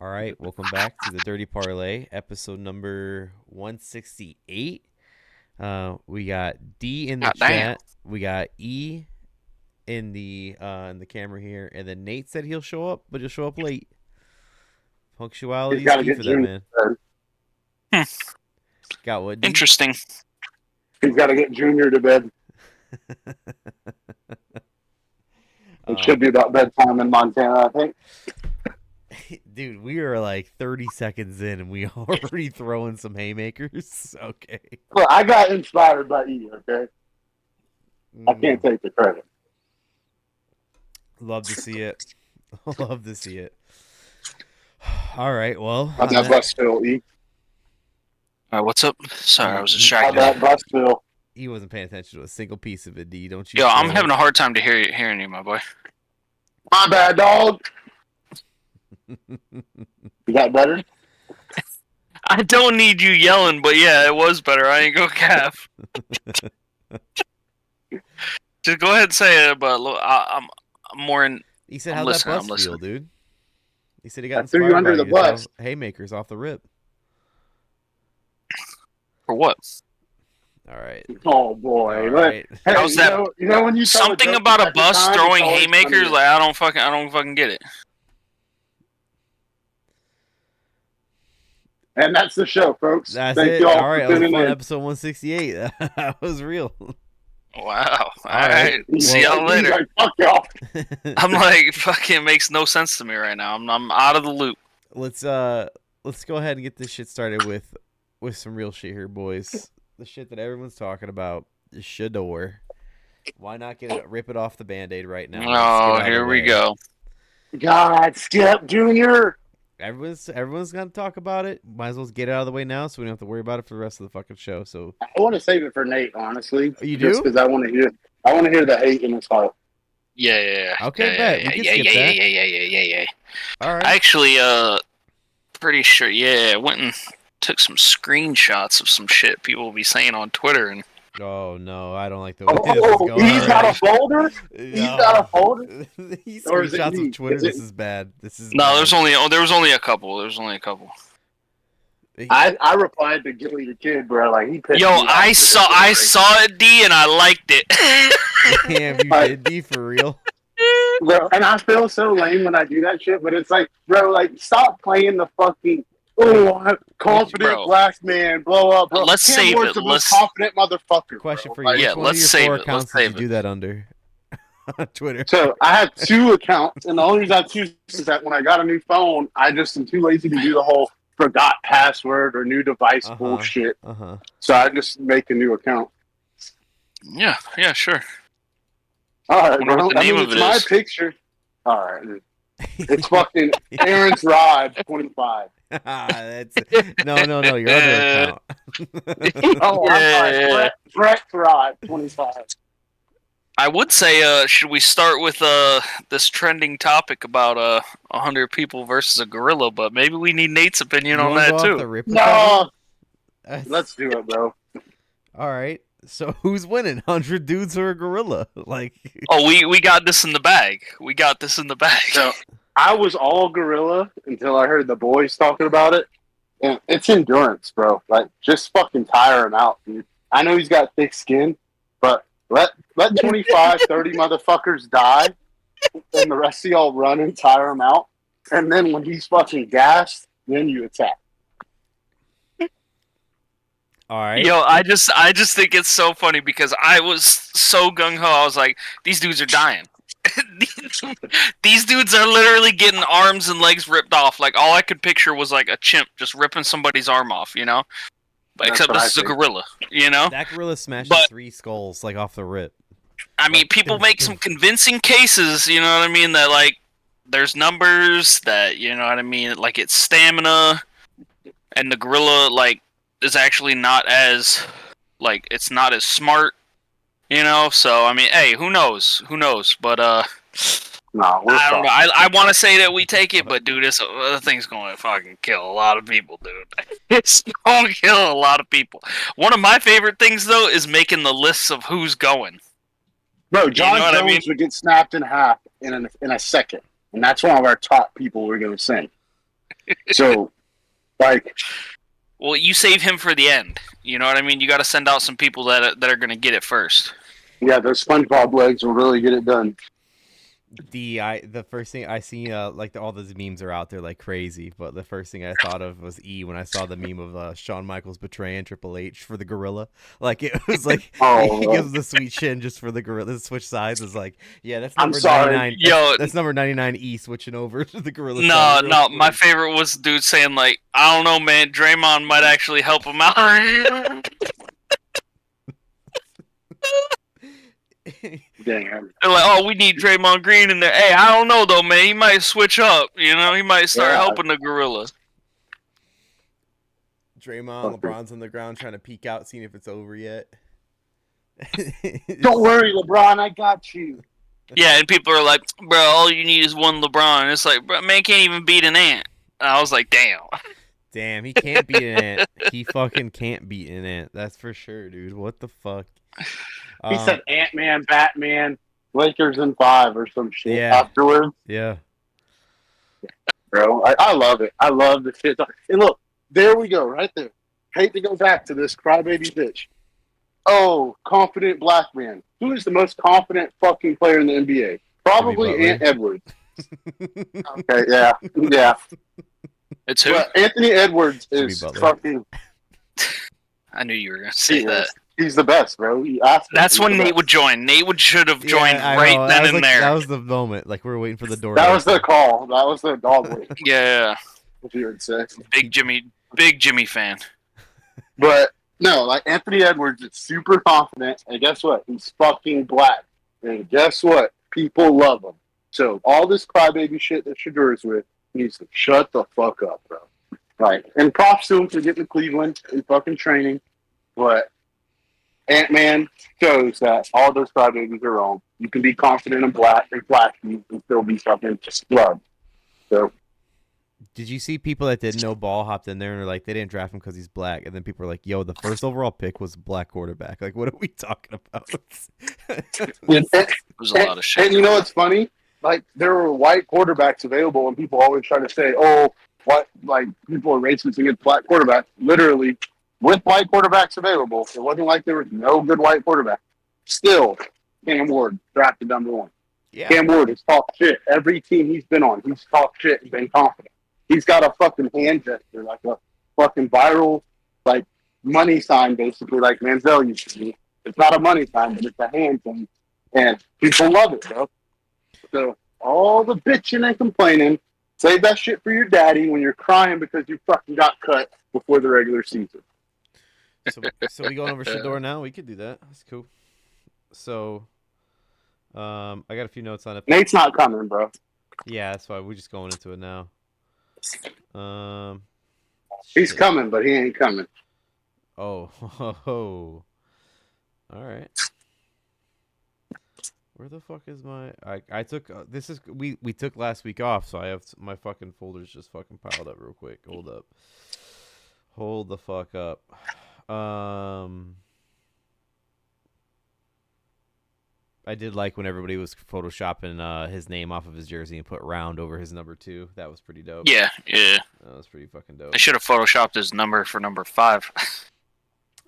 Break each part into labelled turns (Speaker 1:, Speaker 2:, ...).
Speaker 1: All right, welcome back to the Dirty Parlay, episode number 168. We got D in the
Speaker 2: God damn.
Speaker 1: chat. We got E in the camera here, and then Nate said he'll show up, but he'll show up late. Punctuality is key for that, man. Got what? D?
Speaker 2: Interesting.
Speaker 3: He's got to get Junior to bed. It should be about bedtime in Montana, I think.
Speaker 1: Dude, we are like 30 seconds in, and we already throwing some haymakers. Okay.
Speaker 3: Well, I got inspired by E, okay? I can't take the credit.
Speaker 1: Love to see it. Love to see it. All right, well.
Speaker 3: How'd that bus feel, E?
Speaker 2: What's up? Sorry, I was distracted.
Speaker 3: How'd that bus feel?
Speaker 1: He wasn't paying attention to a single piece of it, D. Don't you?
Speaker 2: Yo, I'm having a hard time to hearing you, my boy.
Speaker 3: My bad, dog. You got better?
Speaker 2: I don't need you yelling, but yeah, it was better. I ain't go calf. Just go ahead and say it, but I'm more in.
Speaker 1: He said, "How'd that bus feel, dude?" He said he got
Speaker 3: threw you under the bus.
Speaker 1: Haymakers off the rip.
Speaker 2: For what?
Speaker 1: All right.
Speaker 3: Oh boy!
Speaker 1: Right.
Speaker 3: Hey,
Speaker 2: How's that?
Speaker 3: You know when you
Speaker 2: something about a bus throwing haymakers? Like I don't fucking get it.
Speaker 3: And that's the show, folks.
Speaker 1: That's
Speaker 3: Thank
Speaker 1: it.
Speaker 3: you all
Speaker 1: All right,
Speaker 3: for
Speaker 1: that was
Speaker 3: tuning
Speaker 1: fun.
Speaker 3: in.
Speaker 1: Episode 168. That was real.
Speaker 2: Wow. All right. See y'all later.
Speaker 3: Like, fuck y'all.
Speaker 2: I'm like, fucking makes no sense to me right now. I'm out of the loop.
Speaker 1: Let's go ahead and get this shit started with some real shit here, boys. The shit that everyone's talking about. The Shador. Why not rip it off the Band-Aid right now?
Speaker 2: Oh, here we go.
Speaker 3: God, Skip Junior.
Speaker 1: Everyone's gonna talk about it. Might as well get it out of the way now, so we don't have to worry about it for the rest of the fucking show. So
Speaker 3: I want to save it for Nate, honestly.
Speaker 1: You do?
Speaker 3: Just because I want to hear the hate in his heart.
Speaker 2: Yeah.
Speaker 1: Okay, bet. We can skip that.
Speaker 2: Yeah.
Speaker 1: All right.
Speaker 2: I actually, pretty sure. Yeah, I went and took some screenshots of some shit people will be saying on Twitter, and
Speaker 1: oh no, I don't like the way this is going.
Speaker 3: He's got a folder.
Speaker 1: No.
Speaker 3: He's got a folder.
Speaker 1: These
Speaker 3: Or is it
Speaker 1: screenshots
Speaker 3: me?
Speaker 1: of Twitter.
Speaker 3: Is it-
Speaker 1: This is bad. This is
Speaker 2: no,
Speaker 1: bad.
Speaker 2: there was only a couple.
Speaker 3: I replied to Gilly the Kid, bro. Like he pissed
Speaker 2: Yo,
Speaker 3: me off
Speaker 2: I
Speaker 3: with
Speaker 2: saw
Speaker 3: this.
Speaker 2: it, D, and I liked it.
Speaker 1: Damn, you did, D, for real?
Speaker 3: Bro, and I feel so lame when I do that shit, but it's like, bro, like stop playing the fucking confident
Speaker 2: Bro.
Speaker 3: black man, blow up, bro.
Speaker 2: Let's
Speaker 3: Cam
Speaker 2: save
Speaker 3: Ward's
Speaker 2: it.
Speaker 3: the most confident motherfucker.
Speaker 1: Question for
Speaker 3: bro.
Speaker 1: you.
Speaker 3: Like,
Speaker 2: Yeah,
Speaker 1: Which one
Speaker 2: let's
Speaker 1: of your
Speaker 2: save
Speaker 1: four
Speaker 2: it. Let's
Speaker 1: accounts did
Speaker 2: save
Speaker 1: you
Speaker 2: it.
Speaker 1: do that under? On Twitter.
Speaker 3: So I have 2 accounts, and the only reason I have 2 is that when I got a new phone, I just am too lazy to do the whole forgot password or new device bullshit. So I just make a new account.
Speaker 2: Yeah, sure.
Speaker 3: All right,
Speaker 2: Wonder
Speaker 3: bro.
Speaker 2: what the name of
Speaker 3: it's
Speaker 2: it
Speaker 3: my
Speaker 2: is.
Speaker 3: picture. All right, it's fucking Aaron's Rod 25.
Speaker 1: That's no. Your other account.
Speaker 3: Oh, I'm sorry. Brett Rod 25.
Speaker 2: I would say, should we start with this trending topic about 100 people versus a gorilla? But maybe we need Nate's opinion
Speaker 1: You
Speaker 2: on
Speaker 1: wanna
Speaker 2: that
Speaker 1: go off
Speaker 2: too.
Speaker 1: the rip with that
Speaker 3: No,
Speaker 1: one?
Speaker 3: let's do it, bro.
Speaker 1: All right. So who's winning? 100 dudes or a gorilla? Like.
Speaker 2: Oh, we got this in the bag.
Speaker 3: So I was all gorilla until I heard the boys talking about it. And it's endurance, bro. Like, just fucking tire him out, dude. I know he's got thick skin, but let 25, 30 motherfuckers die, and the rest of y'all run and tire him out. And then when he's fucking gassed, then you attack.
Speaker 1: All right.
Speaker 2: Yo, I just think it's so funny because I was so gung ho. I was like, these dudes are dying. These dudes are literally getting arms and legs ripped off. Like all I could picture was like a chimp just ripping somebody's arm off, you know? But except this is a gorilla, you know?
Speaker 1: That gorilla smashes 3 skulls like off the rip.
Speaker 2: I mean, people make some convincing cases, you know what I mean? That like there's numbers that, you know what I mean? Like it's stamina, and the gorilla like is actually not as like it's not as smart, you know. So I mean, hey, who knows? But
Speaker 3: No,
Speaker 2: I don't know. I want to say that we take it, but dude, this thing's going to fucking kill a lot of people, dude. It's going to kill a lot of people. One of my favorite things though is making the lists of who's going.
Speaker 3: Bro, John
Speaker 2: know what
Speaker 3: Jones
Speaker 2: I mean?
Speaker 3: would get snapped in half in a second. And that's one of our top people we're going to sing. So, like,
Speaker 2: Well, you save him for the end. You know what I mean? You got to send out some people that are going to get it first.
Speaker 3: yeah, those SpongeBob legs will really get it done.
Speaker 1: The first thing I see, like all those memes are out there like crazy, but the first thing I thought of was when I saw the meme of Shawn Michaels betraying Triple H for the gorilla. Like it was like he gives the sweet chin just for the gorilla. Switch sides is like, yeah, that's
Speaker 3: I'm
Speaker 1: number
Speaker 3: sorry.
Speaker 1: 99. That's number 99E switching over to the gorilla.
Speaker 2: No. My favorite was the dude saying like, I don't know, man. Draymond might actually help him out.
Speaker 3: Damn.
Speaker 2: They're like, oh, we need Draymond Green in there. Hey, I don't know though, man. He might switch up. You know, he might start helping the gorilla.
Speaker 1: Draymond, LeBron's on the ground trying to peek out, seeing if it's over yet.
Speaker 3: Don't worry, LeBron, I got you.
Speaker 2: Yeah, and people are like, bro, all you need is one LeBron. And it's like, bro, man can't even beat an ant. And I was like, damn.
Speaker 1: Damn, he can't beat an ant. He fucking can't beat an ant. That's for sure, dude. What the fuck?
Speaker 3: He said Ant-Man, Batman, Lakers in 5 or some shit afterwards.
Speaker 1: Yeah.
Speaker 3: Bro, I love it. I love the shit. And look, there we go, right there. Hate to go back to this crybaby bitch. Oh, confident black man. Who is the most confident fucking player in the NBA? Probably Ant Edwards. Okay, yeah.
Speaker 2: It's who?
Speaker 3: But Anthony Edwards is fucking...
Speaker 2: I knew you were going to say that.
Speaker 3: He's the best, bro.
Speaker 2: That's when Nate would join. Nate should have joined right then and there.
Speaker 1: That was the moment. Like, we were waiting for the door.
Speaker 3: That was the call. That was the dog wait.
Speaker 2: Yeah.
Speaker 3: What you would say.
Speaker 2: Big Jimmy fan.
Speaker 3: But, no, like, Anthony Edwards is super confident. And guess what? He's fucking black. And guess what? People love him. So, all this crybaby shit that Shadur's with needs to shut the fuck up, bro. Like, and props to him for getting to Cleveland and fucking training. But Ant-Man shows that all those crybabies are wrong. You can be confident and black and flashy and still be fucking loved. So,
Speaker 1: did you see people that didn't know ball hopped in there and are like, they didn't draft him because he's black, and then people are like, yo, the first overall pick was a black quarterback. Like, what are we talking about?
Speaker 2: There's a lot of shit.
Speaker 3: And you know what's funny? Like, there were white quarterbacks available, and people always try to say, oh, what, like, people are racist against black quarterbacks. Literally, with white quarterbacks available, it wasn't like there was no good white quarterback. Still, Cam Ward drafted number 1. Yeah. Cam Ward has talked shit. Every team he's been on, he's talked shit and been confident. He's got a fucking hand gesture, like a fucking viral, like, money sign, basically, like Manziel used to be. It's not a money sign, but it's a hand thing. And people love it, bro. So, all the bitching and complaining, save that shit for your daddy when you're crying because you fucking got cut before the regular season.
Speaker 1: So we going over Shador now? We could do that. That's cool. So, I got a few notes on it.
Speaker 3: Nate's not coming, bro.
Speaker 1: Yeah, that's why we're just going into it now.
Speaker 3: He's coming, but he ain't coming.
Speaker 1: Oh. All right. Where the fuck is my? I took this is we took last week off, so I have my fucking folders just fucking piled up real quick. Hold the fuck up. I did like when everybody was photoshopping his name off of his jersey and put round over his number 2. That was pretty dope.
Speaker 2: Yeah.
Speaker 1: That was pretty fucking dope.
Speaker 2: I should have photoshopped his number for number 5.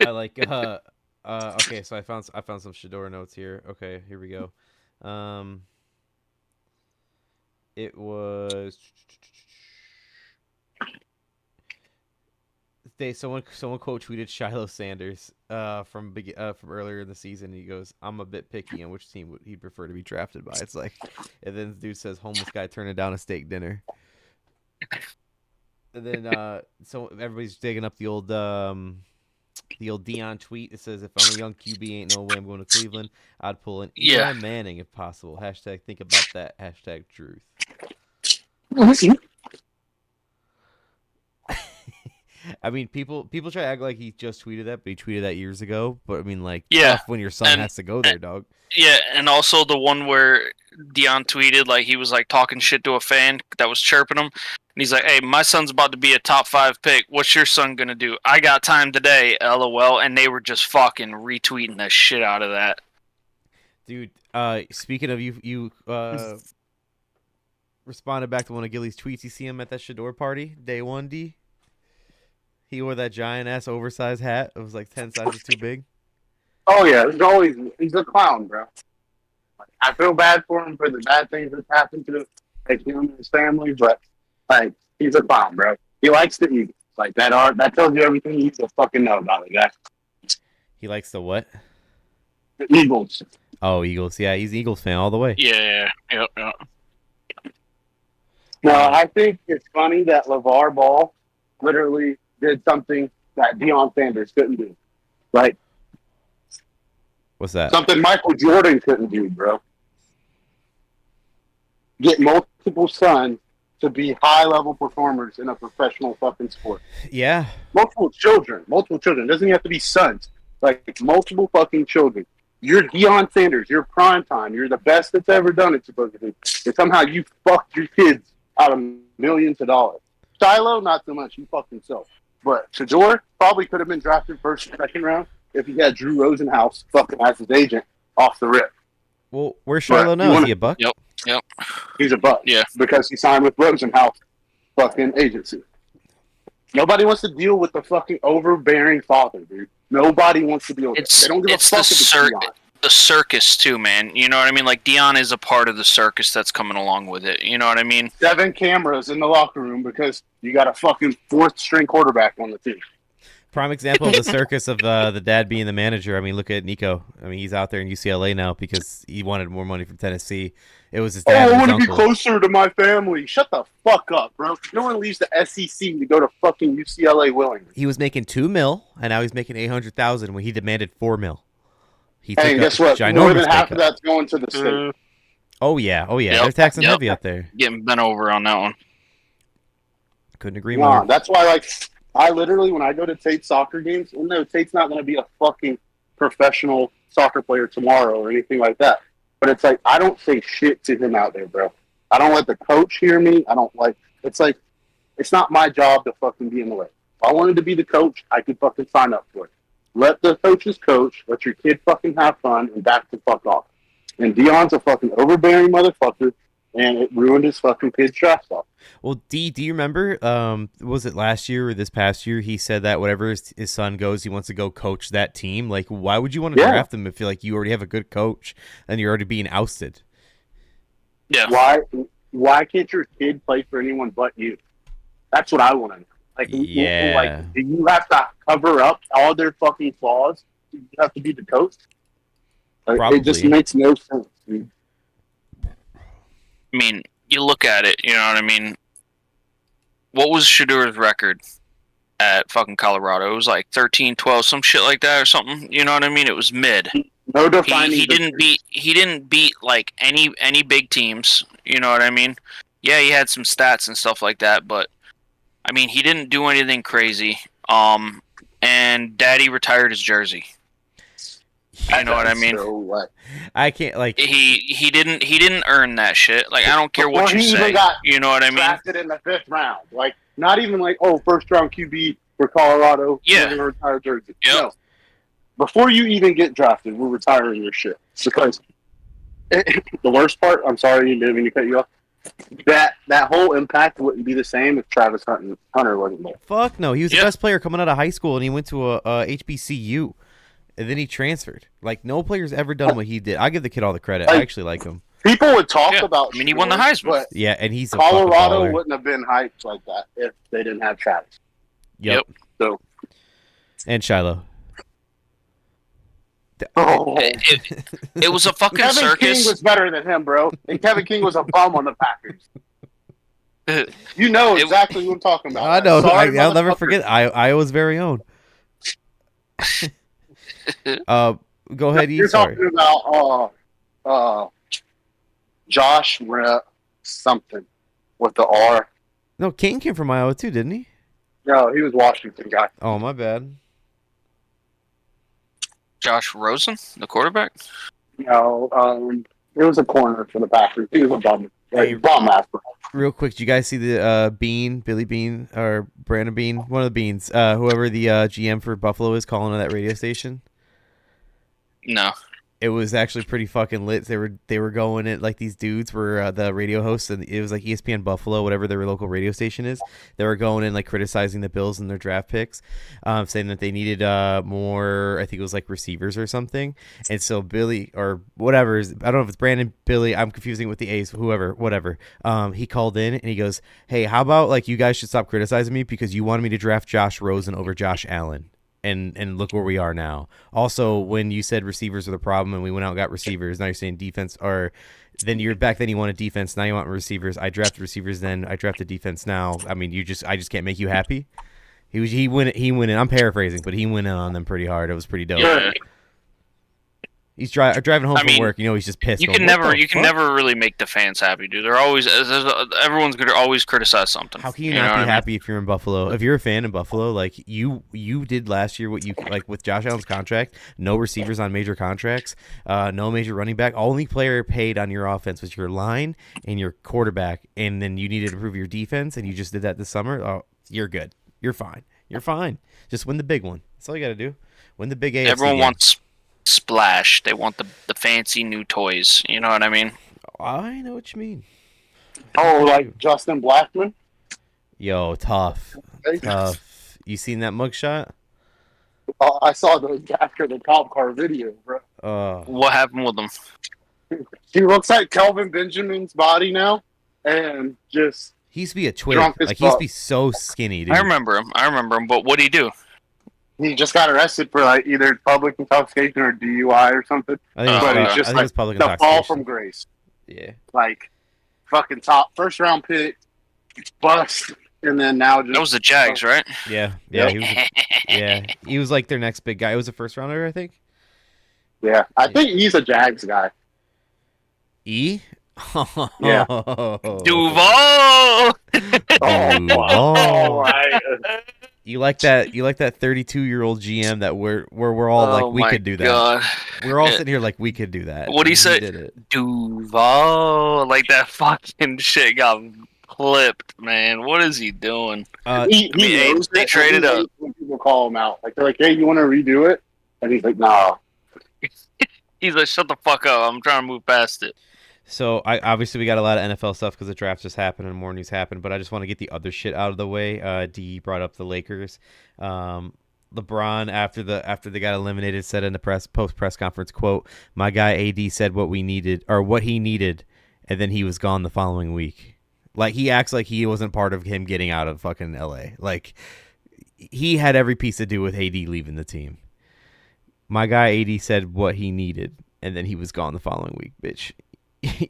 Speaker 1: I like okay, so I found some Shador notes here. Okay, here we go. It was someone quote tweeted Shiloh Sanders from earlier in the season. He goes, "I'm a bit picky on which team would he prefer to be drafted by." It's like, and then the dude says, "Homeless guy turning down a steak dinner." And then so everybody's digging up the old Dion tweet. It says, "If I'm a young QB, ain't no way I'm going to Cleveland. I'd pull an Eli Manning if possible." Hashtag think about that. Hashtag truth. I mean, people try to act like he just tweeted that, but he tweeted that years ago. But I mean, like, tough when your son has to go there, dog.
Speaker 2: Yeah, and also the one where Dion tweeted, like, he was like talking shit to a fan that was chirping him, and he's like, "Hey, my son's about to be a top 5 pick. What's your son gonna do? I got time today, LOL." And they were just fucking retweeting the shit out of that.
Speaker 1: Dude, speaking of you responded back to one of Gilly's tweets. You see him at that Shador party, day one, D? He wore that giant-ass oversized hat. It was like 10 sizes too big.
Speaker 3: Oh, yeah. He's a clown, bro. Like, I feel bad for him for the bad things that happened to him and his family, but, like, he's a clown, bro. He likes the Eagles. Like, that tells you everything you need to fucking know about the guy.
Speaker 1: He likes the what?
Speaker 3: The Eagles.
Speaker 1: Oh, Eagles. Yeah, he's an Eagles fan all the way.
Speaker 2: Yeah. Yep.
Speaker 3: No, I think it's funny that LeVar Ball literally did something that Deion Sanders couldn't do. Like,
Speaker 1: What's that?
Speaker 3: something Michael Jordan couldn't do, bro. Get multiple sons to be high-level performers in a professional fucking sport.
Speaker 1: Yeah.
Speaker 3: Multiple children. Doesn't even have to be sons. Like, multiple fucking children. You're Deion Sanders. You're prime time. You're the best that's ever done it, supposedly. And somehow you fucked your kids out of millions of dollars. Shiloh, not so much. You fucked himself. But Shador probably could have been drafted first or second round if he had Drew Rosenhaus fucking as his agent off the rip.
Speaker 1: Well, where's Shiloh now? Is he a Buck?
Speaker 2: Yep.
Speaker 3: He's a Buck.
Speaker 2: Yeah.
Speaker 3: Because he signed with Rosenhaus fucking agency. Nobody wants to deal with the fucking overbearing father, dude. Nobody wants to deal with it. They don't give a fuck if it's Deion.
Speaker 2: The circus too, man. You know what I mean? Like Deion is a part of the circus that's coming along with it. You know what I mean?
Speaker 3: 7 cameras in the locker room because you got a fucking 4th string quarterback on the team.
Speaker 1: Prime example of the circus of the dad being the manager. I mean, look at Nico. I mean, he's out there in UCLA now because he wanted more money from Tennessee. It was his dad.
Speaker 3: I
Speaker 1: and
Speaker 3: want
Speaker 1: his
Speaker 3: to be
Speaker 1: uncle.
Speaker 3: closer to my family. Shut the fuck up, bro. No one leaves the SEC to go to fucking UCLA willingly.
Speaker 1: He was making $2 million, and now he's making $800,000 when he demanded $4 million. He
Speaker 3: Hey,
Speaker 1: took
Speaker 3: guess
Speaker 1: a
Speaker 3: what?
Speaker 1: ginormous
Speaker 3: More than
Speaker 1: pay
Speaker 3: half
Speaker 1: cut.
Speaker 3: of that's going to the state.
Speaker 1: Oh yeah.
Speaker 2: Yep,
Speaker 1: They're taxing
Speaker 2: yep.
Speaker 1: heavy out there.
Speaker 2: Getting bent over on that one.
Speaker 1: Couldn't agree
Speaker 3: Nah,
Speaker 1: more.
Speaker 3: that's why, like, I literally, when I go to Tate's soccer games, well, no, Tate's not going to be a fucking professional soccer player tomorrow or anything like that. But it's like, I don't say shit to him out there, bro. I don't let the coach hear me. It's like, it's not my job to fucking be in the way. If I wanted to be the coach, I could fucking sign up for it. Let the coaches coach, let your kid fucking have fun, and back the fuck off. And Deion's a fucking overbearing motherfucker, and it ruined his fucking kid's draft stock.
Speaker 1: Well, do you remember, was it last year or this past year, he said that whatever his son goes, he wants to go coach that team? Like, why would you want to draft him if you already have a good coach and you're already being ousted?
Speaker 2: Yeah.
Speaker 3: Why can't your kid play for anyone but you? That's what I want to know. Like, do you have to cover up all their fucking flaws? Do you have to be the coach? Like,
Speaker 1: Probably.
Speaker 3: it just makes no sense, dude.
Speaker 2: I mean, you look at it, you know what I mean? What was Shadur's record at fucking Colorado? It was like 13-12, some shit like that or something. You know what I mean? It was mid.
Speaker 3: No defining.
Speaker 2: He didn't beat like any big teams. You know what I mean? Yeah, he had some stats and stuff like that, but I mean, he didn't do anything crazy. And Daddy retired his jersey. You know what I mean?
Speaker 3: So what?
Speaker 1: I can't, like...
Speaker 2: He didn't earn that shit. Like, I don't care what you say. You know what I mean?
Speaker 3: Drafted in the 5th round. Like, not even like, first round QB for Colorado.
Speaker 2: Yeah.
Speaker 3: Retired jersey.
Speaker 2: Yep.
Speaker 3: No. Before you even get drafted, we're retiring your shit. Because the worst part, I'm sorry, you didn't mean to cut you off. That whole impact wouldn't be the same if Travis Hunter wasn't there.
Speaker 1: Fuck no. He was the best player coming out of high school, and he went to a HBCU, and then he transferred. Like, no player's ever done what he did. I give the kid all the credit. I actually like him.
Speaker 3: People would talk about.
Speaker 2: I mean, he won the Heisman.
Speaker 3: But
Speaker 1: yeah, and he's a
Speaker 3: Colorado
Speaker 1: baller.
Speaker 3: wouldn't have been hyped like that if they didn't have Travis.
Speaker 1: Yep.
Speaker 3: So.
Speaker 1: And Shiloh.
Speaker 3: Oh.
Speaker 2: It was a fucking
Speaker 3: Kevin
Speaker 2: circus.
Speaker 3: King was better than him, bro. And Kevin King was a bum on the Packers. You know exactly what I'm talking about.
Speaker 1: I know.
Speaker 3: Sorry,
Speaker 1: I'll never
Speaker 3: motherfucker.
Speaker 1: forget. Iowa's very own. Go ahead,
Speaker 3: You're
Speaker 1: sorry.
Speaker 3: talking about Josh something with the R.
Speaker 1: No, King came from Iowa too, didn't he?
Speaker 3: No, he was Washington guy.
Speaker 1: Oh, my bad.
Speaker 2: Josh Rosen, the quarterback.
Speaker 3: No, it was a corner for the Packers. He was a bum.
Speaker 1: Hey,
Speaker 3: Bum ass.
Speaker 1: Real quick, did you guys see the Billy Bean, or Brandon Bean? One of the Beans. Whoever the GM for Buffalo is calling on that radio station.
Speaker 2: No.
Speaker 1: It was actually pretty fucking lit. They were going at like these dudes were the radio hosts, and it was like ESPN Buffalo, whatever their local radio station is. They were going in like criticizing the Bills and their draft picks, saying that they needed more. I think it was like receivers or something. And so Billy or whatever, I don't know if it's Brandon, Billy. I'm confusing with the A's, whoever, whatever. He called in and he goes, "Hey, how about like you guys should stop criticizing me because you wanted me to draft Josh Rosen over Josh Allen." And look where we are now. Also, when you said receivers are the problem and we went out and got receivers, now you're saying defense, or then you're back then you wanted defense, now you want receivers. I drafted receivers then, I drafted defense now. I mean, I just can't make you happy. He went in. I'm paraphrasing, but he went in on them pretty hard. It was pretty dope.
Speaker 2: Yeah.
Speaker 1: He's driving home from work. You know, he's just pissed.
Speaker 2: You can never really make the fans happy, dude. They're always everyone's gonna always criticize something.
Speaker 1: How can you not be happy if you're in Buffalo? If you're a fan in Buffalo, like you did last year, what you like with Josh Allen's contract, no receivers on major contracts, no major running back. Only player paid on your offense was your line and your quarterback, and then you needed to improve your defense, and you just did that this summer. Oh, you're good. You're fine. You're fine. Just win the big one. That's all you got to do. Win the big AFC
Speaker 2: Everyone
Speaker 1: game.
Speaker 2: wants splash. They want the fancy new toys. You know what I mean?
Speaker 1: I know what you mean.
Speaker 3: Oh, like Justin Blackman?
Speaker 1: Yo, tough. You seen that mugshot?
Speaker 3: I saw those after the cop car video, bro.
Speaker 2: What happened with him?
Speaker 3: He looks like Kelvin Benjamin's body now, and just
Speaker 1: he used to be a twig.
Speaker 3: Drunk as
Speaker 1: Like he used to
Speaker 3: fuck.
Speaker 1: be so skinny, dude.
Speaker 2: I remember him. But what'd he do?
Speaker 3: he just got arrested for like either public intoxication or DUI or something.
Speaker 1: I think,
Speaker 3: But
Speaker 1: it
Speaker 3: it's
Speaker 1: was,
Speaker 3: just
Speaker 1: I think
Speaker 3: like
Speaker 1: it was public
Speaker 3: the fall
Speaker 1: intoxication.
Speaker 3: from grace.
Speaker 1: Yeah.
Speaker 3: Like fucking top first round pick, bust, and then now just
Speaker 2: That was the Jags, right?
Speaker 1: Yeah. He was like their next big guy. It was a first rounder, I think.
Speaker 3: yeah. I think he's a Jags guy.
Speaker 1: E?
Speaker 3: Yeah.
Speaker 2: Duval.
Speaker 1: Duval.
Speaker 3: right.
Speaker 1: You like that 32-year-old GM that we're all like we could do that.
Speaker 2: God.
Speaker 1: We're all sitting here like we could do that.
Speaker 2: What'd he say?
Speaker 1: did it.
Speaker 2: Duval. Like that fucking shit got clipped, man. What is he doing?
Speaker 3: He knows
Speaker 2: they
Speaker 3: it,
Speaker 2: traded
Speaker 3: and
Speaker 2: up.
Speaker 3: when people call him out. Like they're like, "Hey, you want to redo it?" And he's like, "Nah."
Speaker 2: He's like, shut the fuck up. I'm trying to move past it.
Speaker 1: So obviously we got a lot of NFL stuff because the draft just happened and more news happened. But I just want to get the other shit out of the way. D brought up the Lakers. LeBron after they got eliminated said in the post press conference, quote, "My guy AD said what he needed, and then he was gone the following week." Like he acts like he wasn't part of him getting out of fucking LA. Like he had every piece to do with AD leaving the team. My guy AD said what he needed, and then he was gone the following week, bitch.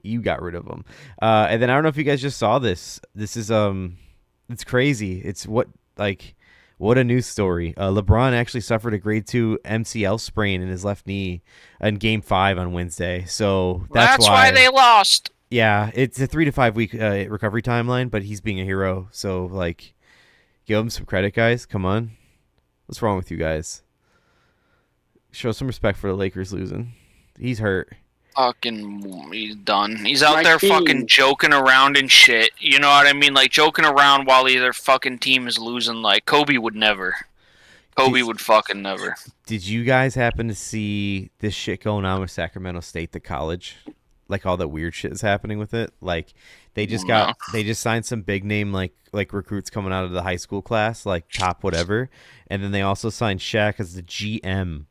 Speaker 1: You got rid of him. And then I don't know if you guys just saw this. This is it's crazy. It's what a news story. LeBron actually suffered a grade 2 MCL sprain in his left knee in Game 5 on Wednesday. So that's
Speaker 2: why they lost.
Speaker 1: Yeah, it's a 3 to 5 week recovery timeline, but he's being a hero. So give him some credit, guys. Come on, what's wrong with you guys? Show some respect for the Lakers losing. He's hurt.
Speaker 2: Fucking, he's done. He's out
Speaker 3: My
Speaker 2: there
Speaker 3: team.
Speaker 2: fucking joking around and shit. You know what I mean? Like, joking around while their fucking team is losing. Like, Kobe would never. Kobe would fucking never.
Speaker 1: Did you guys happen to see this shit going on with Sacramento State, the college? Like, all that weird shit is happening with it? Like, they just signed some big name, like recruits coming out of the high school class, like top whatever. And then they also signed Shaq as the GM.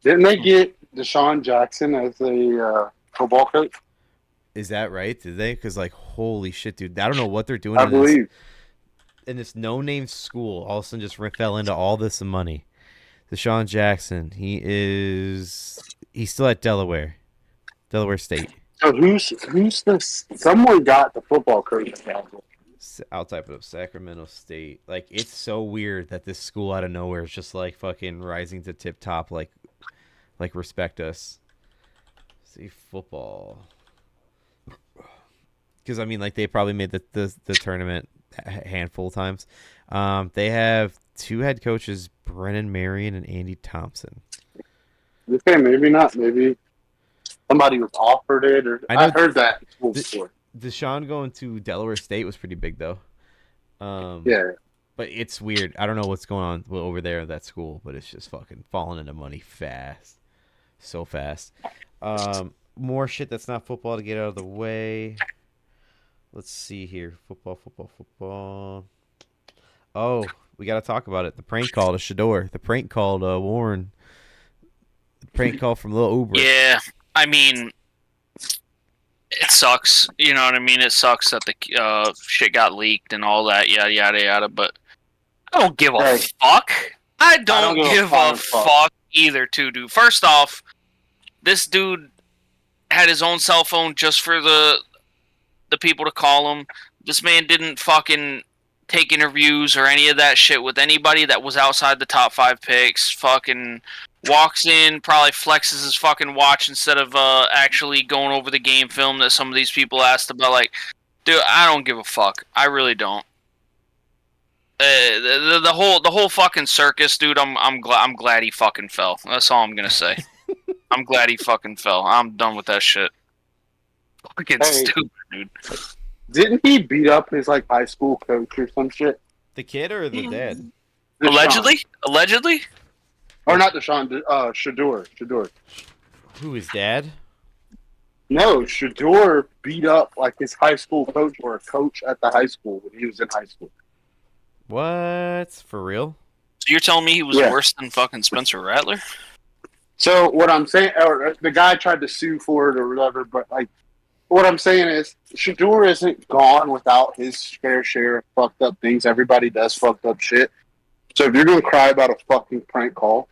Speaker 3: Didn't they get Deshaun Jackson as a football coach?
Speaker 1: Is that right? Did they? Because holy shit, dude! I don't know what they're doing.
Speaker 3: I believe.
Speaker 1: In this no-name school, all of a sudden just fell into all this money. Deshaun Jackson, he's still at Delaware State.
Speaker 3: So who's someone got the football coach
Speaker 1: Outside of Sacramento State. Like, it's so weird that this school out of nowhere is just fucking rising to tip top. Like respect us. See football. Because I mean, they probably made the tournament a handful of times. They have 2 head coaches, Brennan Marion and Andy Thompson.
Speaker 3: Okay, maybe not. Maybe somebody was offered it, or I heard that before.
Speaker 1: Deshaun going to Delaware State was pretty big, though.
Speaker 3: Yeah.
Speaker 1: But it's weird. I don't know what's going on over there at that school, but it's just fucking falling into money fast. So fast. More shit that's not football to get out of the way. Let's see here. Football. Oh, we got to talk about it. The prank call to Shador. The prank call to Warren. The prank call from Lil Uber.
Speaker 2: Yeah, I mean, it sucks. You know what I mean? It sucks that the shit got leaked and all that, yada, yada, yada. But I don't give a fuck. I don't give a fuck either, too, dude. First off, this dude had his own cell phone just for the people to call him. This man didn't fucking take interviews or any of that shit with anybody that was outside the top 5 picks. Fucking walks in, probably flexes his fucking watch instead of actually going over the game film that some of these people asked about. Like, dude, I don't give a fuck. I really don't. The whole fucking circus, dude. I'm glad he fucking fell. That's all I'm gonna say. I'm glad he fucking fell. I'm done with that shit. Fucking stupid, dude.
Speaker 3: Didn't he beat up his like high school coach or some shit?
Speaker 1: The kid or the dad?
Speaker 2: Allegedly?
Speaker 3: Or not Deshaun, Shador.
Speaker 1: Who, his dad?
Speaker 3: No, Shador beat up like his high school coach or a coach at the high school when he was in high school.
Speaker 1: What? For real?
Speaker 2: So you're telling me he was worse than fucking Spencer Rattler?
Speaker 3: So what I'm saying, or the guy tried to sue for it or whatever, but like, what I'm saying is, Shador isn't gone without his fair share of fucked up things. Everybody does fucked up shit. So if you're gonna cry about a fucking prank call,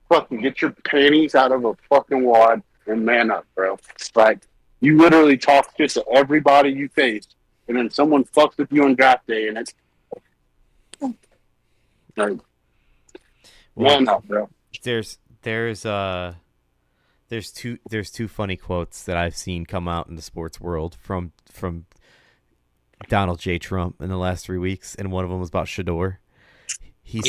Speaker 3: fucking get your panties out of a fucking wad and man up, bro. Like, you literally talk shit to everybody you face, and then someone fucks with you on draft day, and it's like, man up, bro.
Speaker 1: There's two funny quotes that I've seen come out in the sports world from Donald J. Trump in the last 3 weeks, and one of them was about Shador. He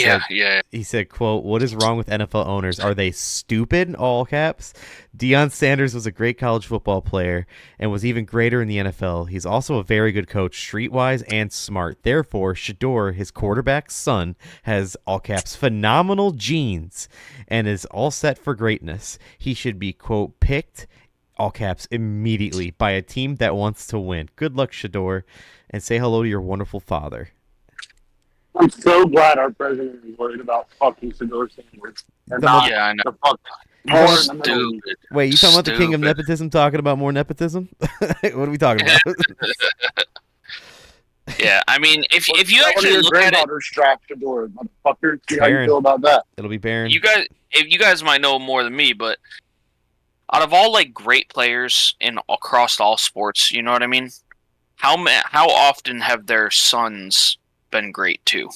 Speaker 1: said, quote, "What is wrong with NFL owners? Are they stupid?" All caps. Deion Sanders was a great college football player and was even greater in the NFL. He's also a very good coach, streetwise and smart. Therefore, Shador, his quarterback's son, has, all caps, phenomenal genes and is all set for greatness. He should be, quote, picked, all caps, immediately by a team that wants to win. Good luck, Shador, and say hello to your wonderful father.
Speaker 3: I'm so glad our president is worried about fucking Shador Sanders.
Speaker 2: I know. Stupid.
Speaker 1: Wait, you talking about the king of nepotism talking about more nepotism? What are we talking about?
Speaker 2: Yeah, I mean, if you actually look at it,
Speaker 3: draft Shador, motherfucker. See how you feel about that?
Speaker 1: It'll be Barron.
Speaker 2: You guys might know more than me, but out of all like great players across all sports, you know what I mean? How often have their sons been great too?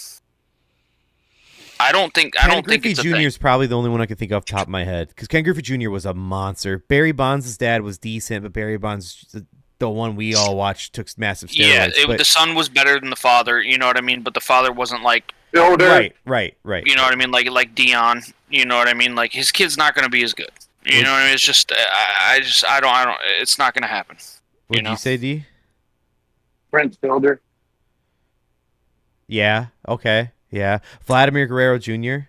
Speaker 2: I don't think
Speaker 1: Griffey Jr. is probably the only one I can think off the top of my head, because Ken Griffey Jr. was a monster. Barry Bonds' dad was decent, but Barry Bonds, the one we all watched, took massive steroids.
Speaker 2: Yeah, the son was better than the father, you know what I mean? But the father wasn't like
Speaker 1: right.
Speaker 2: You know what I mean? Like Dion, you know what I mean? Like, his kid's not going to be as good. You know what I mean? It's just I don't. It's not going to happen.
Speaker 1: What did you say, D?
Speaker 3: Brent Fielder.
Speaker 1: Yeah. Okay. Yeah. Vladimir Guerrero Jr.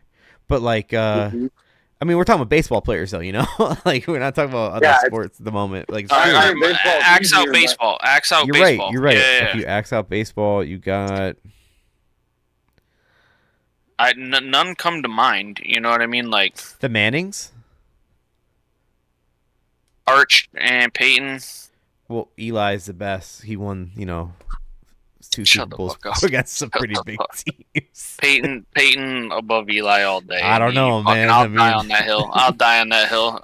Speaker 1: But like, I mean, we're talking about baseball players, though. You know, like, we're not talking about other sports at the moment. Like,
Speaker 2: axe out baseball. Axe out baseball.
Speaker 1: You're right.
Speaker 2: Yeah.
Speaker 1: If you axe out baseball, you got.
Speaker 2: None come to mind. You know what I mean? Like
Speaker 1: the Mannings.
Speaker 2: Arch and Peyton.
Speaker 1: Well, Eli's the best. He won, 2 Super Bowls against some pretty big teams.
Speaker 2: Peyton above Eli all day.
Speaker 1: I don't know, man.
Speaker 2: I'll die on that hill. I'll die on that hill.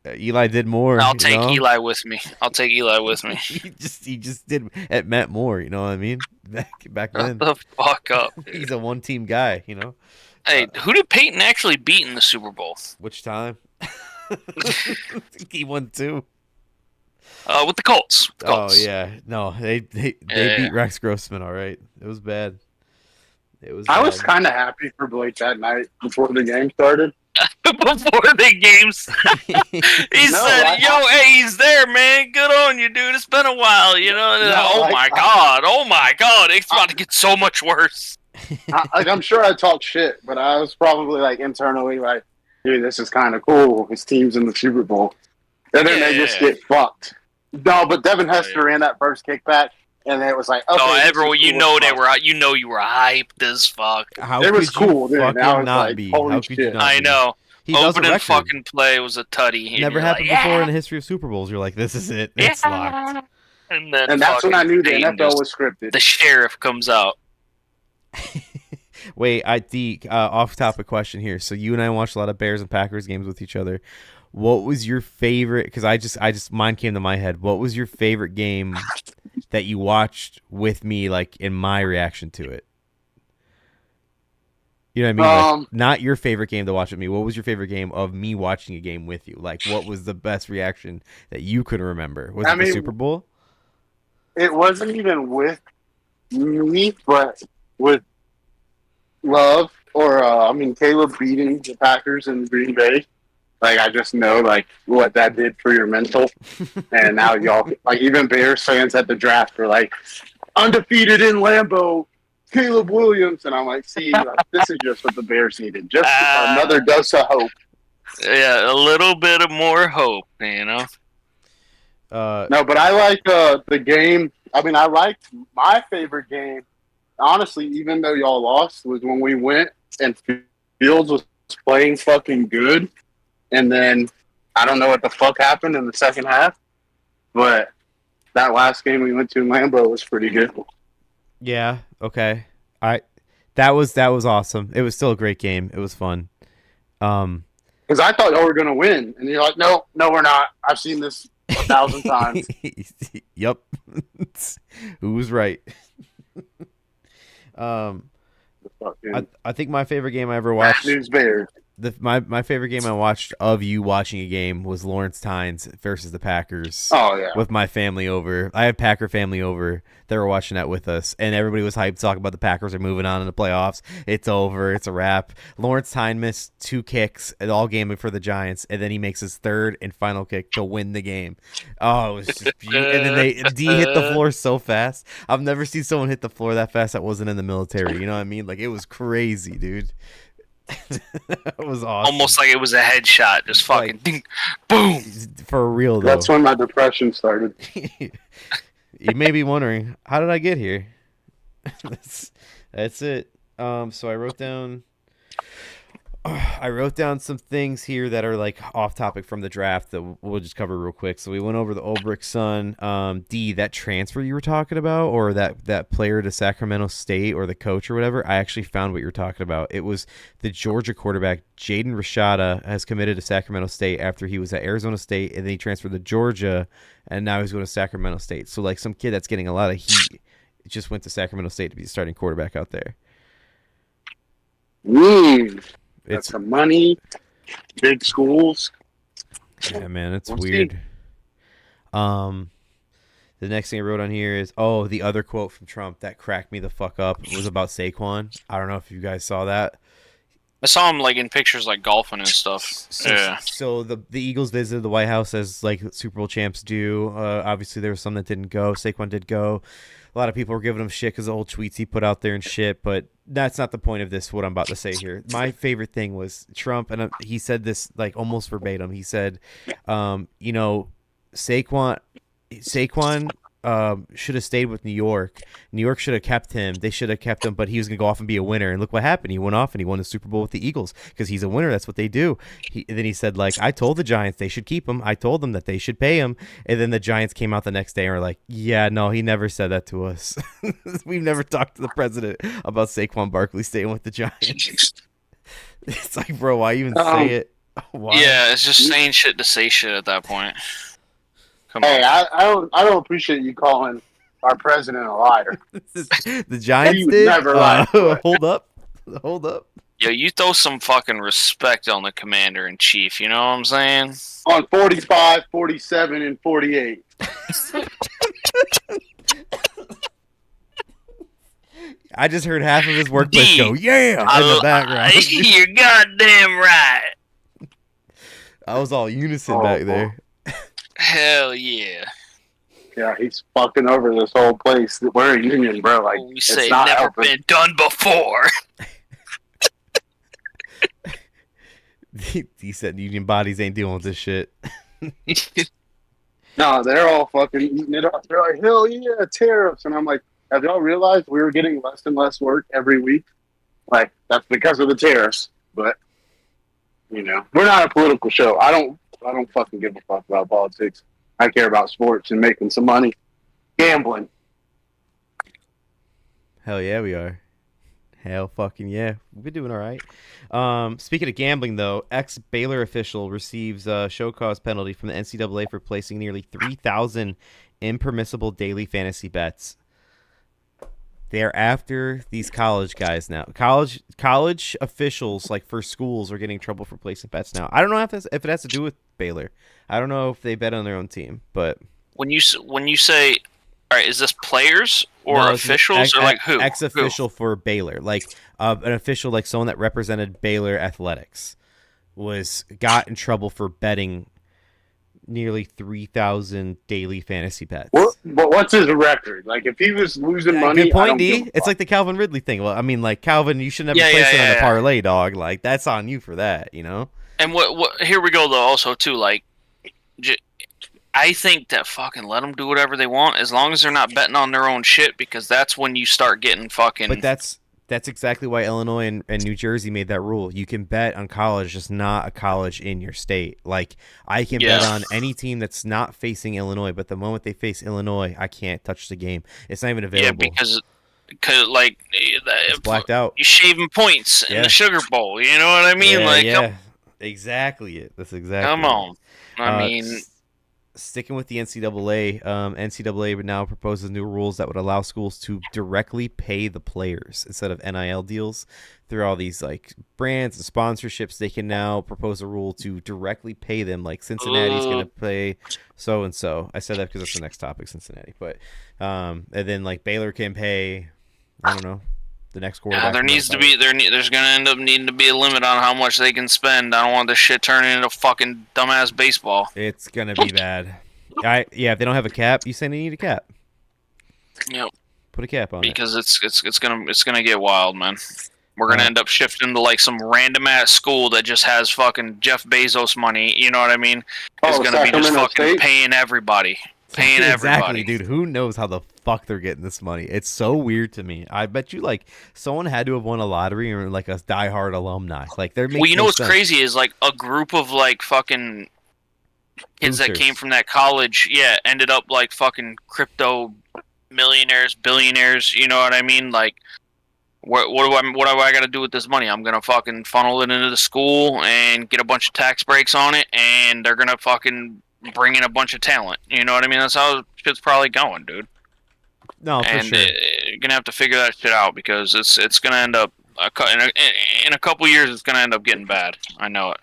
Speaker 1: Eli did more.
Speaker 2: I'll take Eli with me.
Speaker 1: he just did. It meant more. You know what I mean? Back then.
Speaker 2: Shut the fuck up.
Speaker 1: He's a one-team guy.
Speaker 2: Hey, who did Peyton actually beat in the Super Bowl?
Speaker 1: Which time? He won 2.
Speaker 2: With the Colts.
Speaker 1: Oh yeah, no, they beat Rex Grossman. All right, it was bad.
Speaker 3: I was kind of happy for Blake that night before the game started.
Speaker 2: Before the games, he said, "Yo, hey, he's there, man. Good on you, dude. It's been a while, you know." My god, it's about to get so much worse.
Speaker 3: I'm sure I talked shit, but I was probably like internally like, dude, this is kind of cool. His team's in the Super Bowl. And then they just get fucked. No, but Devin Hester ran that first kickback, and it was like, okay.
Speaker 2: No, everyone,
Speaker 3: cool
Speaker 2: you know they were. You know you were hyped as fuck.
Speaker 1: How
Speaker 3: it was
Speaker 1: could you
Speaker 3: cool, dude.
Speaker 1: fucking
Speaker 3: I was
Speaker 1: not
Speaker 3: like,
Speaker 1: be?
Speaker 3: holy
Speaker 1: How could you
Speaker 3: shit.
Speaker 1: not
Speaker 2: I
Speaker 1: be?
Speaker 2: know.
Speaker 1: He does a
Speaker 2: Opening
Speaker 1: record.
Speaker 2: fucking play was a tutty.
Speaker 1: Never happened before in the history of Super Bowls. You're like, this is it. It's locked.
Speaker 2: And then
Speaker 3: And that's when I knew the
Speaker 2: Peyton
Speaker 3: NFL was scripted.
Speaker 2: The sheriff comes out.
Speaker 1: Wait, off-topic question here. So you and I watched a lot of Bears and Packers games with each other. What was your favorite? Because I just mine came to my head. What was your favorite game that you watched with me, like in my reaction to it? You know what I mean? Like, not your favorite game to watch with me. What was your favorite game of me watching a game with you? Like, what was the best reaction that you could remember? Was it the Super Bowl?
Speaker 3: It wasn't even with me, but with Love or Caleb beating the Packers in Green Bay. Like, I just know like what that did for your mental. And now y'all, like, even Bears fans at the draft were like, undefeated in Lambeau, Caleb Williams. And I'm like, see, like, this is just what the Bears needed. Just another dose of hope.
Speaker 2: Yeah, a little bit of more hope, you know?
Speaker 3: No, but I like the game. I mean, I liked my favorite game. Honestly, even though y'all lost, was when we went and Fields was playing fucking good. And then I don't know what the fuck happened in the second half, but that last game we went to in Lambeau was pretty good.
Speaker 1: Yeah. Okay. That was awesome. It was still a great game. It was fun.
Speaker 3: Because I thought y'all were gonna win, and you're like, no, we're not. I've seen this 1,000 times.
Speaker 1: Yep. Who was right? I think my favorite game I ever watched.
Speaker 3: News Bears.
Speaker 1: My favorite game I watched of you watching a game was Lawrence Tynes versus the Packers.
Speaker 3: Oh yeah,
Speaker 1: with my family over. I had Packer family over. They were watching that with us, and everybody was hyped talking about the Packers are moving on in the playoffs. It's over. It's a wrap. Lawrence Tynes missed 2 kicks at all game for the Giants, and then he makes his third and final kick to win the game. Oh, it was just beautiful. And then D hit the floor so fast. I've never seen someone hit the floor that fast that wasn't in the military. You know what I mean? Like, it was crazy, dude. It was awesome.
Speaker 2: Almost like it was a headshot, just fucking
Speaker 1: like,
Speaker 2: ding, boom.
Speaker 1: For real though.
Speaker 3: That's when my depression started.
Speaker 1: You may be wondering, how did I get here? That's it. So I wrote down some things here that are like off topic from the draft that we'll just cover real quick. So we went over the Ulbrich son. D, that transfer you were talking about, or that player to Sacramento State, or the coach or whatever, I actually found what you were talking about. It was the Georgia quarterback, Jaden Rashada, has committed to Sacramento State after he was at Arizona State, and then he transferred to Georgia, and now he's going to Sacramento State. So like some kid that's getting a lot of heat just went to Sacramento State to be the starting quarterback out there.
Speaker 3: It's some money, big schools.
Speaker 1: Yeah, man, it's weird. The next thing I wrote on here is, the other quote from Trump that cracked me the fuck up was about Saquon. I don't know if you guys saw that.
Speaker 2: I saw him like in pictures, like golfing and stuff.
Speaker 1: So the Eagles visited the White House as like Super Bowl champs do. Obviously, there was some that didn't go. Saquon did go. A lot of people were giving him shit because of the old tweets he put out there and shit, but that's not the point of this, what I'm about to say here. My favorite thing was Trump, and he said this like almost verbatim. He said, Saquon should have stayed with New York. New York should have kept him. They should have kept him, but he was going to go off and be a winner. And look what happened. He went off and he won the Super Bowl with the Eagles because he's a winner. That's what they do. Then he said, like, I told the Giants they should keep him. I told them that they should pay him. And then the Giants came out the next day and were like, yeah, no, he never said that to us. We've never talked to the president about Saquon Barkley staying with the Giants. It's like, bro, why even say it? Why?
Speaker 2: Yeah, it's just saying shit to say shit at that point.
Speaker 3: I don't appreciate you calling our president a liar.
Speaker 1: The Giants
Speaker 3: you
Speaker 1: did.
Speaker 3: Never lie.
Speaker 1: Hold up.
Speaker 2: Yo, you throw some fucking respect on the commander in chief. You know what I'm saying?
Speaker 3: On 45, 47, and 48.
Speaker 1: I just heard half of his workplace go, yeah, in the background.
Speaker 2: You're goddamn right.
Speaker 1: I was all unison back there.
Speaker 2: Hell yeah.
Speaker 3: Yeah, he's fucking over this whole place. We're a union, bro. Like,
Speaker 2: We
Speaker 3: it's
Speaker 2: say
Speaker 3: not
Speaker 2: never
Speaker 3: helping.
Speaker 2: been done before.
Speaker 1: He said union bodies ain't dealing with this shit.
Speaker 3: No, they're all fucking eating it up. They're like, hell yeah, tariffs. And I'm like, have y'all realized we were getting less and less work every week? Like, that's because of the tariffs. But, we're not a political show. I don't fucking give a fuck about politics. I care about sports and making some money. Gambling.
Speaker 1: Hell yeah, we are. Hell fucking yeah. We've been doing all right. Speaking of gambling, though, ex-Baylor official receives a show cause penalty from the NCAA for placing nearly 3,000 impermissible daily fantasy bets. They're after these college guys now. College officials, like for schools, are getting in trouble for placing bets now. I don't know if it has to do with Baylor. I don't know if they bet on their own team, but
Speaker 2: When you say, all right, is this players or
Speaker 1: no, it's
Speaker 2: officials or like who?
Speaker 1: Ex-official for Baylor, like an official, like someone that represented Baylor athletics, got in trouble for betting nearly 3,000 daily fantasy bets.
Speaker 3: What's his record? Like, if he was losing money,
Speaker 1: good point,
Speaker 3: I don't
Speaker 1: D.
Speaker 3: give a
Speaker 1: It's
Speaker 3: fuck.
Speaker 1: like the Calvin Ridley thing. Well, I mean, like Calvin, you shouldn't have placed it on a parlay, dog. Like that's on you for that,
Speaker 2: And what? Here we go though. Also, too, like, I think that fucking let them do whatever they want as long as they're not betting on their own shit, because that's when you start getting fucking.
Speaker 1: But that's exactly why Illinois and New Jersey made that rule. You can bet on college, just not a college in your state. Like I can bet on any team that's not facing Illinois, but the moment they face Illinois, I can't touch the game. It's not even available.
Speaker 2: Yeah, because like
Speaker 1: it's blacked out.
Speaker 2: You're shaving points in the Sugar Bowl. You know what I mean?
Speaker 1: Exactly. That's exactly.
Speaker 2: Come on. I mean.
Speaker 1: Sticking with the NCAA, NCAA now proposes new rules that would allow schools to directly pay the players instead of NIL deals through all these like brands and sponsorships. They can now propose a rule to directly pay them. Like Cincinnati's going to pay so and so. I said that because that's the next topic, Cincinnati. But and then like Baylor can pay. I don't know. The next quarterback.
Speaker 2: There's gonna end up needing to be a limit on how much they can spend. I don't want this shit turning into fucking dumbass baseball.
Speaker 1: It's gonna be bad. If they don't have a cap, you say they need a cap.
Speaker 2: Yep.
Speaker 1: Put a cap on
Speaker 2: because it's gonna get wild, man. We're gonna end up shifting to like some random ass school that just has fucking Jeff Bezos money. You know what I mean? It's gonna be just fucking paying everybody.
Speaker 1: Exactly, dude. Who knows how the fuck they're getting this money? It's so weird to me. I bet you like someone had to have won a lottery or like a diehard alumni. Like they're making.
Speaker 2: Well, you know what's crazy is like a group of like fucking kids that came from that college, ended up like fucking crypto millionaires, billionaires. You know what I mean? Like, what do I got to do with this money? I'm gonna fucking funnel it into the school and get a bunch of tax breaks on it, and they're gonna fucking bring in a bunch of talent. You know what I mean? That's how shit's probably going, dude.
Speaker 1: No, for sure.
Speaker 2: You're gonna have to figure that shit out because it's gonna end up in a couple years. It's gonna end up getting bad. I know it.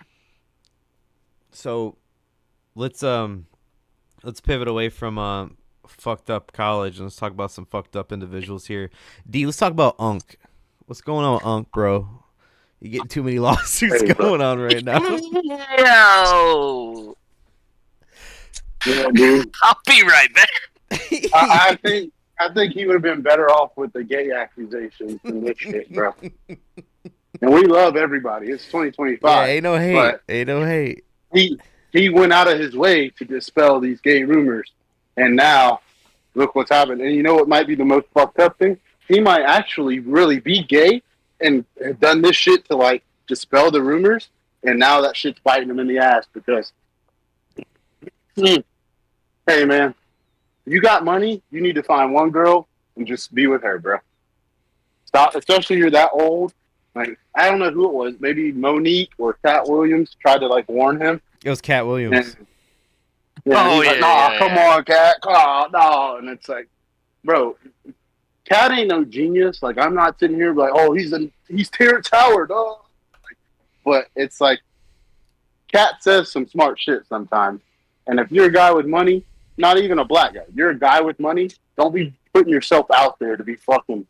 Speaker 1: So, let's pivot away from fucked up college and let's talk about some fucked up individuals here. D, let's talk about Unk. What's going on with Unk, bro? You getting too many lawsuits going on right now.
Speaker 2: Yo.
Speaker 3: Yeah, dude.
Speaker 2: I'll be right back.
Speaker 3: I think he would have been better off with the gay accusations than this shit, bro. And we love everybody. It's 2025.
Speaker 1: Yeah, ain't no hate.
Speaker 3: He went out of his way to dispel these gay rumors, and now look what's happened. And you know what might be the most fucked up thing? He might actually really be gay and have done this shit to like dispel the rumors, and now that shit's biting him in the ass because. Hey man, you got money, you need to find one girl and just be with her, bro. Stop, especially you're that old. Like, I don't know who it was, maybe Monique or Cat Williams tried to like warn him.
Speaker 1: It was Cat Williams.
Speaker 3: Come on, Cat. Oh, no. And it's like, bro, Cat ain't no genius. Like, I'm not sitting here like, oh, he's Terrence Howard. Oh. But it's like, Cat says some smart shit sometimes. And if you're a guy with money, not even a black guy, you're a guy with money, don't be putting yourself out there to be fucking,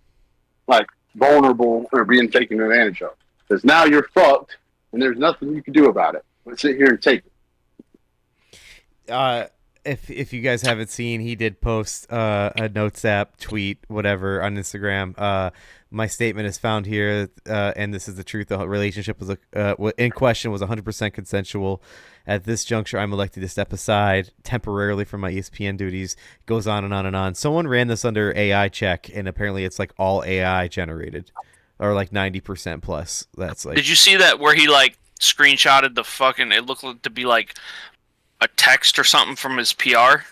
Speaker 3: like, vulnerable or being taken advantage of. Because now you're fucked, and there's nothing you can do about it. Let's sit here and take it.
Speaker 1: if you guys haven't seen, he did post a notes app tweet, whatever, on Instagram. My statement is found here, and this is the truth. The relationship was in question was 100% consensual. At this juncture, I'm elected to step aside temporarily from my ESPN duties. Goes on and on and on. Someone ran this under AI check, and apparently it's like all AI generated, or like 90% plus. That's like.
Speaker 2: Did you see that where he like screenshotted the fucking? It looked to be like a text or something from his PR,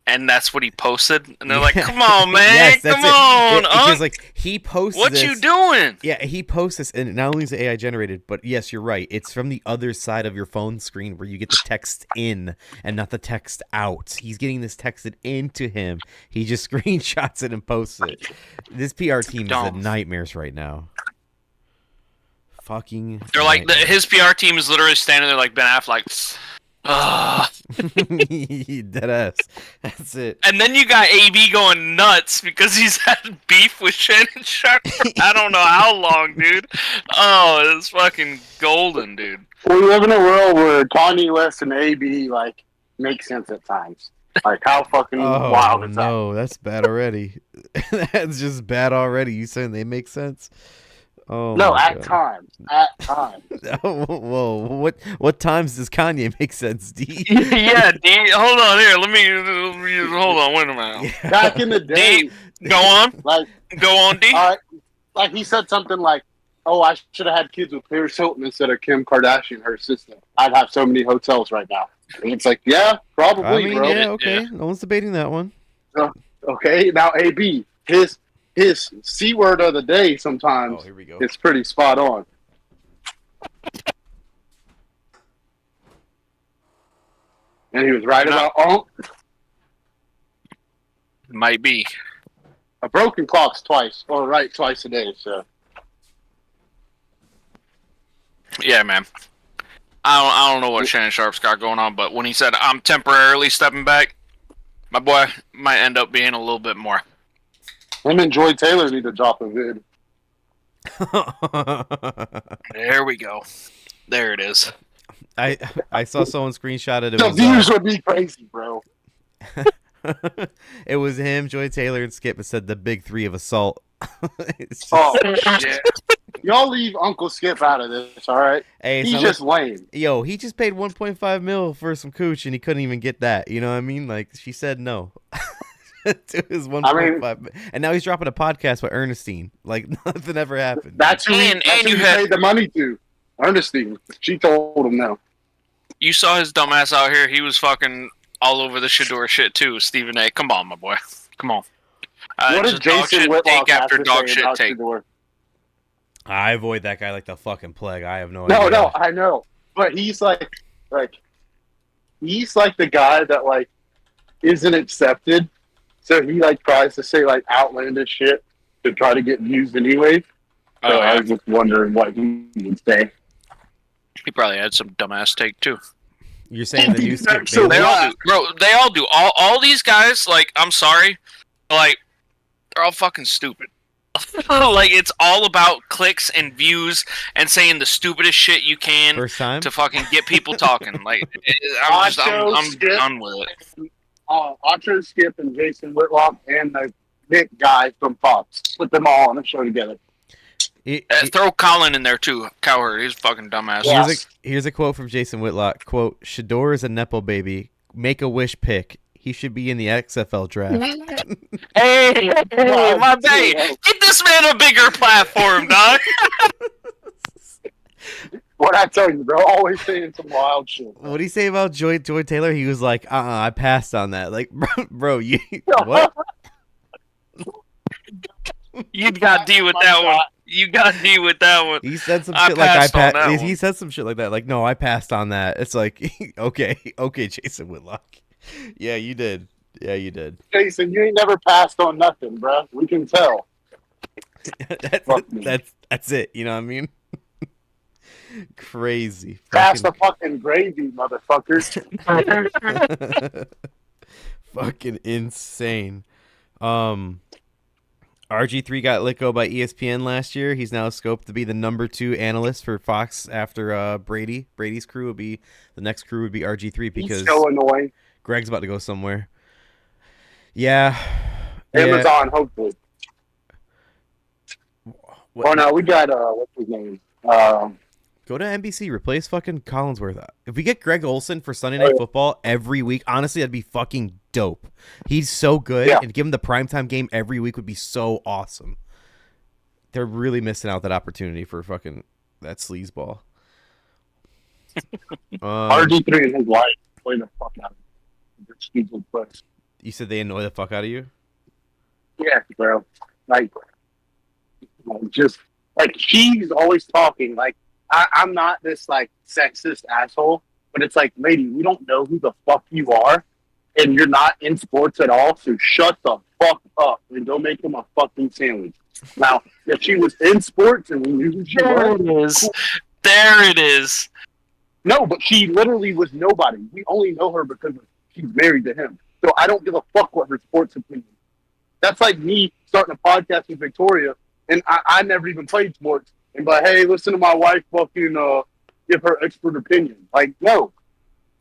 Speaker 2: and that's what he posted. And they're like, "Come on, man,
Speaker 1: yes,
Speaker 2: come on!"
Speaker 1: Because like he posted.
Speaker 2: What you doing?
Speaker 1: Yeah, he posts this, and not only is it AI generated, but yes, you're right. It's from the other side of your phone screen where you get the text in and not the text out. He's getting this texted into him. He just screenshots it and posts it. This PR team is a nightmares right now. Fucking.
Speaker 2: They're like his PR team is literally standing there like Ben Affleck.
Speaker 1: Dead ass. That's it.
Speaker 2: And then you got AB going nuts because he's had beef with Shannon Sharp for I don't know how long, dude. Oh, it's fucking golden, dude.
Speaker 3: We live in a world where Kanye West and AB like make sense at times. Like how fucking wild is that?
Speaker 1: No, that's bad already. That's just bad already. You saying they make sense? Oh
Speaker 3: no, at times. At times.
Speaker 1: Whoa, what times does Kanye make sense, D?
Speaker 2: Yeah, D. Hold on here. Let me hold on. Wait a minute.
Speaker 3: Yeah. Back in the day,
Speaker 2: D, go on. Go on, D.
Speaker 3: Like he said something like, "Oh, I should have had kids with Paris Hilton instead of Kim Kardashian, her sister. I'd have so many hotels right now." And it's like, yeah, probably,
Speaker 1: I mean,
Speaker 3: bro.
Speaker 1: yeah, okay. No one's debating that one.
Speaker 3: Okay, now AB, his C word of the day sometimes
Speaker 1: here we go.
Speaker 3: It's pretty spot on. And he was right about
Speaker 2: Might be.
Speaker 3: A broken clock's twice, or right twice a day, so.
Speaker 2: Yeah, man. I don't know what Shannon Sharp's got going on, but when he said, "I'm temporarily stepping back," my boy might end up being a little bit more.
Speaker 3: Him and Joy Taylor need to drop a vid.
Speaker 2: There we go. There it is.
Speaker 1: I saw someone screenshot it.
Speaker 3: The views would be crazy, bro.
Speaker 1: It was him, Joy Taylor, and Skip. It said the big three of assault. Just...
Speaker 3: Oh, shit. Y'all leave Uncle Skip out of this, all right?
Speaker 1: Hey,
Speaker 3: he's just lame.
Speaker 1: Yo, he just paid $1.5 million for some cooch, and he couldn't even get that. You know what I mean? Like, she said no. To his 1.5, and now he's dropping a podcast with Ernestine. Like nothing ever happened.
Speaker 3: That's who he paid the money to. Ernestine. She told him no.
Speaker 2: You saw his dumbass out here. He was fucking all over the Shador shit too. Stephen A. Come on, my boy. Come on.
Speaker 3: What did Jason Whitlock
Speaker 2: take after
Speaker 3: have to
Speaker 2: dog
Speaker 3: say
Speaker 2: shit
Speaker 3: about
Speaker 2: take?
Speaker 3: Shador?
Speaker 1: I avoid that guy like the fucking plague. I have no idea.
Speaker 3: No, I know, but he's like he's like the guy that like isn't accepted. So he like tries to say like outlandish shit to try to get views anyway. So I was just wondering what he would say.
Speaker 2: He probably had some dumbass take too.
Speaker 1: You're saying the new Skip
Speaker 3: So
Speaker 2: they all do, bro. They all do. All these guys, like, I'm sorry, like, they're all fucking stupid. Like, it's all about clicks and views and saying the stupidest shit you can
Speaker 1: First time?
Speaker 2: to fucking get people talking. Like, I'm done with it.
Speaker 3: Acho, Skip, and Jason Whitlock, and the Nick guy from Fox. Put them all on a show together.
Speaker 2: Throw Colin in there too. Cowherd, he's a fucking dumbass.
Speaker 3: Yes.
Speaker 1: Here's a quote from Jason Whitlock. Quote, Shador is a Nepo baby. Make-A-Wish pick. He should be in the XFL draft.
Speaker 2: Hey, my baby. Get this man a bigger platform, dog.
Speaker 3: What I tell you, bro, always saying some wild shit.
Speaker 1: What did he say about Joy Taylor? He was like, I passed on that. Like, bro, you what?
Speaker 2: You got D with that one. You got D with that one.
Speaker 1: He said some shit like I passed. He said some shit like that. Like, no, I passed on that. It's like, okay, Jason Whitlock. Yeah, you did. Yeah, you did.
Speaker 3: Jason, you ain't never passed on nothing, bro. We can tell.
Speaker 1: That's it. You know what I mean? Crazy.
Speaker 3: Pass the fucking gravy, motherfuckers.
Speaker 1: Fucking insane. RG3 got let go by ESPN last year. He's now scoped to be the number 2 analyst for Fox after Brady. Brady's crew would be the next crew would be RG3 because
Speaker 3: He's so annoying.
Speaker 1: Greg's about to go somewhere. Yeah.
Speaker 3: Amazon, hopefully. Oh no, we got what's his name?
Speaker 1: Go to NBC, replace fucking Collinsworth. If we get Greg Olson for Sunday Night Football every week, honestly, that'd be fucking dope. He's so good, and give him the primetime game every week would be so awesome. They're really missing out that opportunity for fucking that sleazeball.
Speaker 3: RG3 and his wife play the fuck out of him.
Speaker 1: You said they annoy the fuck out of you?
Speaker 3: Yeah, bro. Like just like she's always talking. Like I'm not this like sexist asshole, but it's like, lady, we don't know who the fuck you are, and you're not in sports at all. So shut the fuck up and go make him a fucking sandwich. Now, if she was in sports and we knew who she was,
Speaker 2: cool. There it is.
Speaker 3: No, but she literally was nobody. We only know her because she's married to him. So I don't give a fuck what her sports opinion is. That's like me starting a podcast with Victoria, and I never even played sports. And but hey, listen to my wife fucking give her expert opinion. Like, no,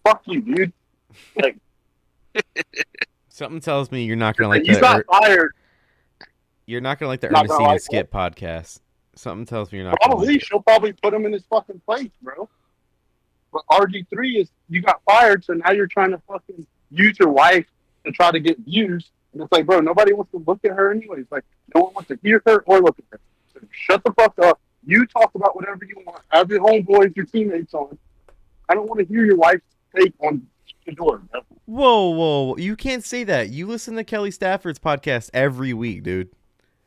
Speaker 3: fuck you, dude. Like,
Speaker 1: something tells me you're not gonna like
Speaker 3: you got fired.
Speaker 1: You're not gonna like the Ernestine and Skip podcast. Something tells me you're not.
Speaker 3: Probably
Speaker 1: like
Speaker 3: she'll probably put him in his fucking place, bro. But RG3 is you got fired, so now you're trying to fucking use your wife to try to get views. And it's like, bro, nobody wants to look at her anyways. Like, no one wants to hear her or look at her. So shut the fuck up. You talk about whatever you want. Have your homeboys, your teammates on. I don't want to hear your wife's take on the door, bro.
Speaker 1: Whoa. You can't say that. You listen to Kelly Stafford's podcast every week, dude.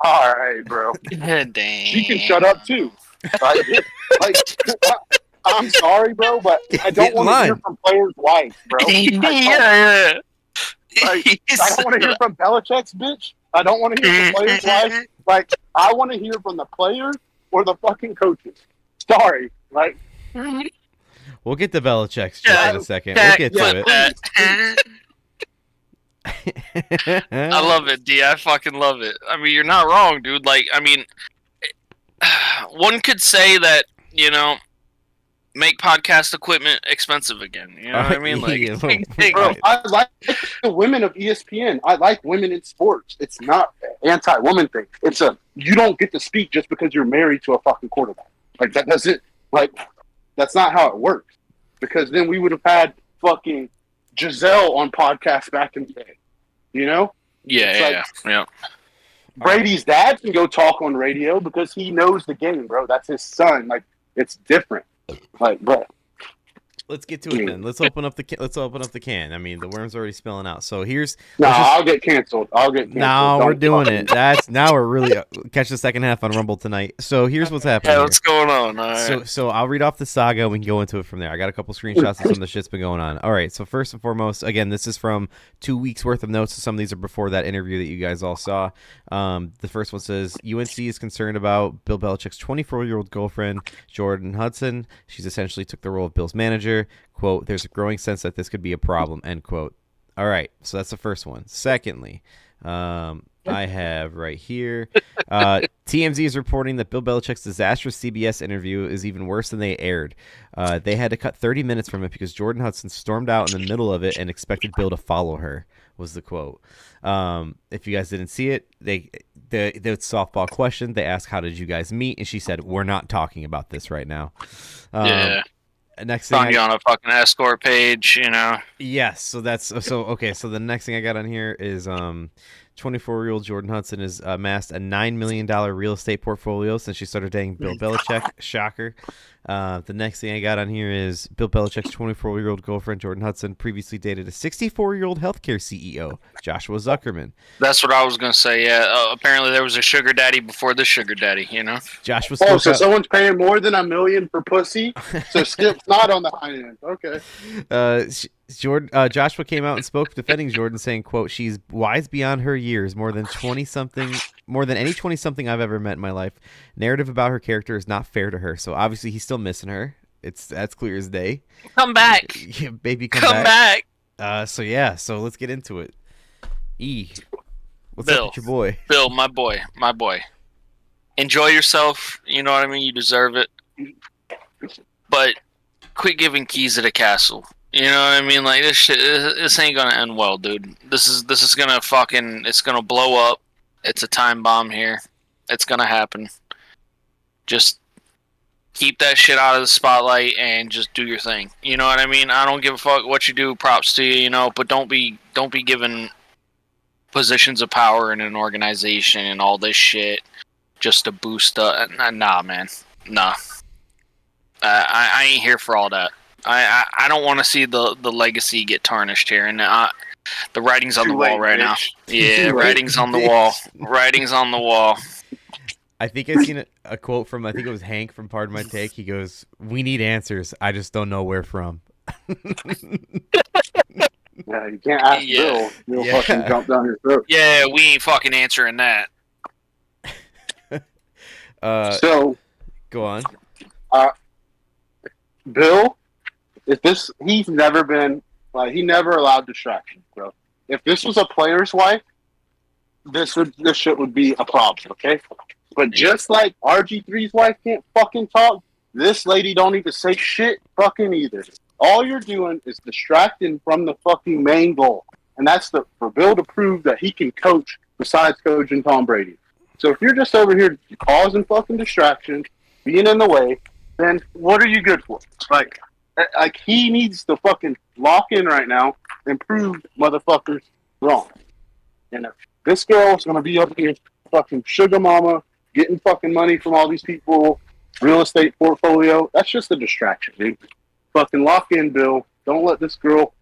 Speaker 3: All right, bro.
Speaker 2: Damn.
Speaker 3: She can shut up, too. Like, I'm sorry, bro, but I don't want to hear from players' wives, bro.
Speaker 2: Yeah.
Speaker 3: Like, I don't want to hear from Belichick's bitch. I don't want to hear from players' wives. Like, I want to hear from the players or the fucking coaches. Sorry. Like,
Speaker 1: we'll get to Belichick's in a second. We'll get to it.
Speaker 2: I love it, D. I fucking love it. I mean, you're not wrong, dude. Like, I mean, one could say that, you know, make podcast equipment expensive again. You know what I mean? Like,
Speaker 3: bro, I like the women of ESPN. I like women in sports. It's not an anti-woman thing. It's you don't get to speak just because you're married to a fucking quarterback. Like, that doesn't, like, that's not how it works. Because then we would have had fucking Giselle on podcasts back in the day. You know?
Speaker 2: Yeah.
Speaker 3: Brady's dad can go talk on radio because he knows the game, bro. That's his son. Like, it's different. Like, bro.
Speaker 1: Let's get to it then. Let's open up the can. I mean, the worm's already spilling out. So here's.
Speaker 3: I'll get canceled.
Speaker 1: No, we're doing it. Now we're really catch the second half on Rumble tonight. So here's what's happening.
Speaker 2: Yeah, what's going on? All right.
Speaker 1: So I'll read off the saga. We can go into it from there. I got a couple screenshots of some of the shit's been going on. All right. So first and foremost, again, this is from 2 weeks worth of notes. So some of these are before that interview that you guys all saw. The first one says UNC is concerned about Bill Belichick's 24-year-old girlfriend, Jordan Hudson. She's essentially took the role of Bill's manager. Quote, there's a growing sense that this could be a problem, end quote. All right, so that's the first one. Secondly, I have right here, TMZ is reporting that Bill Belichick's disastrous CBS interview is even worse than they aired. They had to cut 30 minutes from it because Jordan Hudson stormed out in the middle of it and expected Bill to follow her, was the quote. If you guys didn't see it, the softball question, they asked, how did you guys meet? And she said, we're not talking about this right now.
Speaker 2: Yeah.
Speaker 1: Next thing
Speaker 2: found you on a fucking escort page, you know.
Speaker 1: Yes, so that's okay. So the next thing I got on here is 24-year-old Jordan Hudson has amassed a $9 million real estate portfolio since she started dating Bill Belichick. Shocker. The next thing I got on here is Bill Belichick's 24-year-old girlfriend, Jordan Hudson, previously dated a 64-year-old healthcare CEO, Joshua Zuckerman.
Speaker 2: That's what I was going to say, yeah. Apparently there was a sugar daddy before the sugar daddy, you know?
Speaker 1: Joshua
Speaker 3: so someone's paying more than $1 million for pussy? So Skip's not on the high end. Okay.
Speaker 1: Joshua came out and spoke defending Jordan, saying, quote, she's wise beyond her years, more than any 20-something I've ever met in my life. Narrative about her character is not fair to her, so obviously he's still missing her. That's clear as day.
Speaker 2: Come back.
Speaker 1: Yeah, baby, come
Speaker 2: back.
Speaker 1: So let's get into it. What's
Speaker 2: Bill.
Speaker 1: up with your boy?
Speaker 2: Bill, my boy. Enjoy yourself. You know what I mean. You deserve it. But quit giving keys to the castle. You know what I mean? Like this shit. This ain't gonna end well, dude. This is gonna fucking. It's gonna blow up. It's a time bomb here. It's gonna happen. Just keep that shit out of the spotlight and just do your thing. You know what I mean? I don't give a fuck what you do. Props to you, you know. But don't be given positions of power in an organization and all this shit just to boost up. Nah, man. Nah. I ain't here for all that. I don't want to see the legacy get tarnished here, and the writing's on the wall right now. Yeah, writing's on the wall. Writing's on the wall.
Speaker 1: I think I seen a quote from, I think it was Hank from Pardon My Take. He goes, "We need answers. I just don't know where from."
Speaker 3: Yeah, you can't ask Bill. He'll fucking jump down your throat.
Speaker 2: Yeah, we ain't fucking answering that.
Speaker 3: So,
Speaker 1: go on.
Speaker 3: Bill, he's never been, like, he never allowed distractions, bro. If this was a player's wife, this shit would be a problem, okay? But just like RG3's wife can't fucking talk, this lady don't need to say shit fucking either. All you're doing is distracting from the fucking main goal. And that's for Bill to prove that he can coach besides coaching Tom Brady. So if you're just over here causing fucking distractions, being in the way, then what are you good for? Like he needs to fucking lock in right now and prove motherfuckers wrong. And if this girl is going to be up here fucking sugar mama, getting fucking money from all these people, real estate portfolio, that's just a distraction, dude. Fucking lock in, Bill. Don't let this girl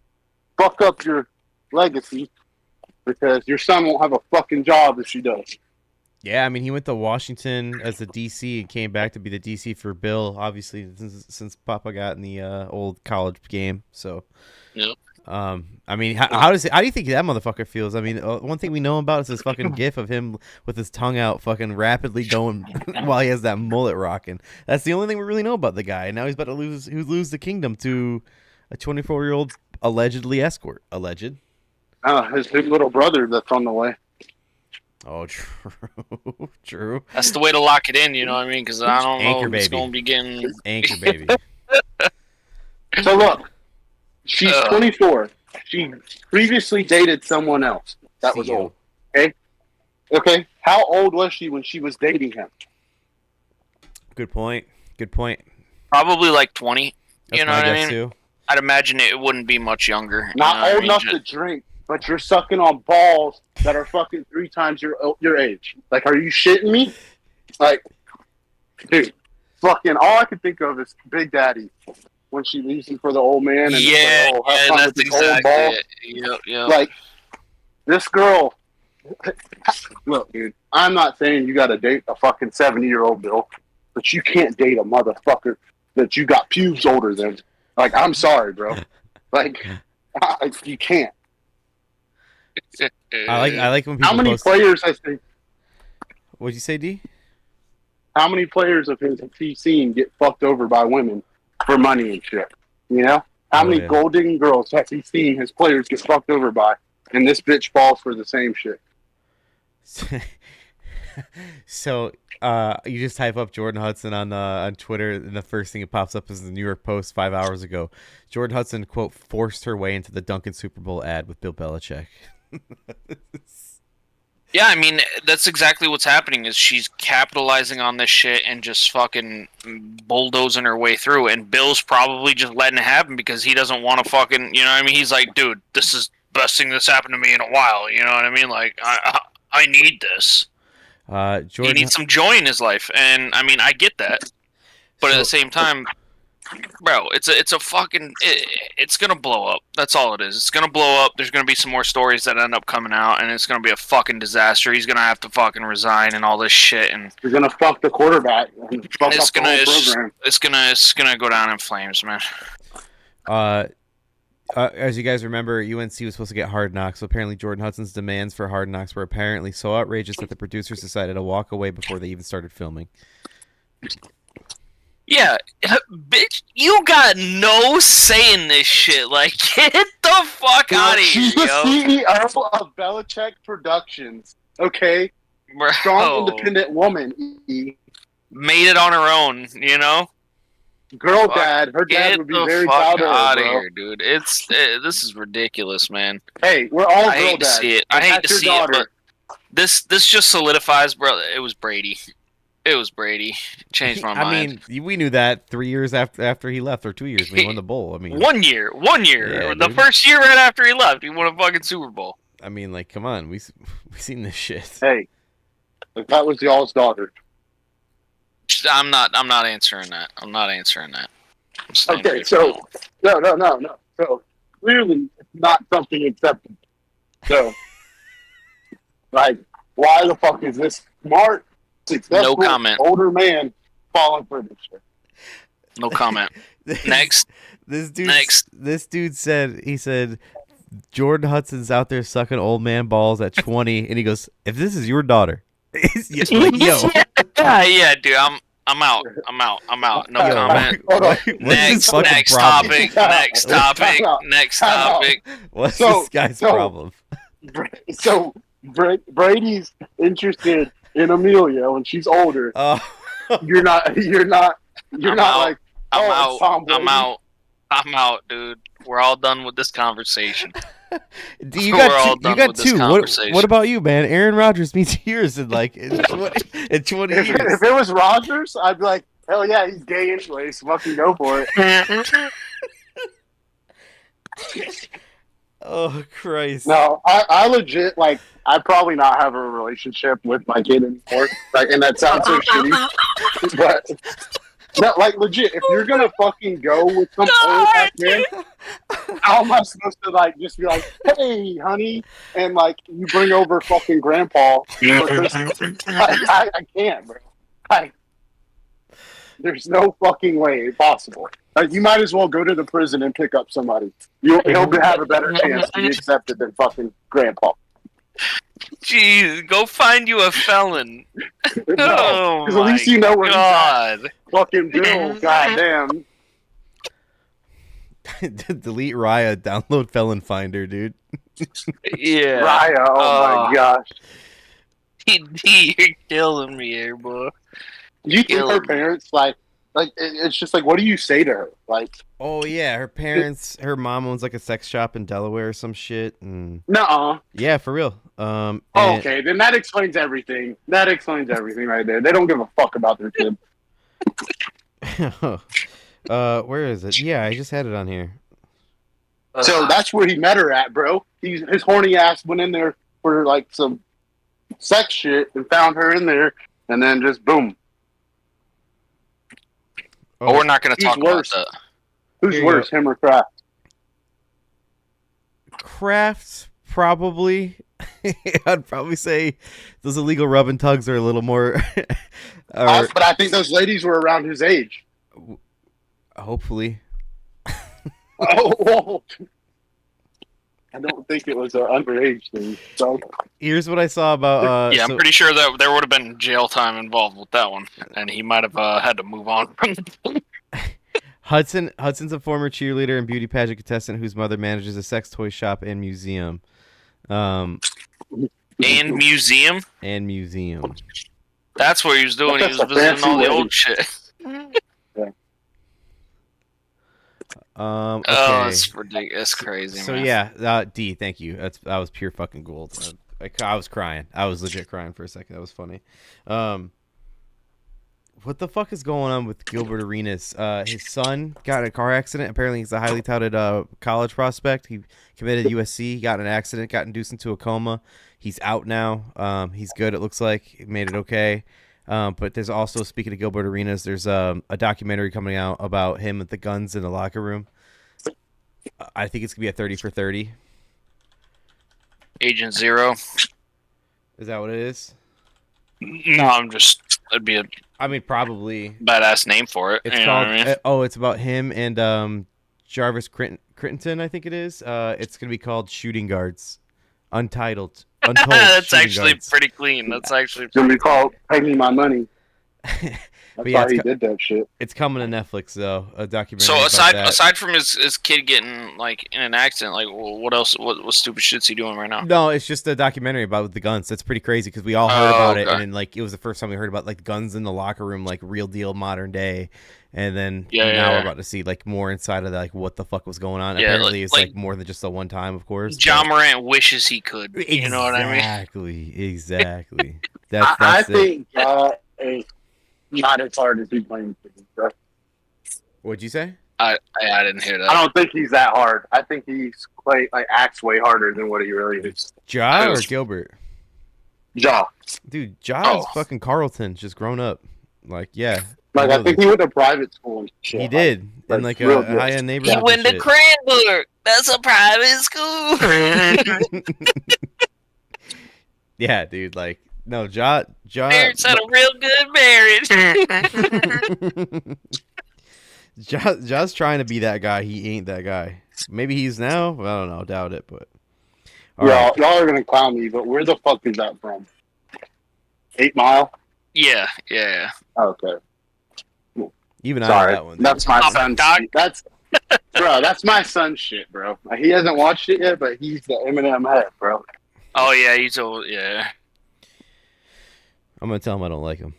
Speaker 3: fuck up your legacy because your son won't have a fucking job if she does.
Speaker 1: Yeah, I mean, he went to Washington as a DC and came back to be the DC for Bill, obviously, since Papa got in the old college game. So,
Speaker 2: yep.
Speaker 1: I mean, how do you think that motherfucker feels? I mean, one thing we know about is this fucking gif of him with his tongue out, fucking rapidly going while he has that mullet rocking. That's the only thing we really know about the guy. And now he's about to lose the kingdom to a 24-year-old allegedly escort. Alleged.
Speaker 3: His big little brother that's on the way.
Speaker 1: Oh, true, true.
Speaker 2: That's the way to lock it in, you know what I mean? Because I don't know if it's going to be getting...
Speaker 1: Anchor baby.
Speaker 3: So look, she's 24. She previously dated someone else that was old. Okay. How old was she when she was dating him?
Speaker 1: Good point.
Speaker 2: Probably like 20.
Speaker 1: That's
Speaker 2: you know what I mean?
Speaker 1: Too.
Speaker 2: I'd imagine it wouldn't be much younger.
Speaker 3: Not old enough to drink, but you're sucking on balls that are fucking 3 times your age. Like, are you shitting me? Like, dude, fucking all I can think of is Big Daddy when she leaves him for the old man. And
Speaker 2: that's exactly it. Yep.
Speaker 3: Like, this girl, look, dude, I'm not saying you got to date a fucking 70-year-old Bill, but you can't date a motherfucker that you got pubes older than. Like, I'm sorry, bro. Like, you can't.
Speaker 1: I like when people.
Speaker 3: How many players has he?
Speaker 1: What'd you say, D?
Speaker 3: How many players of his have he seen get fucked over by women for money and shit? You know, how many gold digging girls has he seen his players get fucked over by, and this bitch falls for the same shit?
Speaker 1: So, you just type up Jordan Hudson on Twitter, and the first thing that pops up is the New York Post 5 hours ago. Jordan Hudson, quote, forced her way into the Dunkin' Super Bowl ad with Bill Belichick.
Speaker 2: Yeah, I mean, that's exactly what's happening is she's capitalizing on this shit and just fucking bulldozing her way through. And Bill's probably just letting it happen because he doesn't want to fucking, you know what I mean? He's like, dude, this is the best thing that's happened to me in a while. You know what I mean? Like, I need this. He needs some joy in his life. And, I mean, I get that. But at the same time, bro, it's a fucking, it's gonna blow up. That's all it is. It's gonna blow up. There's gonna be some more stories that end up coming out, and it's gonna be a fucking disaster. He's gonna have to fucking resign and all this shit, and
Speaker 3: you're gonna fuck the quarterback. And fuck up the whole program.
Speaker 2: It's gonna go down in flames, man.
Speaker 1: As you guys remember, UNC was supposed to get Hard Knocks. So apparently, Jordan Hudson's demands for Hard Knocks were apparently so outrageous that the producers decided to walk away before they even started filming.
Speaker 2: Yeah, bitch, you got no say in this shit. Like, get the fuck out of here,
Speaker 3: She's the CEO of Belichick Productions. Okay,
Speaker 2: Bro,
Speaker 3: strong, independent woman.
Speaker 2: made it on her own, you know.
Speaker 3: Girl
Speaker 2: Fuck,
Speaker 3: dad, her dad
Speaker 2: Get
Speaker 3: would be
Speaker 2: the
Speaker 3: very
Speaker 2: fuck
Speaker 3: proud of her,
Speaker 2: out of
Speaker 3: bro.
Speaker 2: here, dude. This is ridiculous, man.
Speaker 3: Hey, we're all
Speaker 2: I
Speaker 3: girl
Speaker 2: hate to
Speaker 3: dads.
Speaker 2: see it.
Speaker 3: but
Speaker 2: I hate
Speaker 3: that's
Speaker 2: to
Speaker 3: your
Speaker 2: see it,
Speaker 3: daughter.
Speaker 2: but this just solidifies, bro. It was Brady. It was Brady. Changed my mind.
Speaker 1: I mean, we knew that 3 years after he left, or 2 years when he won the bowl. I mean,
Speaker 2: 1 year.
Speaker 1: Yeah,
Speaker 2: The
Speaker 1: dude.
Speaker 2: first year right after he left, he won a fucking Super Bowl.
Speaker 1: I mean, like, come on, we seen this shit.
Speaker 3: Hey, if that was y'all's daughter.
Speaker 2: I'm not answering that. I'm not answering that. I'm staying
Speaker 3: Okay,
Speaker 2: away
Speaker 3: so
Speaker 2: from
Speaker 3: no. So clearly, it's not something acceptable. So, like, why the fuck is this smart, successful,
Speaker 2: No comment.
Speaker 3: older man falling for this shit?
Speaker 2: that. No comment. Next.
Speaker 1: This dude.
Speaker 2: Next.
Speaker 1: This dude said Jordan Hudson's out there sucking old man balls at 20, and he goes, "If this is your daughter, like, yo,
Speaker 2: yeah, dude. I'm out. No
Speaker 3: Yo,
Speaker 2: comment.
Speaker 3: Hold on.
Speaker 1: what's his fucking
Speaker 2: Next
Speaker 1: problem?
Speaker 2: topic. Next topic. Next topic.
Speaker 1: What's
Speaker 3: So-
Speaker 1: this guy's
Speaker 3: so-
Speaker 1: problem?"
Speaker 3: So Brady's interested in Amelia when she's older.
Speaker 1: Oh,
Speaker 3: You're not.
Speaker 2: I'm out.
Speaker 3: Like, oh, it's Tom Brady.
Speaker 2: I'm out, dude. We're all done with this conversation.
Speaker 1: you
Speaker 2: We're all
Speaker 1: got
Speaker 2: done
Speaker 1: you got
Speaker 2: with this
Speaker 1: two.
Speaker 2: conversation.
Speaker 1: What about you, man? Aaron Rodgers meets yours in like in 20
Speaker 3: If
Speaker 1: years.
Speaker 3: it was Rodgers, I'd be like, hell yeah, he's gay anyways. Fucking go for it.
Speaker 1: Oh Christ!
Speaker 3: No, I legit like. I'd probably not have a relationship with my kid anymore. Like, and that sounds so shitty, but no, like legit. If you're gonna fucking go with some old ass man, how am I supposed to like just be like, hey, honey, and like you bring over fucking grandpa for Christmas? I can't, bro. Like, there's no fucking way possible. Like, you might as well go to the prison and pick up somebody. He'll have a better chance to be accepted than fucking grandpa.
Speaker 2: Jeez, go find you a felon. Oh
Speaker 3: Because at least you know where
Speaker 2: God.
Speaker 3: he's at. Fucking Bill, goddamn.
Speaker 1: Delete Raya. Download Felon Finder, dude.
Speaker 2: Yeah.
Speaker 3: Raya, oh my gosh.
Speaker 2: You're killing me here, boy.
Speaker 3: Do you think her parents, like it's just like, what do you say to her? Like,
Speaker 1: Oh yeah, her mom owns like a sex shop in Delaware or some shit. And
Speaker 3: nuh-uh.
Speaker 1: yeah, for real.
Speaker 3: Oh, okay, then that explains everything. That explains everything right there. They don't give a fuck about their kid.
Speaker 1: Where is it? Yeah, I just had it on here.
Speaker 3: So that's where he met her at, bro. His horny ass went in there for like some sex shit and found her in there, and then just boom.
Speaker 2: Oh, we're not going to
Speaker 3: Who's
Speaker 2: talk about
Speaker 3: worse?
Speaker 2: that.
Speaker 3: Who's
Speaker 1: Here you
Speaker 3: worse, him or Kraft?
Speaker 1: Kraft, probably. I'd probably say those illegal rub and tugs are a little more.
Speaker 3: But I think those ladies were around his age.
Speaker 1: Hopefully.
Speaker 3: Oh, I don't think it was an underage thing. So
Speaker 1: Here's what I saw about.
Speaker 2: I'm pretty sure that there would have been jail time involved with that one, and he might have had to move on from the
Speaker 1: Hudson's a former cheerleader and beauty pageant contestant whose mother manages a sex toy shop and museum.
Speaker 2: and museum.
Speaker 1: And museum.
Speaker 2: That's what he was doing. He was
Speaker 3: That's a
Speaker 2: visiting all the
Speaker 3: fancy
Speaker 2: old shit.
Speaker 1: Okay.
Speaker 2: Oh, it's ridiculous. It's crazy,
Speaker 1: So
Speaker 2: man.
Speaker 1: yeah, D, thank you. That was pure fucking gold. I was crying. I was legit crying for a second. That was funny. What the fuck is going on with Gilbert Arenas? His son got in a car accident. Apparently, he's a highly touted college prospect. He committed at USC, got in an accident, got induced into a coma. He's out now. He's good, it looks like. He made it okay. But there's also, speaking of Gilbert Arenas, there's a documentary coming out about him with the guns in the locker room. I think it's going to be a 30 for 30.
Speaker 2: Agent Zero.
Speaker 1: Is that what it is?
Speaker 2: No, it'd be a
Speaker 1: I mean, probably.
Speaker 2: badass name for it.
Speaker 1: It's
Speaker 2: you
Speaker 1: called.
Speaker 2: know what I mean?
Speaker 1: It's about him and Jarvis Crittenton, I think it is. It's gonna be called Shooting Guards, Untold.
Speaker 2: That's
Speaker 1: Shooting
Speaker 2: actually
Speaker 1: Guards.
Speaker 2: pretty clean. That's actually
Speaker 3: it's gonna be called "Pay Me My Money."
Speaker 1: But
Speaker 3: That's
Speaker 1: yeah,
Speaker 3: why he did that shit.
Speaker 1: it's coming to Netflix though. A documentary.
Speaker 2: So
Speaker 1: about that.
Speaker 2: aside from his kid getting like in an accident, like what else? What stupid shit's he doing right now?
Speaker 1: No, it's just a documentary about the guns. That's pretty crazy because we all heard about it,
Speaker 2: okay.
Speaker 1: and then like it was the first time we heard about like guns in the locker room, like real deal modern day. And then we're about to see like more inside of like what the fuck was going on.
Speaker 2: Yeah,
Speaker 1: Apparently, it's like more than just the one time, of course.
Speaker 2: John Morant wishes he could. You know what I mean?
Speaker 1: Exactly.
Speaker 3: I think is not as hard as he claims to be, bro.
Speaker 1: What'd you say?
Speaker 2: I didn't hear that.
Speaker 3: I don't think he's that hard. I think he's acts way harder than what he really is.
Speaker 1: Ja or Gilbert?
Speaker 3: Ja.
Speaker 1: Dude, Ja is fucking Carlton, just grown up. Like, yeah.
Speaker 3: Like, I think he went to private school and shit.
Speaker 1: He did. In like a high-end neighborhood.
Speaker 2: He went to Cranbrook. That's a private school.
Speaker 1: Yeah, dude. Like, no, Ja.
Speaker 2: Parents had a real good marriage.
Speaker 1: Ja's trying to be that guy. He ain't that guy. Maybe he's now. I don't know. Doubt it, but.
Speaker 3: Y'all are going to clown me, but where the fuck is that from? 8 Mile?
Speaker 2: Yeah.
Speaker 3: Okay.
Speaker 1: Even
Speaker 3: Sorry.
Speaker 1: I know that one.
Speaker 3: That's my son's shit. That's my son's shit, bro. He hasn't watched it yet, but he's the Eminem head, bro.
Speaker 2: Oh, yeah, he's old, yeah.
Speaker 1: I'm going to tell him I don't like him.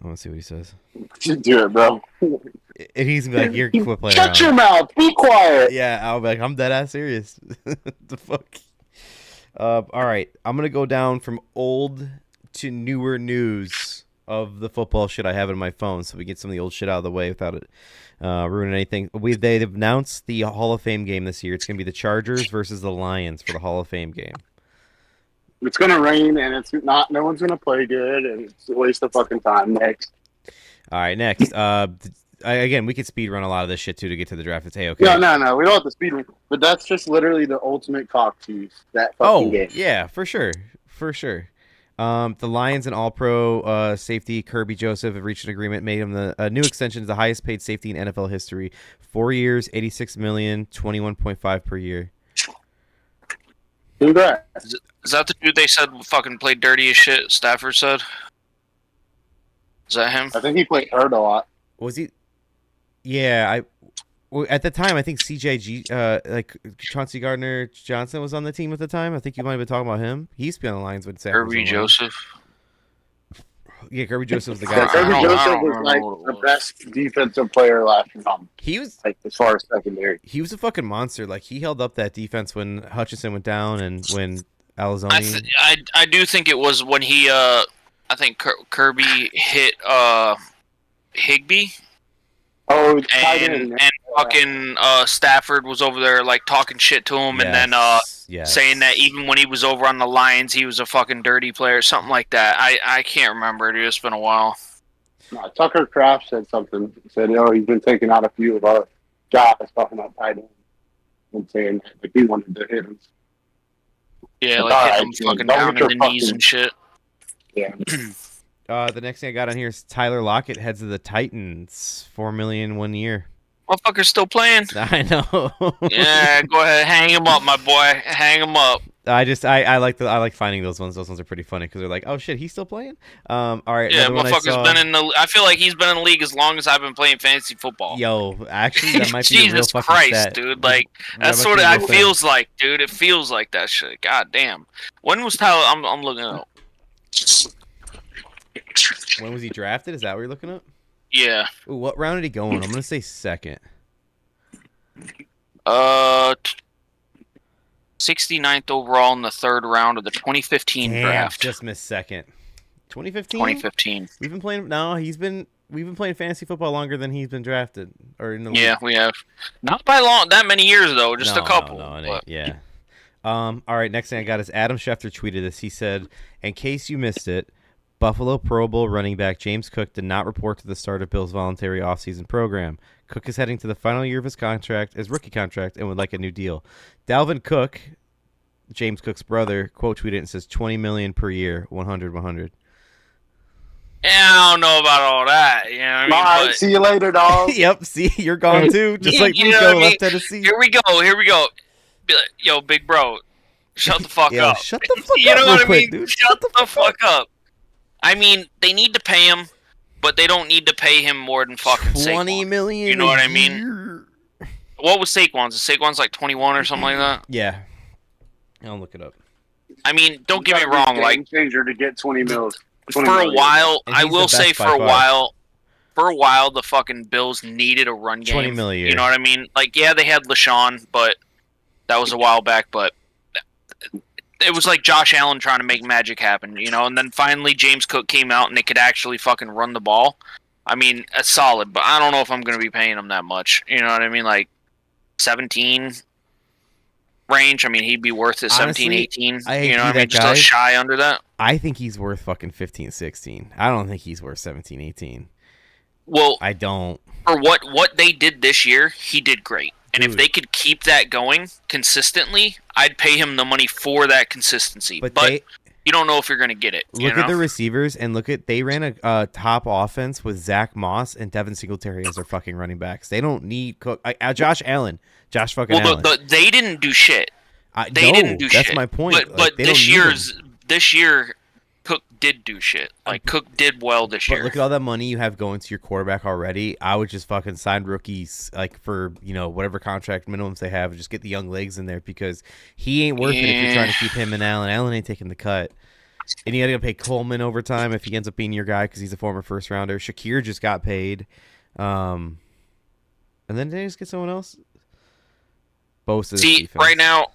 Speaker 1: I want to see what he says.
Speaker 3: Do it, bro.
Speaker 1: And he's going to be like, you're quit playing
Speaker 3: Shut your mouth. Be quiet.
Speaker 1: Yeah, I'll be like, I'm dead ass serious. The fuck? All right. I'm going to go down from old to newer news of the football shit I have in my phone so we get some of the old shit out of the way without it ruining anything. They've announced the Hall of Fame game this year. It's going to be the Chargers versus the Lions for the Hall of Fame game.
Speaker 3: It's going to rain, and no one's going to play good, and it's a waste of fucking time. Next.
Speaker 1: All right, next. Again, we could speed run a lot of this shit, too, to get to the draft. It's, hey, okay.
Speaker 3: No. We don't have to speed run. But that's just literally the ultimate cock tease, that fucking game.
Speaker 1: Yeah, for sure. The Lions and All-Pro safety Kirby Joseph have reached an agreement, made him a new extension to the highest-paid safety in NFL history. 4 years, $86 million, $21.5 per year.
Speaker 3: Congrats.
Speaker 2: Is that the dude they said fucking played dirty as shit? Stafford said. Is that him?
Speaker 3: I think he played hurt a lot.
Speaker 1: Was he? Yeah, at the time I think CJG, like Chauncey Gardner-Johnson was on the team at the time. I think you might have been talking about him. He used to be on the Lions with Stafford.
Speaker 2: Kirby Joseph.
Speaker 1: Yeah, Kirby Joseph was the guy.
Speaker 3: Kirby Joseph was like the best defensive player last year.
Speaker 1: He was
Speaker 3: like as far as secondary.
Speaker 1: He was a fucking monster. Like he held up that defense when Hutchinson went down and when Alzoni.
Speaker 2: I do think it was when he I think Kirby hit Higbee.
Speaker 3: Oh,
Speaker 2: and fucking Stafford was over there like talking shit to him, and then saying that even when he was over on the Lions, he was a fucking dirty player, something like that. I can't remember. It's been a while.
Speaker 3: No, Tucker Kraft said something. He said, he's been taking out a few of our guys talking about tight end and saying that he wanted to hit him.
Speaker 2: Yeah, like hit him fucking down in the knees and shit.
Speaker 3: Yeah.
Speaker 1: The next thing I got on here is Tyler Lockett heads of the Titans, $4 million 1 year.
Speaker 2: Motherfucker's still playing.
Speaker 1: I know.
Speaker 2: Yeah, go ahead, hang him up, my boy. Hang him up.
Speaker 1: I like finding those ones. Those ones are pretty funny because they're like, oh shit, he's still playing. All right.
Speaker 2: Yeah, motherfucker's been in the. I feel like he's been in the league as long as I've been playing fantasy football.
Speaker 1: Yo, actually, that might be a real fucking
Speaker 2: Christ,
Speaker 1: stat.
Speaker 2: dude. Like that's what it feels like, dude. It feels like that shit. God damn. When was Tyler? I'm looking up.
Speaker 1: When was he drafted? Is that what you're looking up?
Speaker 2: Yeah.
Speaker 1: Ooh, what round did he go in? I'm gonna say second.
Speaker 2: 69th overall in the third round of the 2015 draft.
Speaker 1: Just missed second. 2015.
Speaker 2: 2015.
Speaker 1: We've been playing. No, we've been playing fantasy football longer than he's been drafted. Or in the
Speaker 2: league. We have. Not by that many years though. Just a couple.
Speaker 1: Yeah. All right. Next thing I got is Adam Schefter tweeted this. He said, "In case you missed it, Buffalo Pro Bowl running back James Cook did not report to the start of Bill's voluntary offseason program. Cook is heading to the final year of his rookie contract, and would like a new deal. Dalvin Cook, James Cook's brother, quote tweeted and says $20 million per year, 100.
Speaker 2: Yeah, I don't know about all that. You know what I mean?
Speaker 3: All right, see you later, dog.
Speaker 1: Yep, see, you're gone too. Just like Nico left Tennessee.
Speaker 2: Here we go. Yo, big bro, shut the fuck up.
Speaker 1: Shut the fuck up.
Speaker 2: You know what I mean?
Speaker 1: Dude.
Speaker 2: Shut the fuck up. I mean, they need to pay him, but they don't need to pay him more than fucking
Speaker 1: $20
Speaker 2: Saquon.
Speaker 1: million.
Speaker 2: You know what I mean?
Speaker 1: Year.
Speaker 2: What was Saquon's? Saquon's like 21 or something like that.
Speaker 1: Yeah, I'll look it up.
Speaker 2: I mean, don't get me wrong. Like
Speaker 3: changer to get 20 mils.
Speaker 2: For a while,
Speaker 1: And
Speaker 2: I
Speaker 1: he's
Speaker 2: will
Speaker 1: the
Speaker 2: say
Speaker 1: best by
Speaker 2: for a
Speaker 1: far.
Speaker 2: while, the fucking Bills needed a run game.
Speaker 1: 20 million.
Speaker 2: You know what I mean? Like, yeah, they had LaShawn, but that was a while back. But it was like Josh Allen trying to make magic happen, you know. And then finally, James Cook came out, and they could actually fucking run the ball. I mean, it's solid, but I don't know if I'm going to be paying him that much. You know what I mean? Like 17 range. I mean, he'd be worth it. 17,
Speaker 1: Honestly,
Speaker 2: 18.
Speaker 1: I hate
Speaker 2: You know
Speaker 1: to
Speaker 2: what
Speaker 1: be
Speaker 2: I mean?
Speaker 1: that
Speaker 2: Just
Speaker 1: guy.
Speaker 2: a shy under that.
Speaker 1: I think he's worth fucking 15, 16. I don't think he's worth 17, 18.
Speaker 2: Well,
Speaker 1: I don't.
Speaker 2: for what they did this year, he did great. And if
Speaker 1: Dude.
Speaker 2: they could keep that going consistently, I'd pay him the money for that consistency.
Speaker 1: But
Speaker 2: But
Speaker 1: they
Speaker 2: you don't know if you're going to get it. you
Speaker 1: look at
Speaker 2: know?
Speaker 1: the receivers and look at they ran a top offense with Zach Moss and Devin Singletary as their fucking running backs. They don't need Cook. Josh Allen. Josh fucking
Speaker 2: Well,
Speaker 1: Allen.
Speaker 2: they didn't do shit.
Speaker 1: No,
Speaker 2: They didn't do shit.
Speaker 1: that's my point.
Speaker 2: But,
Speaker 1: Like,
Speaker 2: but
Speaker 1: they don't
Speaker 2: this
Speaker 1: need him.
Speaker 2: year, Cook did do shit. Like Cook did well this
Speaker 1: But
Speaker 2: year.
Speaker 1: look at all that money you have going to your quarterback already. I would just fucking sign rookies like for whatever contract minimums they have. Just get the young legs in there because he ain't worth it if you're trying to keep him and Allen. Allen ain't taking the cut. And you got to pay Coleman overtime if he ends up being your guy because he's a former first rounder. Shakir just got paid, and then did they just get someone else? Bosa's
Speaker 2: See,
Speaker 1: defense.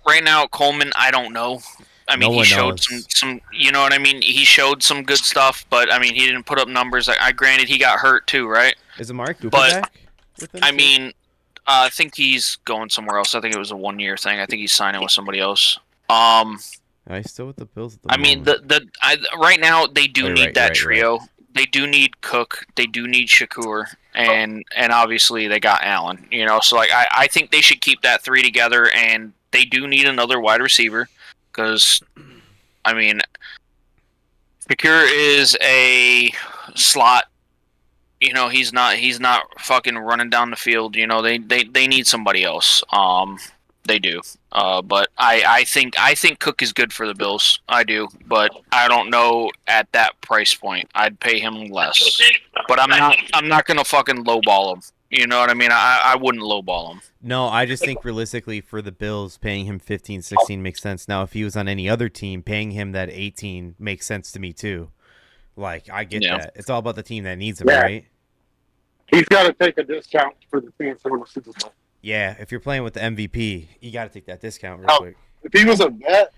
Speaker 2: right now, Coleman, I don't know. I mean,
Speaker 1: No
Speaker 2: he
Speaker 1: one
Speaker 2: showed
Speaker 1: knows.
Speaker 2: some, you know what I mean? He showed some good stuff, but I mean, he didn't put up numbers. I granted he got hurt too, right?
Speaker 1: Is Amari Cooper
Speaker 2: But,
Speaker 1: back? with them
Speaker 2: I
Speaker 1: too?
Speaker 2: mean, I think he's going somewhere else. I think it was a 1-year thing. I think he's signing with somebody else.
Speaker 1: He's still with the Bills at the
Speaker 2: I mean,
Speaker 1: moment.
Speaker 2: right now they do
Speaker 1: Oh,
Speaker 2: need
Speaker 1: right,
Speaker 2: that
Speaker 1: right.
Speaker 2: trio. They do need Cook. They do need Shakur, and obviously they got Allen. You know, so like I think they should keep that three together, and they do need another wide receiver because, I mean, Shakur is a slot. You know, he's not fucking running down the field. You know, they need somebody else. They do. But I think Cook is good for the Bills. I do, but I don't know at that price point. I'd pay him less. But I'm not gonna fucking lowball him. You know what I mean? I wouldn't lowball him.
Speaker 1: No, I just think realistically for the Bills, paying him 15, 16 makes sense. Now, if he was on any other team, paying him that 18 makes sense to me too. Like, I get that. It's all about the team that needs him,
Speaker 3: Yeah.
Speaker 1: right?
Speaker 3: He's got to take a discount for the team for the Super Bowl.
Speaker 1: Yeah, if you're playing with the MVP, you got to take that discount real
Speaker 3: Oh.
Speaker 1: quick.
Speaker 3: If he was a vet,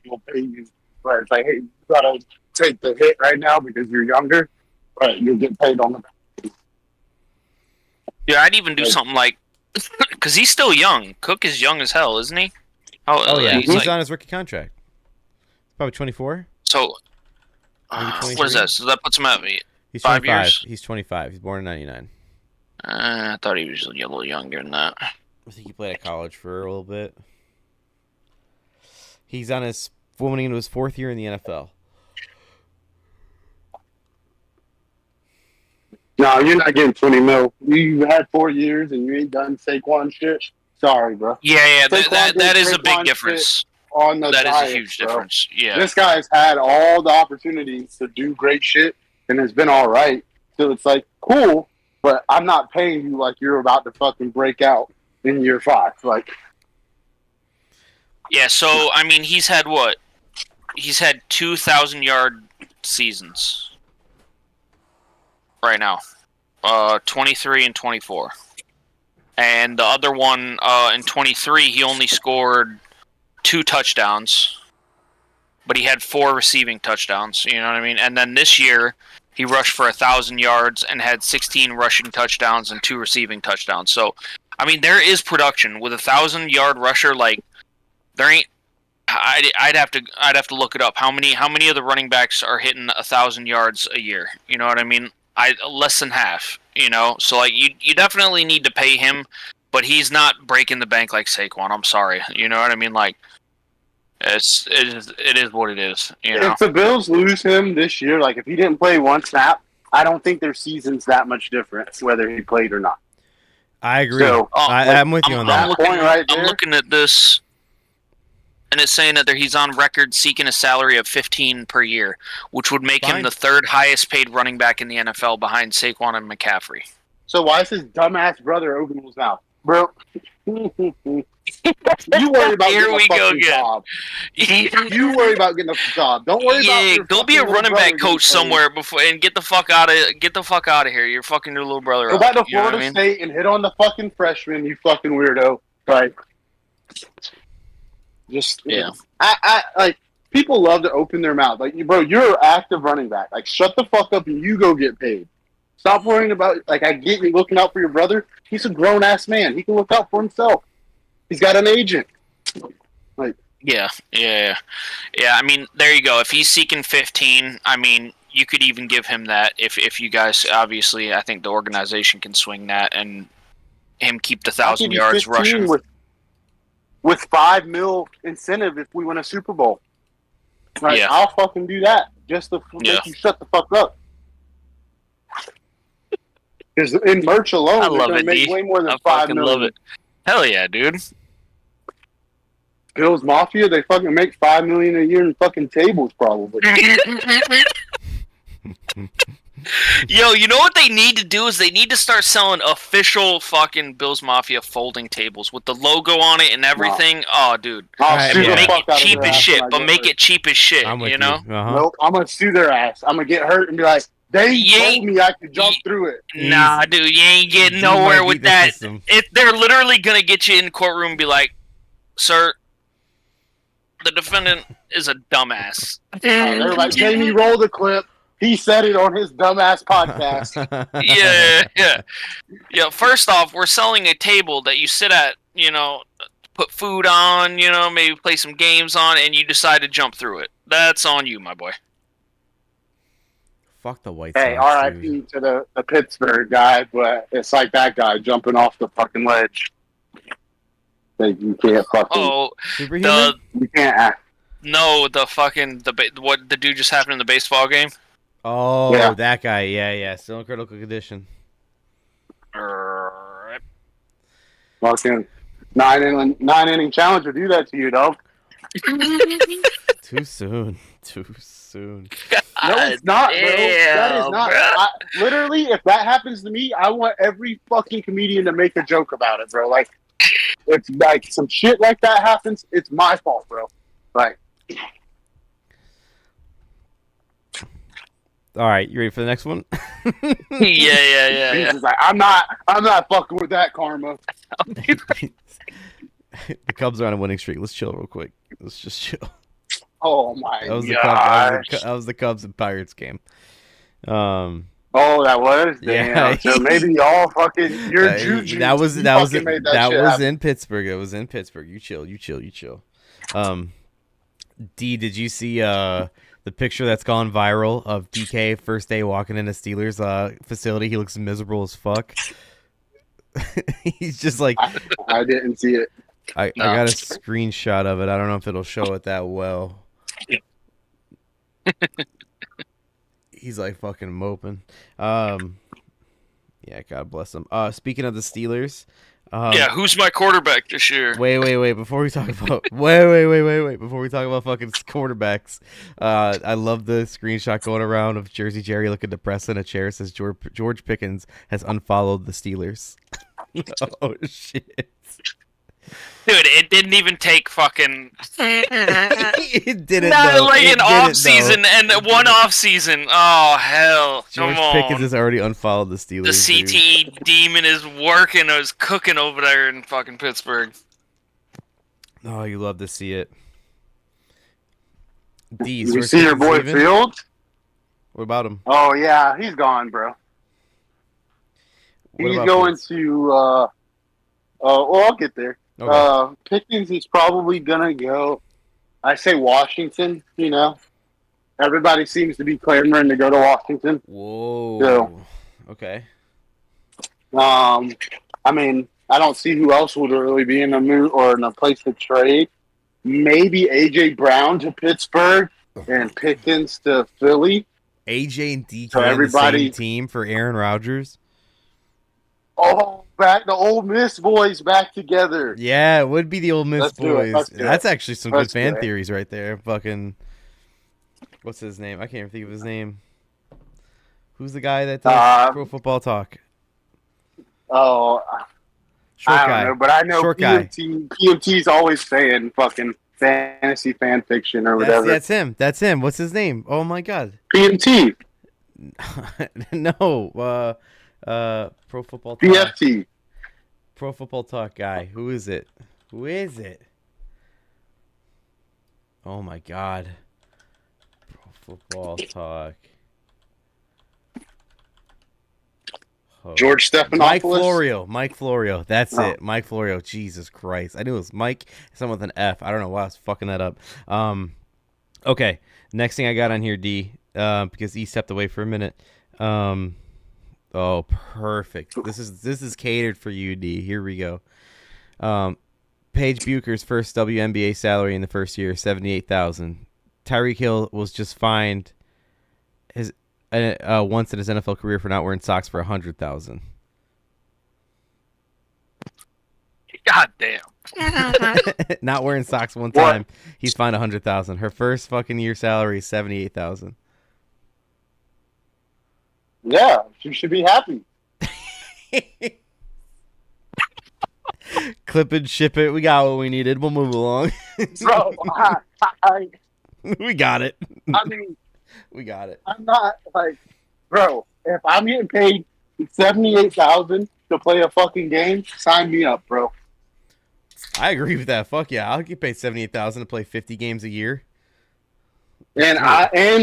Speaker 3: he'll pay you. But it's like, hey, you got to take the hit right now because you're younger, but you'll get paid on the.
Speaker 2: Yeah, I'd even do something like, because he's still young. Cook is young as hell, isn't he?
Speaker 1: Oh, yeah.
Speaker 2: he's
Speaker 1: He's
Speaker 2: like,
Speaker 1: on his rookie contract. Probably 24.
Speaker 2: so.
Speaker 1: Maybe
Speaker 2: What is
Speaker 1: 23?
Speaker 2: that? So that puts him at me.
Speaker 1: He's
Speaker 2: 5
Speaker 1: 25.
Speaker 2: years?
Speaker 1: He's 25. He's born in 99.
Speaker 2: I thought he was a little younger than that.
Speaker 1: I think he played at college for a little bit. He's on his going into his 4th year in the NFL.
Speaker 3: No, you're not getting 20 mil. You had 4 years and you ain't done Saquon shit. Sorry, bro.
Speaker 2: Yeah,
Speaker 3: Saquon
Speaker 2: that is a
Speaker 3: Saquon
Speaker 2: big
Speaker 3: shit
Speaker 2: difference.
Speaker 3: On the
Speaker 2: That is
Speaker 3: Giants,
Speaker 2: a huge
Speaker 3: bro.
Speaker 2: difference. Yeah.
Speaker 3: This guy's had all the opportunities to do great shit and has been all right. So it's like, cool, but I'm not paying you like you're about to fucking break out in year 5. Like,
Speaker 2: Yeah, so, I mean, he's had what? He's had 2,000-yard seasons right now. 23 and 24. And the other one, in 23, he only scored 2 touchdowns, but he had 4 receiving touchdowns, you know what I mean? And then this year, he rushed for 1,000 yards and had 16 rushing touchdowns and 2 receiving touchdowns. So, I mean, there is production. With a 1,000-yard rusher, like, there ain't. I'd have to look it up. How many of the running backs are hitting 1,000 yards a year? You know what I mean? Less than half. You know, so like you definitely need to pay him, but he's not breaking the bank like Saquon. I'm sorry. You know what I mean? Like, it is what it is. You know.
Speaker 3: if the Bills lose him this year, like if he didn't play one snap, I don't think their season's that much different whether he played or not.
Speaker 1: I agree.
Speaker 3: So,
Speaker 1: I'm with you on that.
Speaker 3: point right there.
Speaker 2: I'm looking at this. and it's saying that he's on record seeking a salary of $15 per year, which would make him the third highest paid running back in the NFL behind Saquon and McCaffrey.
Speaker 3: So why is his dumbass brother opening his mouth, bro? You worry about getting a fucking job. You worry about getting a job. Don't worry about your
Speaker 2: go be a running back coach somewhere before and get the fuck out of here. You're fucking your little brother.
Speaker 3: Go back to Florida State and hit on the fucking freshman, you fucking weirdo. Right? Just I like people love to open their mouth. Like, bro, you're an active running back. Like, shut the fuck up and you go get paid. Stop worrying about, like, I get you looking out for your brother. He's a grown ass man. He can look out for himself. He's got an agent. Like,
Speaker 2: yeah. I mean, there you go. If he's seeking 15, I mean, you could even give him that. If you guys, obviously, I think the organization can swing that and him keep the 1,000 yards rushing
Speaker 3: with $5 million incentive if we win a Super Bowl. Like,
Speaker 2: yeah.
Speaker 3: I'll fucking do that just to make you shut the fuck up. Because in merch alone, they're going to make way more than $5 million.
Speaker 2: Love it. Hell yeah, dude.
Speaker 3: Bill's Mafia, they fucking make $5 million a year in fucking tables, probably.
Speaker 2: Yo, you know what they need to do is they need to start selling official fucking Bill's Mafia folding tables with the logo on it and everything. Oh, dude.
Speaker 3: I'll sue the
Speaker 2: make
Speaker 3: fuck
Speaker 2: it
Speaker 3: out
Speaker 2: cheap
Speaker 3: of
Speaker 2: as shit, but make
Speaker 3: hurt.
Speaker 2: it cheap as shit, you know?
Speaker 3: Nope, I'm going to sue their ass. I'm going to get hurt and be like, they told me I could jump through it.
Speaker 2: Nah, dude, you ain't getting nowhere with that. They're literally going to get you in the courtroom and be like, sir, the defendant is a dumbass.
Speaker 3: They're like, Jamie, roll the clip. He said it on his dumbass podcast.
Speaker 2: Yeah, first off, we're selling a table that you sit at, you know, put food on, you know, maybe play some games on, and you decide to jump through it. That's on you, my boy.
Speaker 1: Fuck the White Sox.
Speaker 3: Hey, R.I.P. to the Pittsburgh guy, but it's like that guy jumping off the fucking ledge. Like, you can't fucking... you can't act.
Speaker 2: No, what the dude just happened in the baseball game?
Speaker 1: Oh, yeah. That guy. Yeah. Still in critical condition.
Speaker 3: Fucking 9-inning challenge would do that to you, dog.
Speaker 1: Too soon.
Speaker 3: No, it's not, bro. That is not. Literally, if that happens to me, I want every fucking comedian to make a joke about it, bro. Like, if like some shit like that happens, it's my fault, bro. Like,
Speaker 1: all right, you ready for the next one?
Speaker 2: Yeah.
Speaker 3: He's like, I'm not fucking with that karma.
Speaker 1: The Cubs are on a winning streak. Let's chill real quick. Let's just chill.
Speaker 3: Oh my god!
Speaker 1: That was the Cubs and Pirates game.
Speaker 3: Oh, that was.
Speaker 1: Yeah.
Speaker 3: Damn. So maybe y'all fucking juju.
Speaker 1: That was in Pittsburgh. It was in Pittsburgh. You chill. D, did you see the picture that's gone viral of DK first day walking into Steelers facility? He looks miserable as fuck. He's just like
Speaker 3: I didn't see it.
Speaker 1: I got a screenshot of it. I don't know if it'll show it that well. He's like fucking moping. Yeah, God bless him. Speaking of the Steelers,
Speaker 2: who's my quarterback this year?
Speaker 1: Wait. Before we talk about Before we talk about fucking quarterbacks, I love the screenshot going around of Jersey Jerry looking depressed in a chair. It says George Pickens has unfollowed the Steelers. Oh shit.
Speaker 2: Dude, it didn't even take fucking.
Speaker 1: It didn't.
Speaker 2: Like an off season and one off season. Oh hell!
Speaker 1: George Pickens has already unfollowed the Steelers.
Speaker 2: The CTE demon is working. Is cooking over there in fucking Pittsburgh.
Speaker 1: Oh, you love to see it. D,
Speaker 3: you see your boy Fields?
Speaker 1: What about him?
Speaker 3: Oh yeah, he's gone, bro. He's going to. I'll get there. Okay. Pickens is probably gonna go. I say Washington. You know, everybody seems to be clamoring to go to Washington.
Speaker 1: Whoa.
Speaker 3: So,
Speaker 1: okay.
Speaker 3: I mean, I don't see who else would really be in a mood or in a place to trade. Maybe AJ Brown to Pittsburgh and Pickens to Philly.
Speaker 1: AJ and DK
Speaker 3: so
Speaker 1: on the same team for Aaron Rodgers.
Speaker 3: Oh back the old Miss boys back together.
Speaker 1: Yeah, it would be the old Miss
Speaker 3: Let's do it.
Speaker 1: boys.
Speaker 3: Let's do
Speaker 1: That's
Speaker 3: it.
Speaker 1: actually some good
Speaker 3: Let's
Speaker 1: fan
Speaker 3: do it.
Speaker 1: theories right there. Fucking, what's his name? I can't even think of his name. Who's the guy that does Pro Football Talk?
Speaker 3: Oh,
Speaker 1: Short
Speaker 3: I
Speaker 1: guy.
Speaker 3: don't know, but I know
Speaker 1: Short guy.
Speaker 3: PMT's always saying fucking fantasy fan fiction or whatever.
Speaker 1: That's him. That's him. What's his name? Oh my god.
Speaker 3: PMT.
Speaker 1: No. Pro Football Talk.
Speaker 3: PFT.
Speaker 1: Pro Football Talk guy. Who is it? Who is it? Oh my god. Pro Football Talk. Oh.
Speaker 3: George Stephanopoulos.
Speaker 1: Mike Florio. That's it. Mike Florio. Jesus Christ. I knew it was Mike, someone with an F. I don't know why I was fucking that up. Okay. Next thing I got on here, D, because he stepped away for a minute. Oh, perfect. This is catered for you, D. Here we go. Paige Bucher's first WNBA salary in the first year, $78,000. Tyreek Hill was just fined his once in his NFL career for not wearing socks for $100,000.
Speaker 2: God damn.
Speaker 1: Not wearing socks one time, he's fined $100,000. Her first fucking year salary is $78,000.
Speaker 3: Yeah, she should be happy.
Speaker 1: Clip it, ship it. We got what we needed. We'll move along.
Speaker 3: Bro,
Speaker 1: We got it.
Speaker 3: I mean,
Speaker 1: We got it.
Speaker 3: I'm not like, bro, if I'm getting paid $78,000 to play a fucking game, sign me up, bro.
Speaker 1: I agree with that. Fuck yeah, I'll get paid $78,000 to play 50 games a year.
Speaker 3: And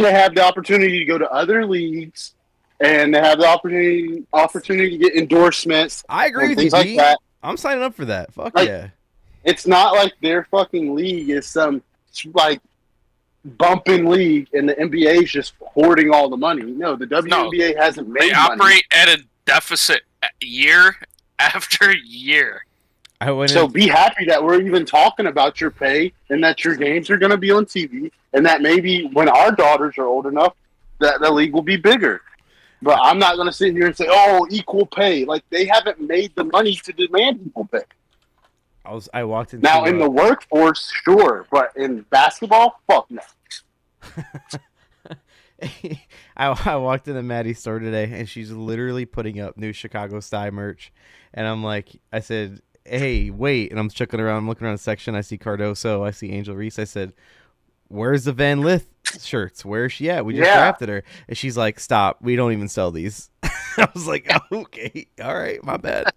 Speaker 3: they have the opportunity to go to other leagues, and they have the opportunity to get endorsements.
Speaker 1: I agree with you,
Speaker 3: things like
Speaker 1: G.
Speaker 3: that.
Speaker 1: I'm signing up for that. Fuck
Speaker 3: Like,
Speaker 1: yeah.
Speaker 3: It's not like their fucking league is some like bumping league, and the NBA is just hoarding all the money. No, the WNBA hasn't made
Speaker 2: They
Speaker 3: money.
Speaker 2: operate at a deficit year after year.
Speaker 3: So be happy that we're even talking about your pay and that your games are going to be on TV, and that maybe when our daughters are old enough, that the league will be bigger. But I'm not going to sit here and say, "Oh, equal pay." Like, they haven't made the money to demand equal pay.
Speaker 1: I walked into
Speaker 3: Now in the workforce, sure, but in basketball, fuck no.
Speaker 1: I walked into Maddie's store today, and she's literally putting up new Chicago style merch, and I'm like, I said, "Hey, wait!" And I'm checking around, I'm looking around the section. I see Cardoso, I see Angel Reese. I said, "Where's the Van Lith shirts? Where is she at? We just drafted her." And she's like, "Stop! We don't even sell these." I was like, oh, "Okay, all right, my bad."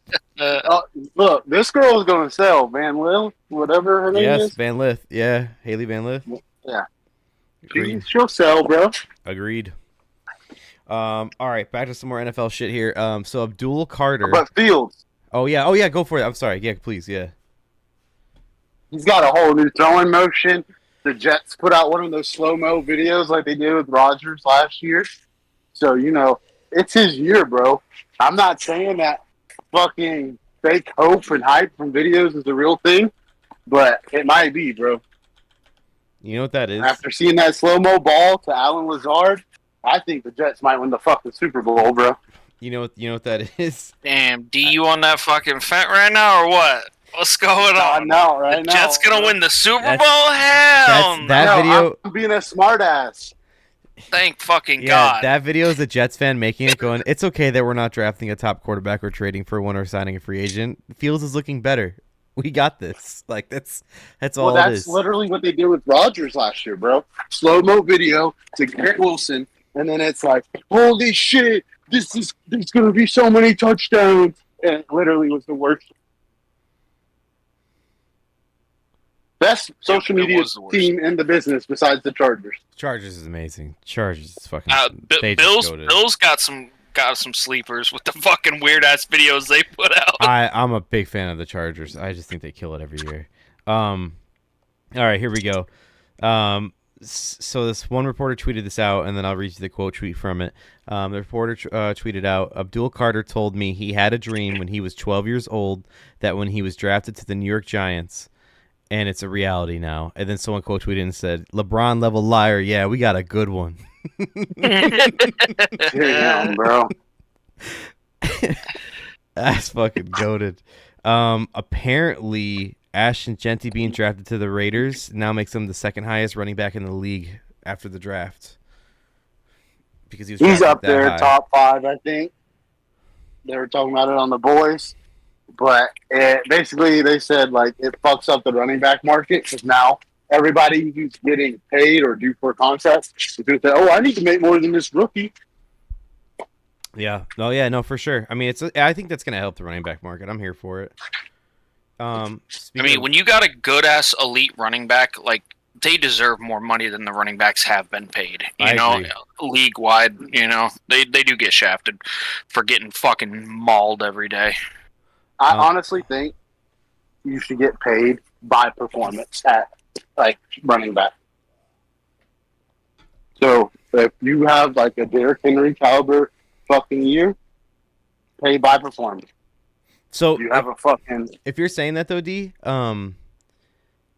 Speaker 3: Look, this girl is going to sell Van Lith, whatever her name is.
Speaker 1: Yes, Van Lith. Yeah, Haley Van Lith.
Speaker 3: Yeah.
Speaker 1: Agreed.
Speaker 3: She'll sell, bro.
Speaker 1: Agreed. All right, back to some more NFL shit here. So Abdul Carter.
Speaker 3: But Fields,
Speaker 1: Oh yeah, go for it. I'm sorry. Yeah, please, yeah.
Speaker 3: he's got a whole new throwing motion. The Jets put out one of those slow-mo videos like they did with Rodgers last year. So, it's his year, bro. I'm not saying that fucking fake hope and hype from videos is the real thing, but it might be, bro.
Speaker 1: You know what that is?
Speaker 3: After seeing that slow-mo ball to Alan Lazard, I think the Jets might win the fucking Super Bowl, bro.
Speaker 1: You know what that is?
Speaker 2: Damn, D, you on that fucking fent right now or what? What's going on?
Speaker 3: No, right now.
Speaker 2: Jets gonna win the Super
Speaker 1: That's-
Speaker 2: Bowl? Hell no.
Speaker 1: that video.
Speaker 3: I'm being a smartass.
Speaker 2: Thank fucking
Speaker 1: Yeah,
Speaker 2: God.
Speaker 1: that video is a Jets fan making it going, "It's okay that we're not drafting a top quarterback or trading for one or signing a free agent. Fields is looking better. We got this." Like that's all
Speaker 3: Well,
Speaker 1: it
Speaker 3: that's
Speaker 1: is.
Speaker 3: literally what they did with Rodgers last year, bro. Slow-mo video to Garrett Wilson, and then it's like, holy shit, there's going to be so many touchdowns. And it literally was the worst. Best social
Speaker 2: It
Speaker 3: media
Speaker 2: was the worst.
Speaker 3: team in the business besides the Chargers.
Speaker 1: Chargers is amazing. Chargers is fucking. they just
Speaker 2: Bills
Speaker 1: goated.
Speaker 2: Bills got some sleepers with the fucking weird ass videos they put out.
Speaker 1: I'm a big fan of the Chargers. I just think they kill it every year. All right, here we go. So this one reporter tweeted this out, and then I'll read you the quote tweet from it. The reporter tweeted out, "Abdul Carter told me he had a dream when he was 12 years old that when he was drafted to the New York Giants, and it's a reality now." And then someone quote tweeted and said, "LeBron level liar. Yeah, we got a good one."
Speaker 3: Damn, bro.
Speaker 1: That's fucking goated. Apparently, Ashton Genty being drafted to the Raiders now makes him the second highest running back in the league after the draft. Because
Speaker 3: he's up
Speaker 1: that
Speaker 3: there,
Speaker 1: high.
Speaker 3: top 5, I think. They were talking about it on the boys. But basically, they said like it fucks up the running back market because now everybody who's getting paid or due for a contract is going to say, "Oh, I need to make more than this rookie."
Speaker 1: Yeah. Oh, yeah. No, for sure. I mean, I think that's going to help the running back market. I'm here for it.
Speaker 2: I mean, when you got a good ass elite running back, like they deserve more money than the running backs have been paid. You know, league wide. You know, they do get shafted for getting fucking mauled every day.
Speaker 3: I honestly think you should get paid by performance at like running back. So if you have like a Derrick Henry caliber fucking year, pay by performance.
Speaker 1: So
Speaker 3: you have a fucking.
Speaker 1: If you're saying that though, D, are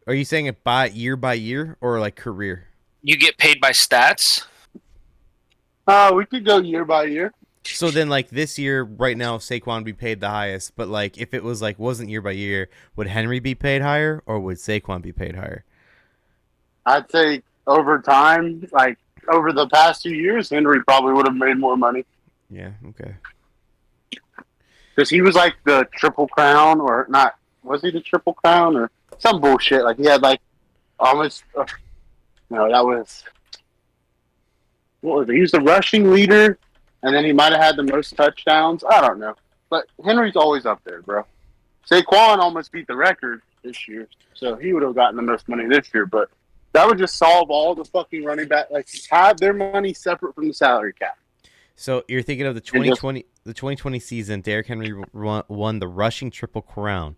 Speaker 1: you saying it by year or like career?
Speaker 2: You get paid by stats.
Speaker 3: We could go year by year.
Speaker 1: So then, like this year, right now, Saquon would be paid the highest. But like, if it was like wasn't year by year, would Henry be paid higher or would Saquon be paid higher?
Speaker 3: I'd say over time, like over the past 2 years, Henry probably would have made more money.
Speaker 1: Yeah. Okay.
Speaker 3: Because he was like the Triple Crown, or not? Was he the Triple Crown or some bullshit? Like he had like almost. No, that was. What was it? He was the rushing leader. And then he might have had the most touchdowns. I don't know. But Henry's always up there, bro. Saquon almost beat the record this year. So he would have gotten the most money this year. But that would just solve all the fucking running back. Like, have their money separate from the salary cap.
Speaker 1: So you're thinking of the 2020 season, Derrick Henry won the rushing Triple Crown,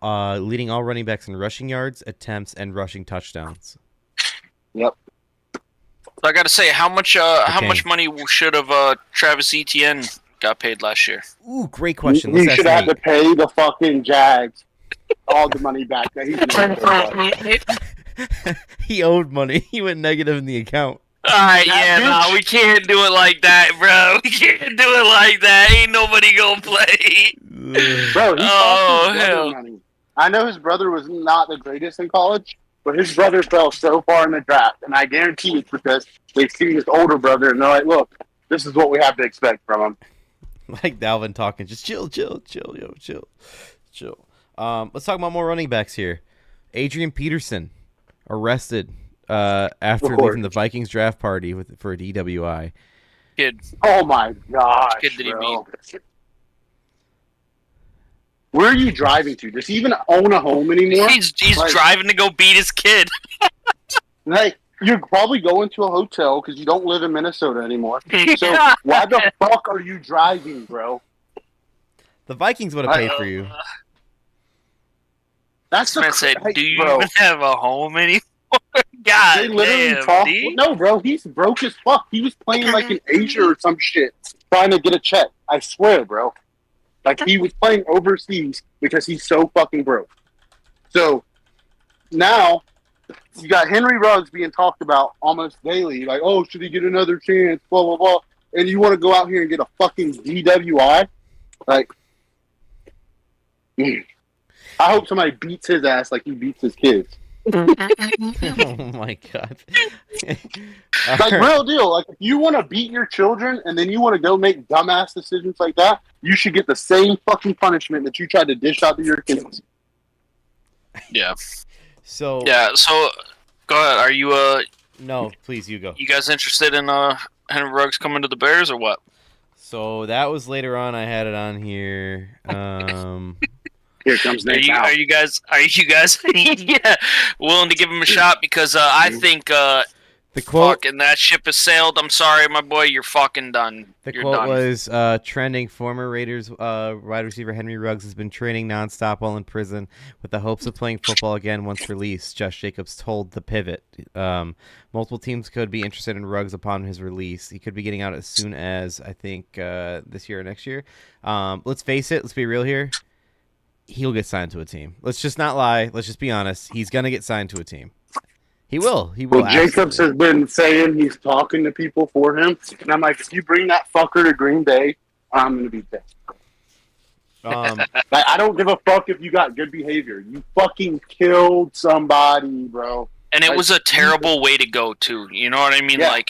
Speaker 1: leading all running backs in rushing yards, attempts, and rushing touchdowns.
Speaker 3: Yep.
Speaker 2: So I got to say, how much money should have Travis Etienne got paid last year?
Speaker 1: Ooh, great question.
Speaker 3: He should have to pay the fucking Jags all the money back that
Speaker 1: he owed money. He went negative in the account.
Speaker 2: All right, we can't do it like that, bro. We can't do it like that. Ain't nobody gonna play.
Speaker 3: Bro, hell. Money. I know his brother was not the greatest in college, but his brother fell so far in the draft, and I guarantee it's because they've seen his older brother, and they're like, look, this is what we have to expect from him.
Speaker 1: Like Dalvin talking, just chill. Let's talk about more running backs here. Adrian Peterson arrested after leaving the Vikings draft party for a DWI.
Speaker 2: Kid.
Speaker 3: Oh, my gosh,
Speaker 2: kid did he meet?
Speaker 3: Where are you driving to? Does he even own a home anymore?
Speaker 2: He's driving to go beat his kid.
Speaker 3: Like, you're probably going to a hotel because you don't live in Minnesota anymore. So why the fuck are you driving, bro?
Speaker 1: The Vikings would have paid for you.
Speaker 2: That's the said. Do you even have a home anymore? God
Speaker 3: they literally
Speaker 2: damn,
Speaker 3: talk.
Speaker 2: dude.
Speaker 3: No, bro, he's broke as fuck. He was playing like in Asia or some shit, trying to get a check. I swear, bro. Like, he was playing overseas because he's so fucking broke. So, now, you got Henry Ruggs being talked about almost daily. Like, oh, should he get another chance? Blah, blah, blah. And you want to go out here and get a fucking DWI? Like, I hope somebody beats his ass like he beats his kids.
Speaker 1: Oh, my God.
Speaker 3: Like, real deal. Like, if you want to beat your children and then you want to go make dumbass decisions like that, you should get the same fucking punishment that you tried to dish out to your kids.
Speaker 2: Yeah.
Speaker 1: So
Speaker 2: go ahead. Are you
Speaker 1: No, please, you go.
Speaker 2: You guys interested in Henry Ruggs coming to the Bears or what?
Speaker 1: So that was later on. I had it on here.
Speaker 3: Here comes Nate.
Speaker 2: Are you guys yeah, willing to give him a shot? Because I think
Speaker 1: the quote
Speaker 2: and that ship has sailed. I'm sorry, my boy, you're fucking done.
Speaker 1: You're quote was trending. Former Raiders wide receiver Henry Ruggs has been training nonstop while in prison with the hopes of playing football again once released. Josh Jacobs told The Pivot. Multiple teams could be interested in Ruggs upon his release. He could be getting out as soon as, I think, this year or next year. Let's face it. Let's be real here. He'll get signed to a team. Let's just not lie. Let's just be honest. He's going to get signed to a team. He will. Well,
Speaker 3: Jacobs has been saying he's talking to people for him. And I'm like, if you bring that fucker to Green Bay, I'm going to be pissed. Like, I don't give a fuck if you got good behavior. You fucking killed somebody, bro.
Speaker 2: And it
Speaker 3: Like,
Speaker 2: was a terrible way to go, too. You know what I mean?
Speaker 3: Yeah.
Speaker 2: Like,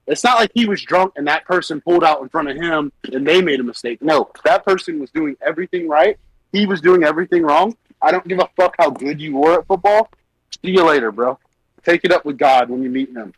Speaker 3: It's not like he was drunk and that person pulled out in front of him and they made a mistake. No, that person was doing everything right. He was doing everything wrong. I don't give a fuck how good you were at football. See you later, bro. Take it up with God when you meet him.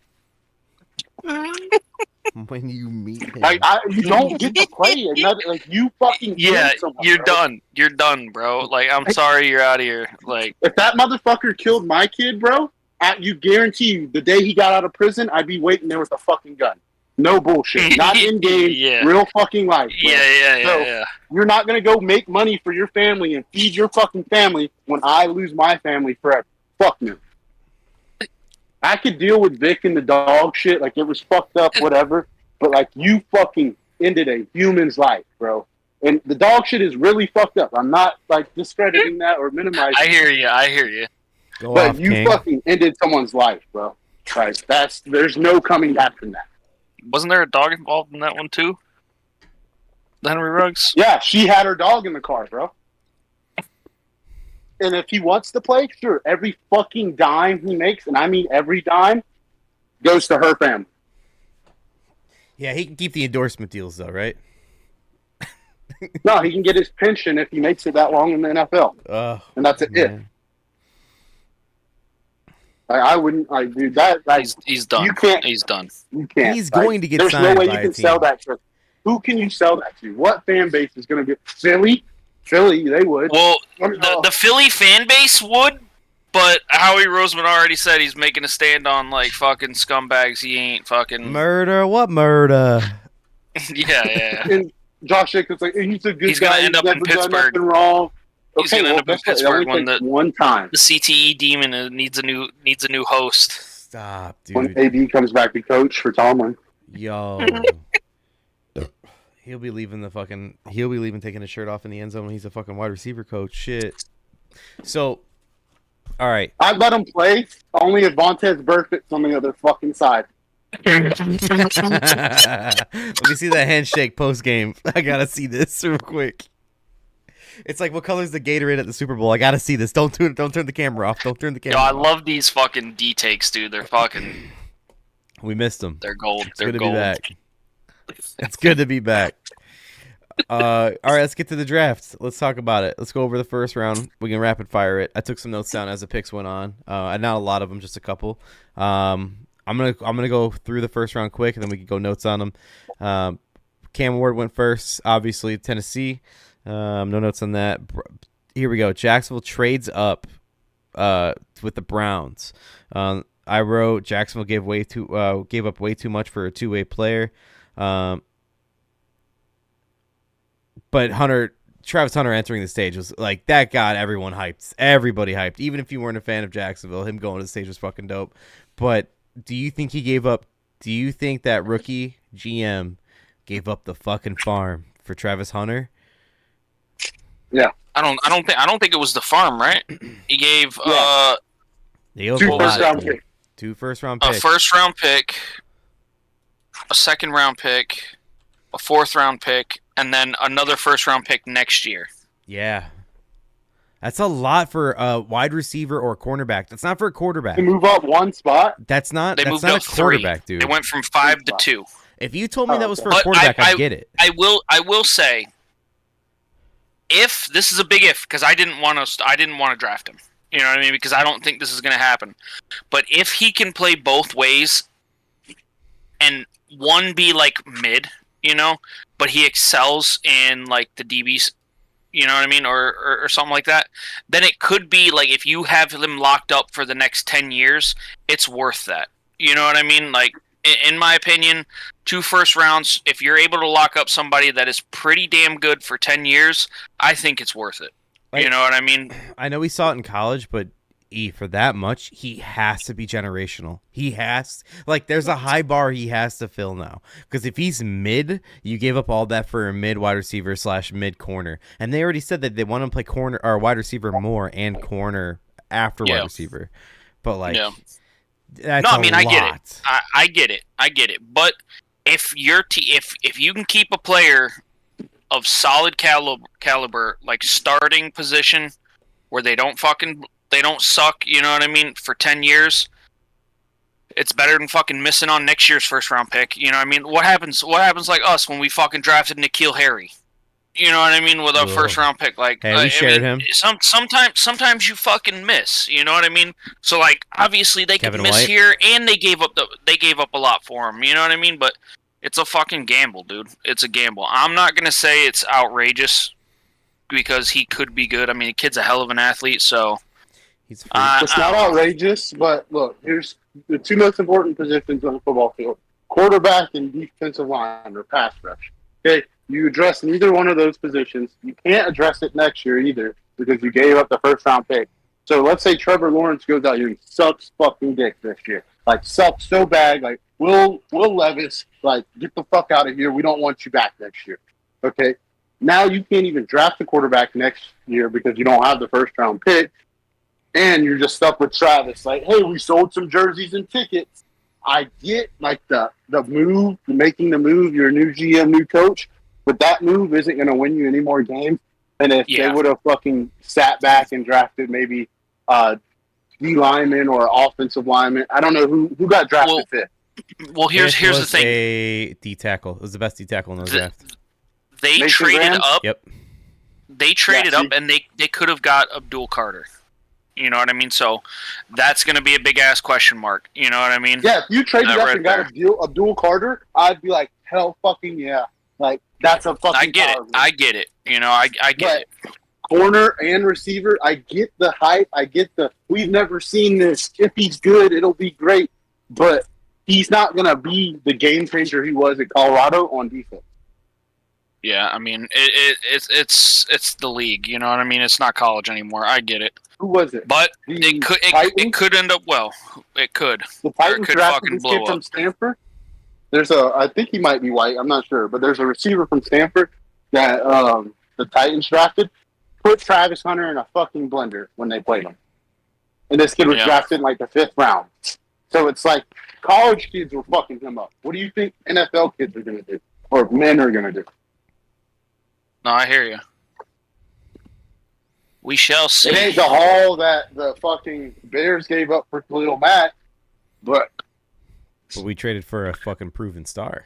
Speaker 1: When you meet him.
Speaker 3: Like, you don't get to play another. Like, you fucking
Speaker 2: yeah,
Speaker 3: killed someone,
Speaker 2: you're
Speaker 3: bro.
Speaker 2: done. You're done, bro. Like, I'm sorry you're out of here. Like,
Speaker 3: If that motherfucker killed my kid, bro, you guarantee the day he got out of prison, I'd be waiting there with a fucking gun. No bullshit. Not in game,
Speaker 2: Yeah.
Speaker 3: real fucking life. Bro.
Speaker 2: yeah.
Speaker 3: You're not gonna go make money for your family and feed your fucking family when I lose my family forever. Fuck no. I could deal with Vic and the dog shit, like it was fucked up, whatever. But like you fucking ended a human's life, bro. And the dog shit is really fucked up. I'm not like discrediting that or minimizing.
Speaker 2: I hear you.
Speaker 1: Go
Speaker 3: But
Speaker 1: off,
Speaker 3: you
Speaker 1: King.
Speaker 3: fucking ended someone's life, bro. Like there's no coming back from that.
Speaker 2: Wasn't there a dog involved in that one, too? The Henry Ruggs?
Speaker 3: Yeah, she had her dog in the car, bro. And if he wants to play, sure, every fucking dime he makes, and I mean every dime, goes to her family.
Speaker 1: Yeah, he can keep the endorsement deals though, right?
Speaker 3: No, he can get his pension if he makes it that long in the NFL.
Speaker 1: Oh,
Speaker 3: And that's it.
Speaker 1: man.
Speaker 3: I wouldn't, dude, that, like,
Speaker 2: He's done.
Speaker 3: you can't,
Speaker 2: He's done.
Speaker 3: you can't.
Speaker 1: He's
Speaker 3: like,
Speaker 1: going to get
Speaker 3: there's
Speaker 1: signed
Speaker 3: no way
Speaker 1: by
Speaker 3: you
Speaker 1: a
Speaker 3: can
Speaker 1: team.
Speaker 3: sell that to. Who can you sell that to? What fan base is going to be? Philly, they would.
Speaker 2: Well,
Speaker 3: I mean,
Speaker 2: the Philly fan base would, but Howie Roseman already said he's making a stand on, like, fucking scumbags. He ain't fucking...
Speaker 1: Murder? What murder?
Speaker 2: yeah.
Speaker 3: And Josh Jacobs, like, he's a good
Speaker 2: He's
Speaker 3: guy.
Speaker 2: gonna end
Speaker 3: He's
Speaker 2: up in
Speaker 3: never done
Speaker 2: Pittsburgh.
Speaker 3: nothing wrong.
Speaker 2: He's
Speaker 3: Okay,
Speaker 2: gonna end up in
Speaker 3: guess what? It
Speaker 2: Pittsburgh
Speaker 3: only
Speaker 2: when
Speaker 3: takes
Speaker 2: the
Speaker 3: one time.
Speaker 2: the CTE demon needs a new host.
Speaker 1: Stop,
Speaker 3: When
Speaker 1: dude.
Speaker 3: AB comes back to coach for Tomlin.
Speaker 1: Yo. He'll be leaving taking his shirt off in the end zone when he's a fucking wide receiver coach. Shit. So, all right.
Speaker 3: I'd let him play. Only if Vontez Burfict's on the other fucking side.
Speaker 1: Let me see that handshake post game. I gotta see this real quick. It's like, what color's the Gatorade at the Super Bowl? I gotta see this. Don't turn the camera off. Don't turn the camera
Speaker 2: Yo, I
Speaker 1: off.
Speaker 2: love these fucking D takes, dude. They're fucking.
Speaker 1: We missed them.
Speaker 2: They're gold.
Speaker 1: It's
Speaker 2: They're
Speaker 1: good to
Speaker 2: gold.
Speaker 1: be back. It's good to be back. All right, let's get to the draft. Let's talk about it. Let's go over the first round. We can rapid fire it. I took some notes down as the picks went on. Not a lot of them, just a couple. I'm gonna go through the first round quick, and then we can go notes on them. Cam Ward went first, obviously Tennessee. No notes on that. Here we go. Jacksonville trades up with the Browns. I wrote Jacksonville gave up way too much for a two-way player. But Travis Hunter entering the stage was like, that got everyone hyped. Everybody hyped. Even if you weren't a fan of Jacksonville, him going to the stage was fucking dope. But do you think that rookie GM gave up the fucking farm for Travis Hunter?
Speaker 3: Yeah.
Speaker 2: I don't think it was the farm, right? He gave
Speaker 1: They gave up
Speaker 3: 2
Speaker 1: a lot.
Speaker 3: first-round picks.
Speaker 1: 2 first-round
Speaker 2: a
Speaker 1: picks.
Speaker 2: first-round pick, a second-round pick, a fourth-round pick, and then another first-round pick next year.
Speaker 1: Yeah. That's a lot for a wide receiver or a cornerback. That's not for a quarterback.
Speaker 3: To move up one spot.
Speaker 1: That's not
Speaker 2: They
Speaker 1: that's
Speaker 2: moved
Speaker 1: not
Speaker 2: up
Speaker 1: a quarterback,
Speaker 2: three.
Speaker 1: dude.
Speaker 2: They went from 5 to 2.
Speaker 1: If you told me that was for a
Speaker 2: But
Speaker 1: quarterback, I'd get it.
Speaker 2: I will say, if this is a big if, because I didn't want to draft him. You know what I mean? Because I don't think this is going to happen. But if he can play both ways, and one be like mid, but he excels in like the DBs, you know what I mean, or something like that, then it could be like if you have him locked up for the next 10 years, it's worth that. You know what I mean? Like, in my opinion, 2 first rounds, if you're able to lock up somebody that is pretty damn good for 10 years, I think it's worth it. You know what I mean?
Speaker 1: I know we saw it in college, but for that much, he has to be generational. He has, there's a high bar he has to fill now. Because if he's mid, you gave up all that for a mid wide receiver / mid corner. And they already said that they want to play corner or wide receiver more and corner after wide receiver. But that's
Speaker 2: I mean,
Speaker 1: a
Speaker 2: I
Speaker 1: lot.
Speaker 2: get it. I get it. But if if you can keep a player of solid caliber, like starting position, where they don't suck. You know what I mean? For 10 years, it's better than fucking missing on next year's first round pick. You know what I mean? What happens like us when we fucking drafted N'Keal Harry? You know what I mean? With a first round pick, like
Speaker 1: hey, we shared him.
Speaker 2: Sometimes you fucking miss. You know what I mean? So like obviously they
Speaker 1: Kevin
Speaker 2: could miss
Speaker 1: White.
Speaker 2: here, and they gave up a lot for him. You know what I mean? But it's a fucking gamble, dude. It's a gamble. I'm not gonna say it's outrageous because he could be good. I mean, the kid's a hell of an athlete, so
Speaker 1: He's
Speaker 3: it's not outrageous, but look, here's the two most important positions on the football field: quarterback and defensive line or pass rush. Okay, you address neither one of those positions. You can't address it next year either because you gave up the first round pick. So let's say Trevor Lawrence goes out here and sucks fucking dick this year, like sucks so bad, like Will Levis, like get the fuck out of here. We don't want you back next year. Okay, now you can't even draft the quarterback next year because you don't have the first round pick. And you're just stuck with Travis. Like, hey, we sold some jerseys and tickets. I get like the move, making the move. You're a new GM, new coach, but that move isn't going to win you any more games. And if they would have fucking sat back and drafted maybe D lineman or offensive lineman, I don't know who got drafted fifth.
Speaker 2: Well, here's the thing.
Speaker 1: A D tackle. It was the best D tackle in the draft.
Speaker 2: They traded up.
Speaker 1: Yep.
Speaker 2: They traded up, and they could have got Abdul Carter. You know what I mean? So that's going to be a big-ass question mark. You know what I mean?
Speaker 3: Yeah, if you traded up and got Abdul Carter, I'd be like, hell fucking yeah. Like, that's a fucking
Speaker 2: I get it. You know, I get it.
Speaker 3: Corner and receiver, I get the hype. I get we've never seen this. If he's good, it'll be great. But he's not going to be the game changer he was at Colorado on defense.
Speaker 2: Yeah, I mean, it's the league. You know what I mean? It's not college anymore. I get it.
Speaker 3: Who was it?
Speaker 2: But it could end up well. It could.
Speaker 3: The Titans drafted this kid from Stanford. I think he might be white. I'm not sure, but there's a receiver from Stanford that the Titans drafted. Put Travis Hunter in a fucking blender when they played him, and this kid was drafted in like the 5th round. So it's like college kids were fucking him up. What do you think NFL kids are going to do, or men are going to do?
Speaker 2: No, I hear you. We shall see.
Speaker 3: It ain't the haul that the fucking Bears gave up for Khalil Mack, but
Speaker 1: we traded for a fucking proven star.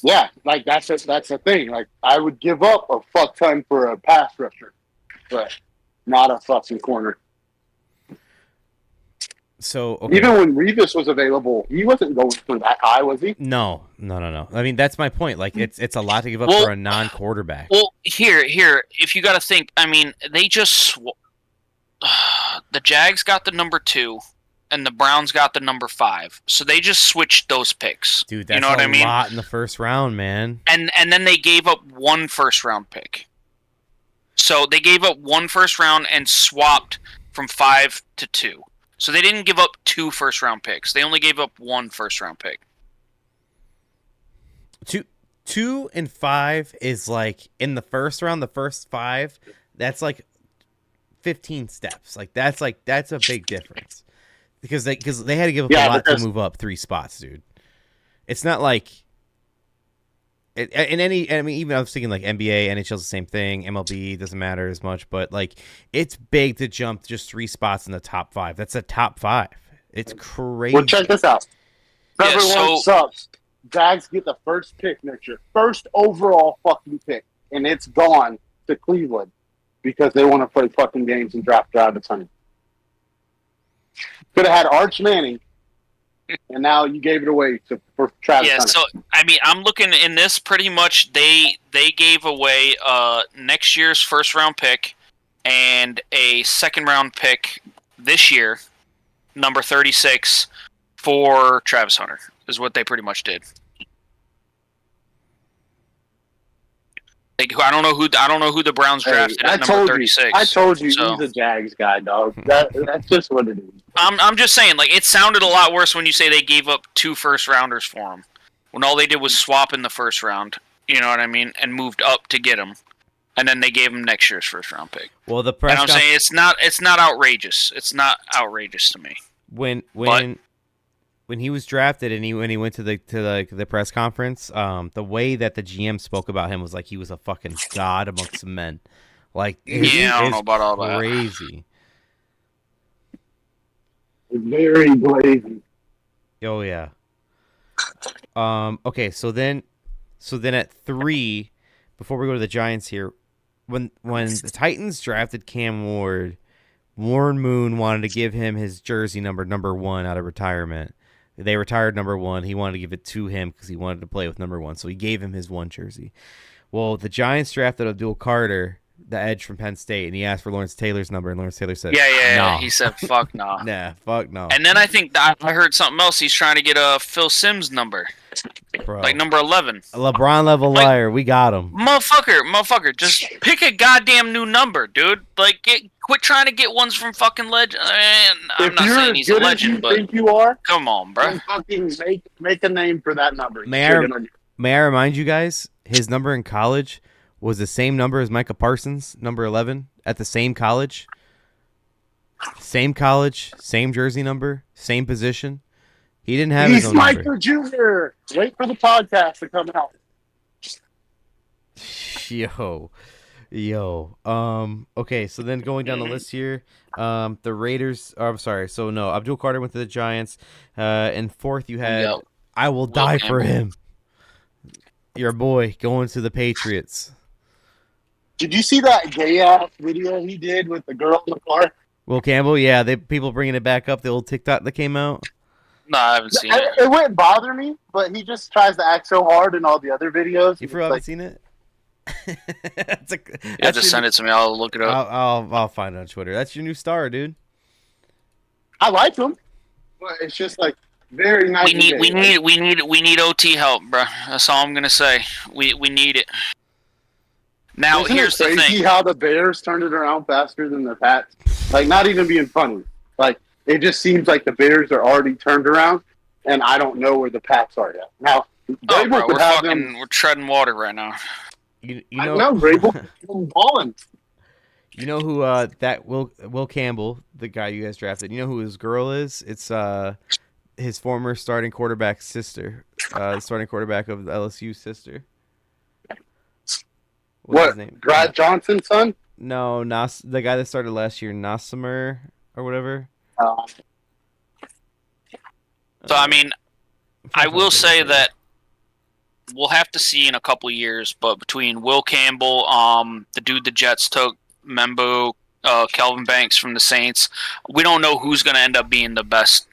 Speaker 3: Yeah, like that's the thing. Like I would give up a fuck ton for a pass rusher, but not a fucking corner.
Speaker 1: So okay.
Speaker 3: Even when Revis was available, he wasn't going for that high, was he?
Speaker 1: No. I mean, that's my point. Like, it's a lot to give up for a non-quarterback.
Speaker 2: Well, here, if you got to think, I mean, they just the Jags got the number 2, and the Browns got the number 5, so they just switched those picks.
Speaker 1: Dude, that's
Speaker 2: you know what I mean?
Speaker 1: a lot in the first round, man.
Speaker 2: And then they gave up 1 first-round pick. So they gave up 1 first round and swapped from 5 to 2. So they didn't give up 2 first-round picks. They only gave up 1 first-round pick.
Speaker 1: 2 and 5 is like in the first round. The first 5, that's like 15 steps. Like that's a big difference because they had to give up a lot to move up 3 spots, dude. It's not like in any. I mean, even I was thinking like NBA, NHL's the same thing. MLB doesn't matter as much, but like it's big to jump just 3 spots in the top 5. That's a top 5. It's crazy.
Speaker 3: Well, check this out. Trevor Lawrence sucks. Jags get the first pick next year, first overall fucking pick, and it's gone to Cleveland because they want to play fucking games and draft Travis Hunter. Could have had Arch Manning. And now you gave it away for Travis Hunter.
Speaker 2: So I mean, I'm looking in this pretty much. They gave away next year's first round pick and a second round pick this year, number 36, for Travis Hunter. Is what they pretty much did. I don't know who the Browns drafted at number 36.
Speaker 3: I told you he's a Jags guy, dog. That's just what it is.
Speaker 2: I'm just saying, like, it sounded a lot worse when you say they gave up 2 first rounders for him, when all they did was swap in the first round. You know what I mean? And moved up to get him, and then they gave him next year's first round pick.
Speaker 1: Well, the
Speaker 2: press. And I'm saying it's not outrageous. It's not outrageous to me.
Speaker 1: When when he was drafted and when he went to the press conference, the way that the GM spoke about him was like he was a fucking god amongst men. Like,
Speaker 2: Yeah, I don't know about all that.
Speaker 1: crazy.
Speaker 3: Very blazing.
Speaker 1: Oh yeah. Okay, so then at 3, before we go to the Giants here, when the Titans drafted Cam Ward, Warren Moon wanted to give him his jersey number 1 out of retirement. They retired number 1. He wanted to give it to him because he wanted to play with number 1, so he gave him his 1 jersey. Well, the Giants drafted Abdul Carter, the edge from Penn State, and he asked for Lawrence Taylor's number, and Lawrence Taylor said,
Speaker 2: Yeah.
Speaker 1: "Nah."
Speaker 2: He said, "Fuck no."
Speaker 1: Nah, fuck no.
Speaker 2: And then I think I heard something else. He's trying to get a Phil Simms number,
Speaker 1: Bro.
Speaker 2: like number 11.
Speaker 1: A LeBron level liar. We got him.
Speaker 2: Motherfucker, just pick a goddamn new number, dude. Like, quit trying to get ones from fucking legend. I'm not saying he's a legend, but
Speaker 3: think you are,
Speaker 2: come on, bro.
Speaker 3: then fucking make a name for that number.
Speaker 1: May I remind you guys, his number in college was the same number as Micah Parsons, number 11, at the same college. Same college, same jersey number, same position. He didn't have his
Speaker 3: He's
Speaker 1: own number.
Speaker 3: Micah Jr. Wait for the podcast to come out.
Speaker 1: Yo. Okay, so then going down the list here, the Raiders. Oh, I'm sorry. So no, Abdul Carter went to the Giants. And 4th, you had I will die for him. Your boy going to the Patriots.
Speaker 3: Did you see that gay ass video he did with the girl in the car?
Speaker 1: Will Campbell, yeah, people bringing it back up. The old TikTok that came out.
Speaker 2: No, I haven't seen it.
Speaker 3: It wouldn't bother me, but he just tries to act so hard in all the other videos.
Speaker 1: You haven't seen it?
Speaker 2: Just send it to me. I'll look it up.
Speaker 1: I'll find it on Twitter. That's your new star, dude.
Speaker 3: I like him, but it's just like very nice.
Speaker 2: We need OT help, bro. That's all I'm gonna say. We need it. Now
Speaker 3: Isn't
Speaker 2: here's
Speaker 3: it
Speaker 2: the
Speaker 3: crazy
Speaker 2: thing.
Speaker 3: how the Bears turned it around faster than the Pats? Like, not even being funny. Like, it just seems like the Bears are already turned around, and I don't know where the Pats are yet. Now,
Speaker 2: Oh, bro,
Speaker 3: could have them.
Speaker 2: we're treading water right now.
Speaker 1: You
Speaker 3: I
Speaker 1: know,
Speaker 3: know, Vrabel. balling.
Speaker 1: You know who that Will Campbell, the guy you guys drafted. You know who his girl is? It's his former starting quarterback's sister, the starting quarterback of LSU's sister. What's his name?
Speaker 3: Brad Johnson's son?
Speaker 1: No, the guy that started last year, Nasimer or whatever.
Speaker 2: So I mean, I will say that we'll have to see in a couple years, but between Will Campbell, the dude the Jets took, Membo, Kelvin Banks from the Saints, we don't know who's going to end up being the best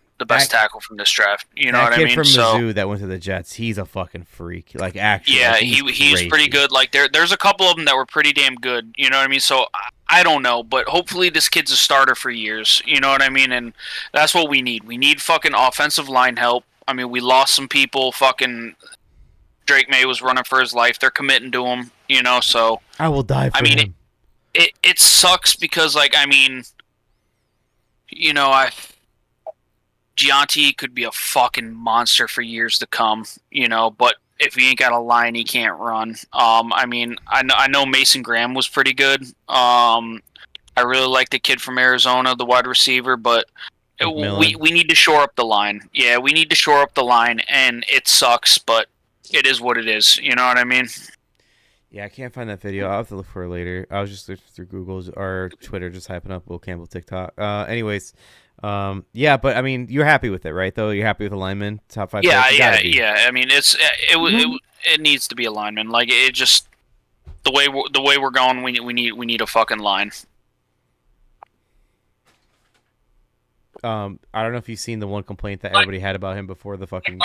Speaker 2: tackle from this draft. You know what I mean?
Speaker 1: That kid from Mizzou that went to the Jets, he's a fucking freak. Like, actually,
Speaker 2: yeah,
Speaker 1: like,
Speaker 2: he's pretty good. Like, there's a couple of them that were pretty damn good. You know what I mean? So I don't know, but hopefully this kid's a starter for years. You know what I mean? And that's what we need. We need fucking offensive line help. I mean, we lost some people. Fucking Drake May was running for his life. They're committing to him. You know, so
Speaker 1: I will die for him.
Speaker 2: It sucks because, like, I mean, you know, Gianti could be a fucking monster for years to come, you know, but if he ain't got a line, he can't run. I mean, I know Mason Graham was pretty good. I really like the kid from Arizona, the wide receiver, but we need to shore up the line. Yeah, we need to shore up the line, and it sucks, but it is what it is. You know what I mean?
Speaker 1: Yeah, I can't find that video. I'll have to look for it later. I was just looking through Google's or Twitter, just hyping up Will Campbell TikTok. Anyways, yeah, but I mean, you're happy with it, right? Though you're happy with the lineman, top 5.
Speaker 2: Yeah. I mean, it needs to be a lineman. Like, it just the way we're going, we need a fucking line.
Speaker 1: I don't know if you've seen the one complaint that everybody had about him before the fucking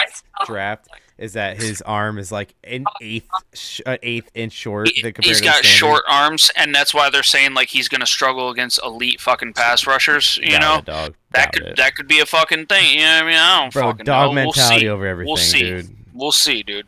Speaker 1: draft is that his arm is like an eighth inch short.
Speaker 2: He's got short arms, and that's why they're saying like he's gonna struggle against elite fucking pass rushers. You know, that could be a fucking thing. You know what I mean? I don't fucking know.
Speaker 1: Dog mentality over everything, dude.
Speaker 2: We'll see, dude.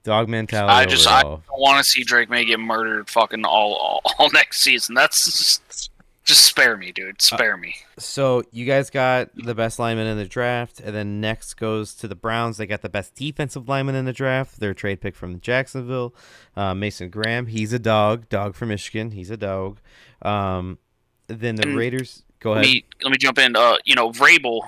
Speaker 1: Dog mentality.
Speaker 2: I don't want to see Drake May get murdered fucking all next season. That's just spare me, dude. Spare me.
Speaker 1: So you guys got the best lineman in the draft, and then next goes to the Browns. They got the best defensive lineman in the draft. Their trade pick from Jacksonville, Mason Graham. He's a dog from Michigan. He's a dog. Then the Raiders. Go ahead.
Speaker 2: Let me jump in. You know, Vrabel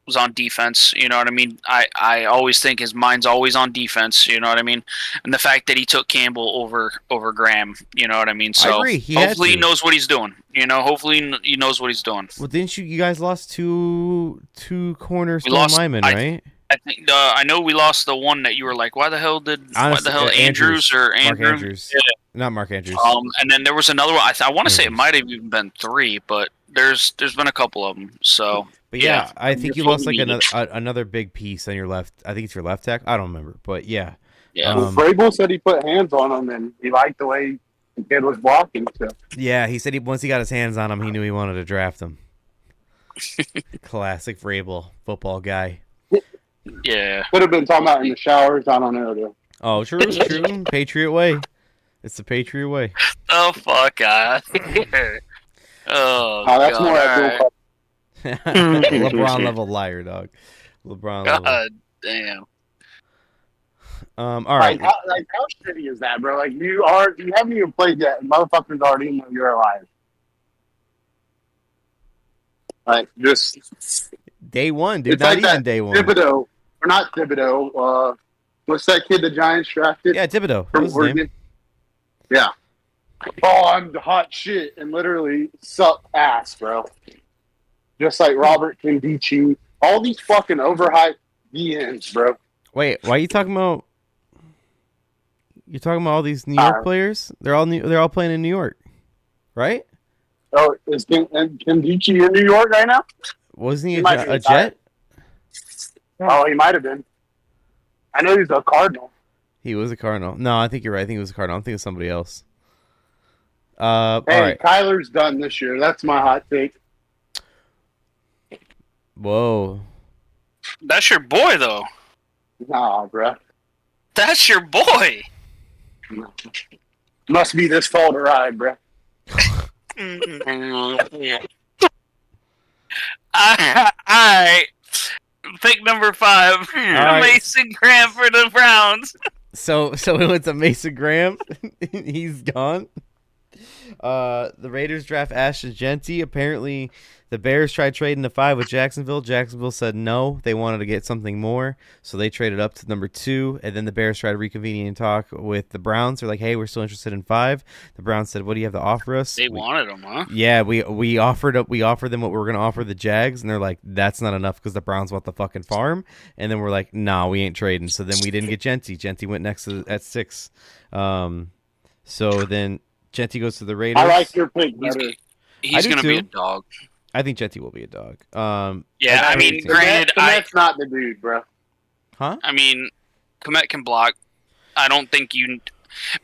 Speaker 2: was on defense. You know what I mean? I always think his mind's always on defense. You know what I mean? And the fact that he took Campbell over Graham. You know what I mean? So
Speaker 1: I agree.
Speaker 2: hopefully he knows what he's doing. You know, hopefully he knows what he's doing.
Speaker 1: Well, didn't you guys lost two cornerstone linemen, right?
Speaker 2: I think I know we lost the one that you were like, why the hell Andrews or Andrew?
Speaker 1: Mark Andrews.
Speaker 2: Yeah.
Speaker 1: Not Mark Andrews.
Speaker 2: And then there was another one. I want to say it might have even been 3, but there's been a couple of them. So,
Speaker 1: but yeah, I think you lost like another big piece on your left. I think it's your left tackle. I don't remember, but yeah.
Speaker 2: Yeah.
Speaker 3: Vrabel said he put hands on him and he liked the way the kid was blocking. So.
Speaker 1: Yeah, he said once he got his hands on him, he knew he wanted to draft him. Classic Vrabel, football guy.
Speaker 2: Yeah.
Speaker 3: Could have been talking about in the showers. I don't know. Though.
Speaker 1: Oh, true. Patriot way. It's the Patriot way.
Speaker 2: Oh, fuck, God.
Speaker 3: That's more
Speaker 2: right.
Speaker 1: LeBron level liar, dog. LeBron level.
Speaker 2: God damn.
Speaker 1: All right.
Speaker 3: How shitty is that, bro? Like you haven't even played yet. And motherfuckers already know you're alive. Like just
Speaker 1: day one, dude.
Speaker 3: It's
Speaker 1: Not
Speaker 3: like
Speaker 1: even
Speaker 3: that
Speaker 1: day one.
Speaker 3: Thibodeau, or not Thibodeau. What's that kid the Giants drafted?
Speaker 1: Yeah, Thibodeau.
Speaker 3: From Oregon. Yeah. Oh, I'm the hot shit and literally suck ass, bro. Just like Robert Kindici. All these fucking overhyped DNs, bro.
Speaker 1: Wait, why are you talking about? You're talking about all these New York players? They're all playing in New York, right?
Speaker 3: Oh, is Kindici in New York right now?
Speaker 1: Wasn't he a Jet?
Speaker 3: Oh, he might have been. I know he's a Cardinal.
Speaker 1: He was a Cardinal. No, I think you're right. I think he was a Cardinal. I'm thinking of somebody else.
Speaker 3: Hey,
Speaker 1: all right.
Speaker 3: Kyler's done this year. That's my hot take.
Speaker 1: Whoa.
Speaker 2: That's your boy, though.
Speaker 3: Nah, bro.
Speaker 2: That's your boy.
Speaker 3: Must be this fall to ride, bro.
Speaker 2: I pick number 5.
Speaker 1: Right.
Speaker 2: Mason Graham for the Browns.
Speaker 1: So we went to Mason Graham. He's gone. The Raiders draft Ashton Genty. Apparently, the Bears tried trading to 5 with Jacksonville. Jacksonville said no. They wanted to get something more, so they traded up to number 2. And then the Bears tried to reconvene and talk with the Browns. They're like, "Hey, we're still interested in 5." The Browns said, "What do you have to offer us?"
Speaker 2: They wanted them, huh?
Speaker 1: Yeah, we offered them what we were gonna offer the Jags, and they're like, "That's not enough because the Browns want the fucking farm." And then we're like, "Nah, we ain't trading." So then we didn't get Genty. Genty went next at 6. So then Genty goes to the Raiders.
Speaker 3: I like your pick better.
Speaker 2: He's gonna be a dog.
Speaker 1: I think Genty will be a dog.
Speaker 2: Yeah, I mean, granted,
Speaker 3: that's not the dude, bro.
Speaker 1: Huh?
Speaker 2: I mean, Komet can block. I don't think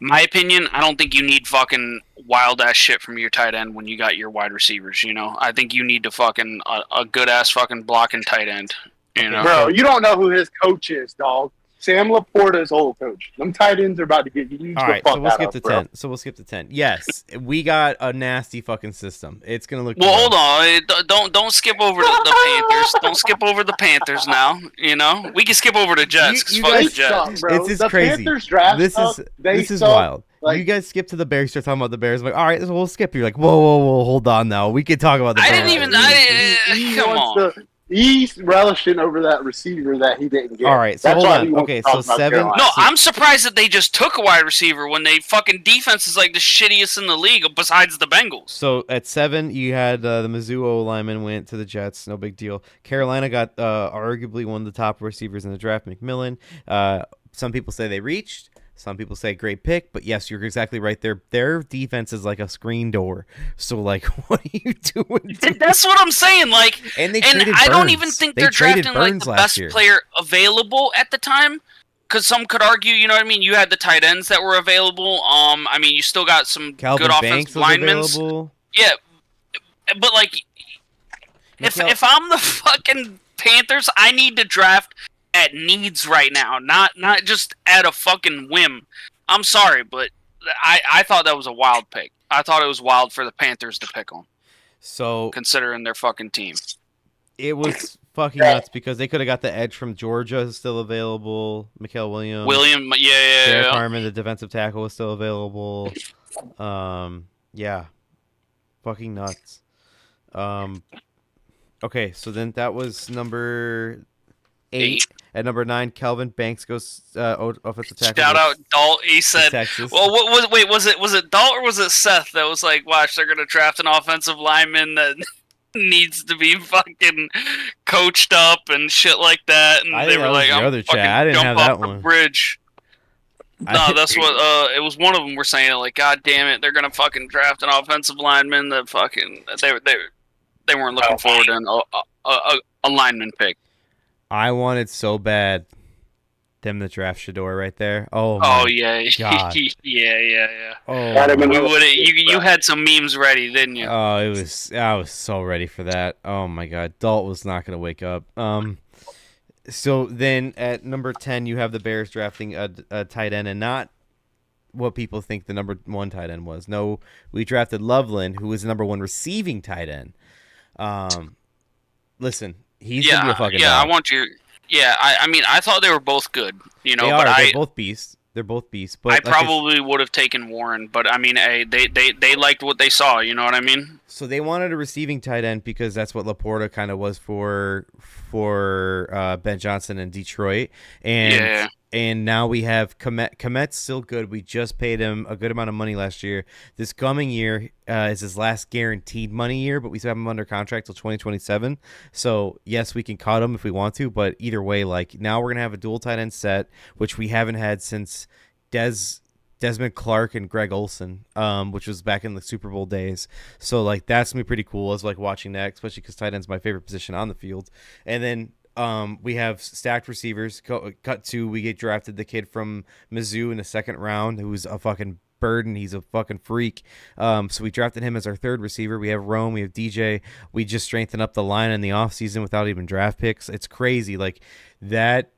Speaker 2: my opinion, I don't think you need fucking wild ass shit from your tight end when you got your wide receivers. You know, I think you need to fucking a good ass fucking blocking tight end. You know,
Speaker 3: bro, you don't know who his coach is, dog. Sam Laporta's old coach. Them tight ends are about to get used.
Speaker 1: All right,
Speaker 3: the fuck
Speaker 1: so we'll skip
Speaker 3: out
Speaker 1: to
Speaker 3: of,
Speaker 1: 10. So we'll skip to 10. Yes, we got a nasty fucking system. It's gonna look.
Speaker 2: Well, hold on. Don't skip over the Panthers. Don't skip over the Panthers now. You know, we can skip over the Jets.
Speaker 3: You
Speaker 2: Fuck
Speaker 3: guys
Speaker 2: the Jets.
Speaker 3: suck, bro.
Speaker 1: It's just
Speaker 3: the
Speaker 1: crazy.
Speaker 3: Panthers draft
Speaker 1: This is wild.
Speaker 3: Like,
Speaker 1: you guys skip to the Bears. Start talking about the Bears. I'm like, all right, so we'll skip. You're like, whoa, hold on now. We can talk about the Bears.
Speaker 2: I didn't even. Come on.
Speaker 3: He's relishing over that receiver that he didn't get.
Speaker 1: All right, so hold on. Okay, so 7.
Speaker 2: No, I'm surprised that they just took a wide receiver when they fucking defense is like the shittiest in the league besides the Bengals.
Speaker 1: So at 7, you had the Mizzou O-lineman went to the Jets. No big deal. Carolina got arguably one of the top receivers in the draft, McMillan. Some people say they reached. Some people say great pick, but yes, you're exactly right. Their defense is like a screen door. So like, what are you doing?
Speaker 2: That's what I'm saying. Like,
Speaker 1: and
Speaker 2: I don't even think they're drafting like the best player available at the time. Because some could argue, you know what I mean. You had the tight ends that were available. I mean, you still got some
Speaker 1: Calvin
Speaker 2: good
Speaker 1: Banks
Speaker 2: offensive linemen. Yeah, but like, if I'm the fucking Panthers, I need to draft at needs right now, not just at a fucking whim. I'm sorry, but I thought that was a wild pick. I thought it was wild for the Panthers to pick them.
Speaker 1: So
Speaker 2: considering their fucking team,
Speaker 1: it was fucking nuts because they could have got the edge from Georgia still available. Mikael Williams. Derek Harmon, the defensive tackle, was still available. Yeah, fucking nuts. Okay, so then that was number 8. At number 9, Kelvin Banks goes offensive tackle.
Speaker 2: Shout out Dalt. He said,
Speaker 1: Texas.
Speaker 2: "Well, what was? Wait, was it Dalt or was it Seth that was like, watch, they're gonna draft an offensive lineman that needs to be fucking coached up and shit like that?" And
Speaker 1: I
Speaker 2: they
Speaker 1: think
Speaker 2: were
Speaker 1: that was
Speaker 2: like,
Speaker 1: your
Speaker 2: "I'm
Speaker 1: other
Speaker 2: fucking
Speaker 1: chat. I didn't
Speaker 2: jump
Speaker 1: have
Speaker 2: off
Speaker 1: that
Speaker 2: the
Speaker 1: one.
Speaker 2: bridge." No, that's what it was. One of them were saying like, "God damn it, they're gonna fucking draft an offensive lineman that fucking they weren't looking forward to a lineman pick."
Speaker 1: I wanted so bad them to draft Shador right there. Oh my
Speaker 2: yeah,
Speaker 1: God.
Speaker 2: yeah.
Speaker 1: Oh,
Speaker 2: You had some memes ready, didn't you?
Speaker 1: oh, I was so ready for that. Oh my God, Dalt was not gonna wake up. So then at number 10, you have the Bears drafting a tight end, and not what people think the number 1 tight end was. No, we drafted Loveland, who was the number 1 receiving tight end. Listen, he's gonna be a fucking dog.
Speaker 2: I want you. Yeah, I mean, I thought they were both good, you know,
Speaker 1: They're both beasts. They're both beasts. But
Speaker 2: I probably would have taken Warren, but I mean, they liked what they saw. You know what I mean?
Speaker 1: So they wanted a receiving tight end because that's what Laporta kind of was for Ben Johnson in Detroit, and now we have Komet. Komet's still good. We just paid him a good amount of money last year. This coming year is his last guaranteed money year, but we still have him under contract till 2027. So yes, we can cut him if we want to, but either way, like now we're gonna have a dual tight end set, which we haven't had since Desmond Clark and Greg Olson, which was back in the Super Bowl days. So like that's gonna be pretty cool. I was like watching that, especially because tight end's my favorite position on the field. And then we have stacked receivers. Cut to, we get drafted the kid from Mizzou in the 2nd round, who's a fucking burden. He's a fucking freak. So we drafted him as our 3rd receiver. We have Rome. We have DJ. We just strengthened up the line in the offseason without even draft picks. It's crazy. Like that.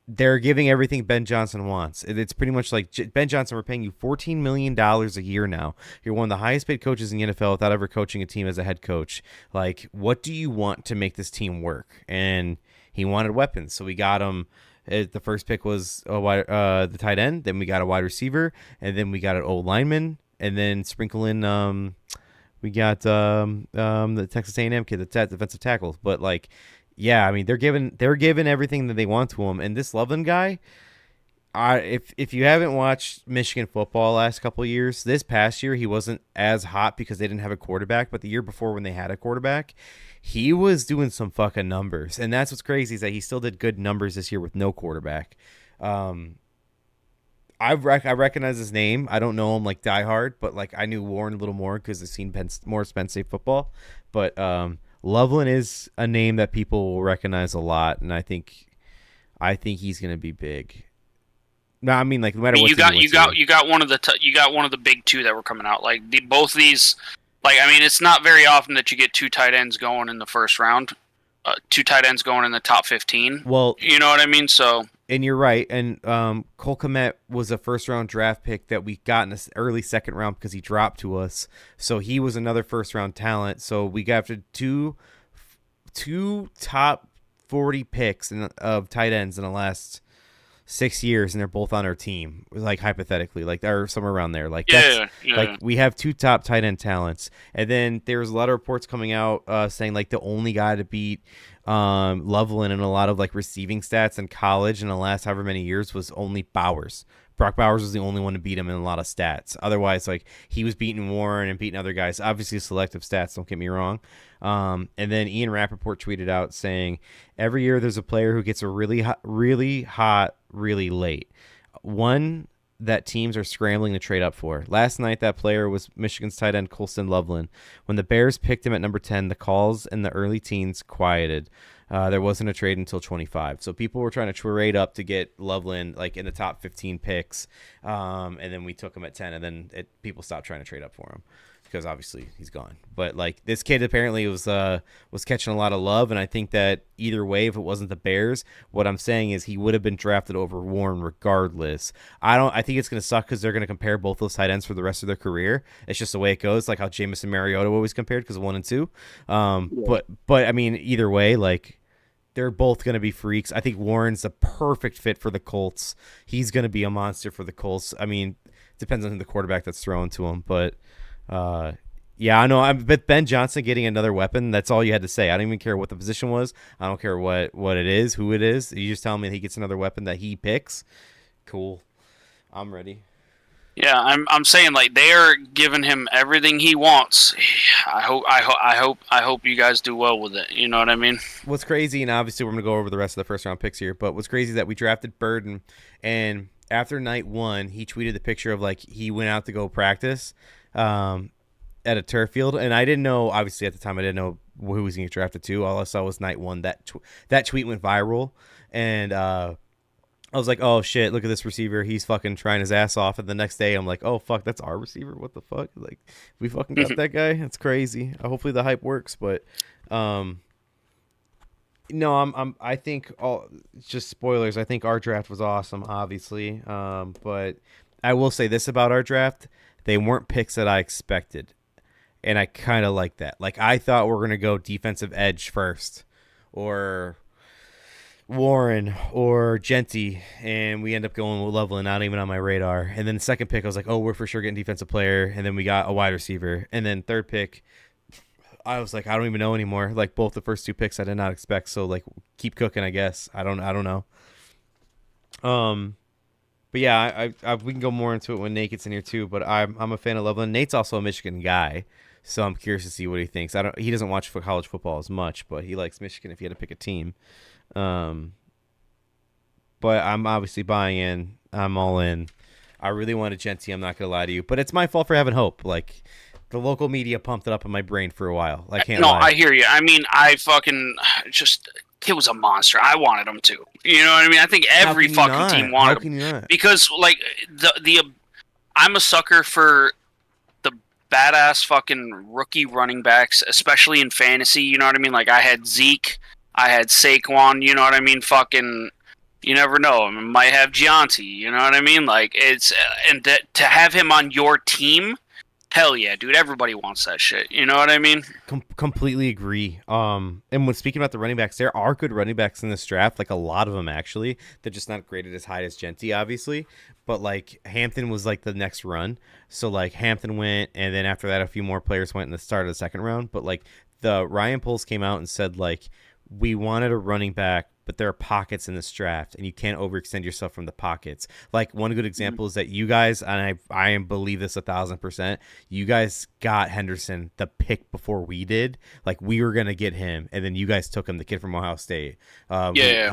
Speaker 1: They're giving everything Ben Johnson wants. It's pretty much like, Ben Johnson, we're paying you $14 million a year now. You're one of the highest paid coaches in the NFL without ever coaching a team as a head coach. Like, what do you want to make this team work? And he wanted weapons, so we got him. The first pick was the tight end. Then we got a wide receiver, and then we got an old lineman, and then sprinkle in we got the Texas A&M kid, the defensive tackle. But like, yeah, I mean they're given everything that they want to him. And this Loveland guy, if you haven't watched Michigan football last couple of years, this past year he wasn't as hot because they didn't have a quarterback. But the year before, when they had a quarterback, he was doing some fucking numbers. And that's what's crazy, is that he still did good numbers this year with no quarterback. I recognize his name. I don't know him like diehard, but like I knew Warren a little more because I've seen more Penn State football. But Loveland is a name that people will recognize a lot, and I think he's gonna be big. No, I mean like no matter what.
Speaker 2: You got one of the big two that were coming out. Like both these, like I mean, it's not very often that you get 2 tight ends going in the first round, 2 tight ends going in the top 15.
Speaker 1: Well,
Speaker 2: you know what I mean. So, and
Speaker 1: you're right. And Cole Kmet was a first-round draft pick that we got in the early 2nd round because he dropped to us. So he was another first-round talent. So we got two top 40 picks of tight ends in the last 6 years, and they're both on our team. Like hypothetically, like they're somewhere around there. Like like we have 2 top tight end talents, and then there's a lot of reports coming out saying like the only guy to beat Loveland in a lot of like receiving stats in college in the last however many years was only Bowers. Brock Bowers was the only one to beat him in a lot of stats. Otherwise, like he was beating Warren and beating other guys. Obviously, selective stats. Don't get me wrong. And then Ian Rappaport tweeted out saying, "Every year there's a player who gets a really hot, really late. One that teams are scrambling to trade up for. Last night, that player was Michigan's tight end Colston Loveland. When the Bears picked him at number 10, the calls in the early teens quieted. There wasn't a trade until 25. So people were trying to trade up to get Loveland like in the top 15 picks. And then we took him at 10, and then people stopped trying to trade up for him because obviously he's gone. But like this kid apparently was catching a lot of love, and I think that either way, if it wasn't the Bears, what I'm saying is he would have been drafted over Warren regardless. I think it's gonna suck because they're gonna compare both those tight ends for the rest of their career. It's just the way it goes, like how Jameis and Mariota always compared because of 1 and 2. But I mean either way, like they're both going to be freaks. I think Warren's a perfect fit for the Colts. He's going to be a monster for the Colts. I mean, depends on the quarterback that's thrown to him, but yeah, Yeah, I know. But Ben Johnson getting another weapon, that's all you had to say. I don't even care what the position was. I don't care what it is, who it is. You just tell me that he gets another weapon that he picks. Cool. I'm ready.
Speaker 2: Yeah, I'm saying like they are giving him everything he wants. I hope you guys do well with it. You know what I mean?
Speaker 1: What's crazy, and obviously we're gonna go over the rest of the first round picks here, but what's crazy is that we drafted Burden, and after night 1, he tweeted the picture of like he went out to go practice, at a turf field, and I didn't know. Obviously, at the time, I didn't know who was going to get drafted to. All I saw was night 1. That tweet went viral, and I was like, "Oh shit! Look at this receiver. He's fucking trying his ass off." And the next day, I'm like, "Oh fuck, that's our receiver. What the fuck? Like, we fucking got that guy. That's crazy. Hopefully, the hype works." But, no, I think just spoilers. I think our draft was awesome, obviously. But I will say this about our draft: they weren't picks that I expected. And I kind of like that. Like, I thought we were going to go defensive edge first, or Warren, or Genty, and we end up going with Loveland, not even on my radar. And then the second pick, I was like, oh, we're for sure getting defensive player. And then we got a wide receiver. And then third pick, I was like, I don't even know anymore. Like, both the first 2 picks I did not expect. So, like, keep cooking, I guess. I don't know. But yeah, we can go more into it when Nate gets in here too. But I'm a fan of Loveland. Nate's also a Michigan guy. So I'm curious to see what he thinks. He doesn't watch college football as much, but he likes Michigan if he had to pick a team. But I'm obviously buying in. I'm all in. I really wanted Genty. I'm not gonna lie to you, but it's my fault for having hope. Like, the local media pumped it up in my brain for a while. I can't lie.
Speaker 2: I hear you. I mean, I fucking just. It was a monster. I wanted him to. You know what I mean? I think every fucking team wanted him. Because like I'm a sucker for badass fucking rookie running backs, especially in fantasy. You know what I mean? Like, I had Zeke, I had Saquon. You know what I mean? Fucking, you never know. I might have Gianti. You know what I mean? Like, it's and to have him on your team, hell yeah, dude! Everybody wants that shit. You know what I mean?
Speaker 1: Completely agree. And when speaking about the running backs, there are good running backs in this draft. Like, a lot of them actually. They're just not graded as high as Genty, obviously. But like, Hampton was like the next run. So like, Hampton went, and then after that, a few more players went in the start of the second round. But like, the Ryan Poles came out and said like, we wanted a running back, but there are pockets in this draft, and you can't overextend yourself from the pockets. Like, one good example is that you guys, and I believe this 1,000%, you guys got Henderson the pick before we did. Like, we were gonna get him, and then you guys took him, the kid from Ohio State.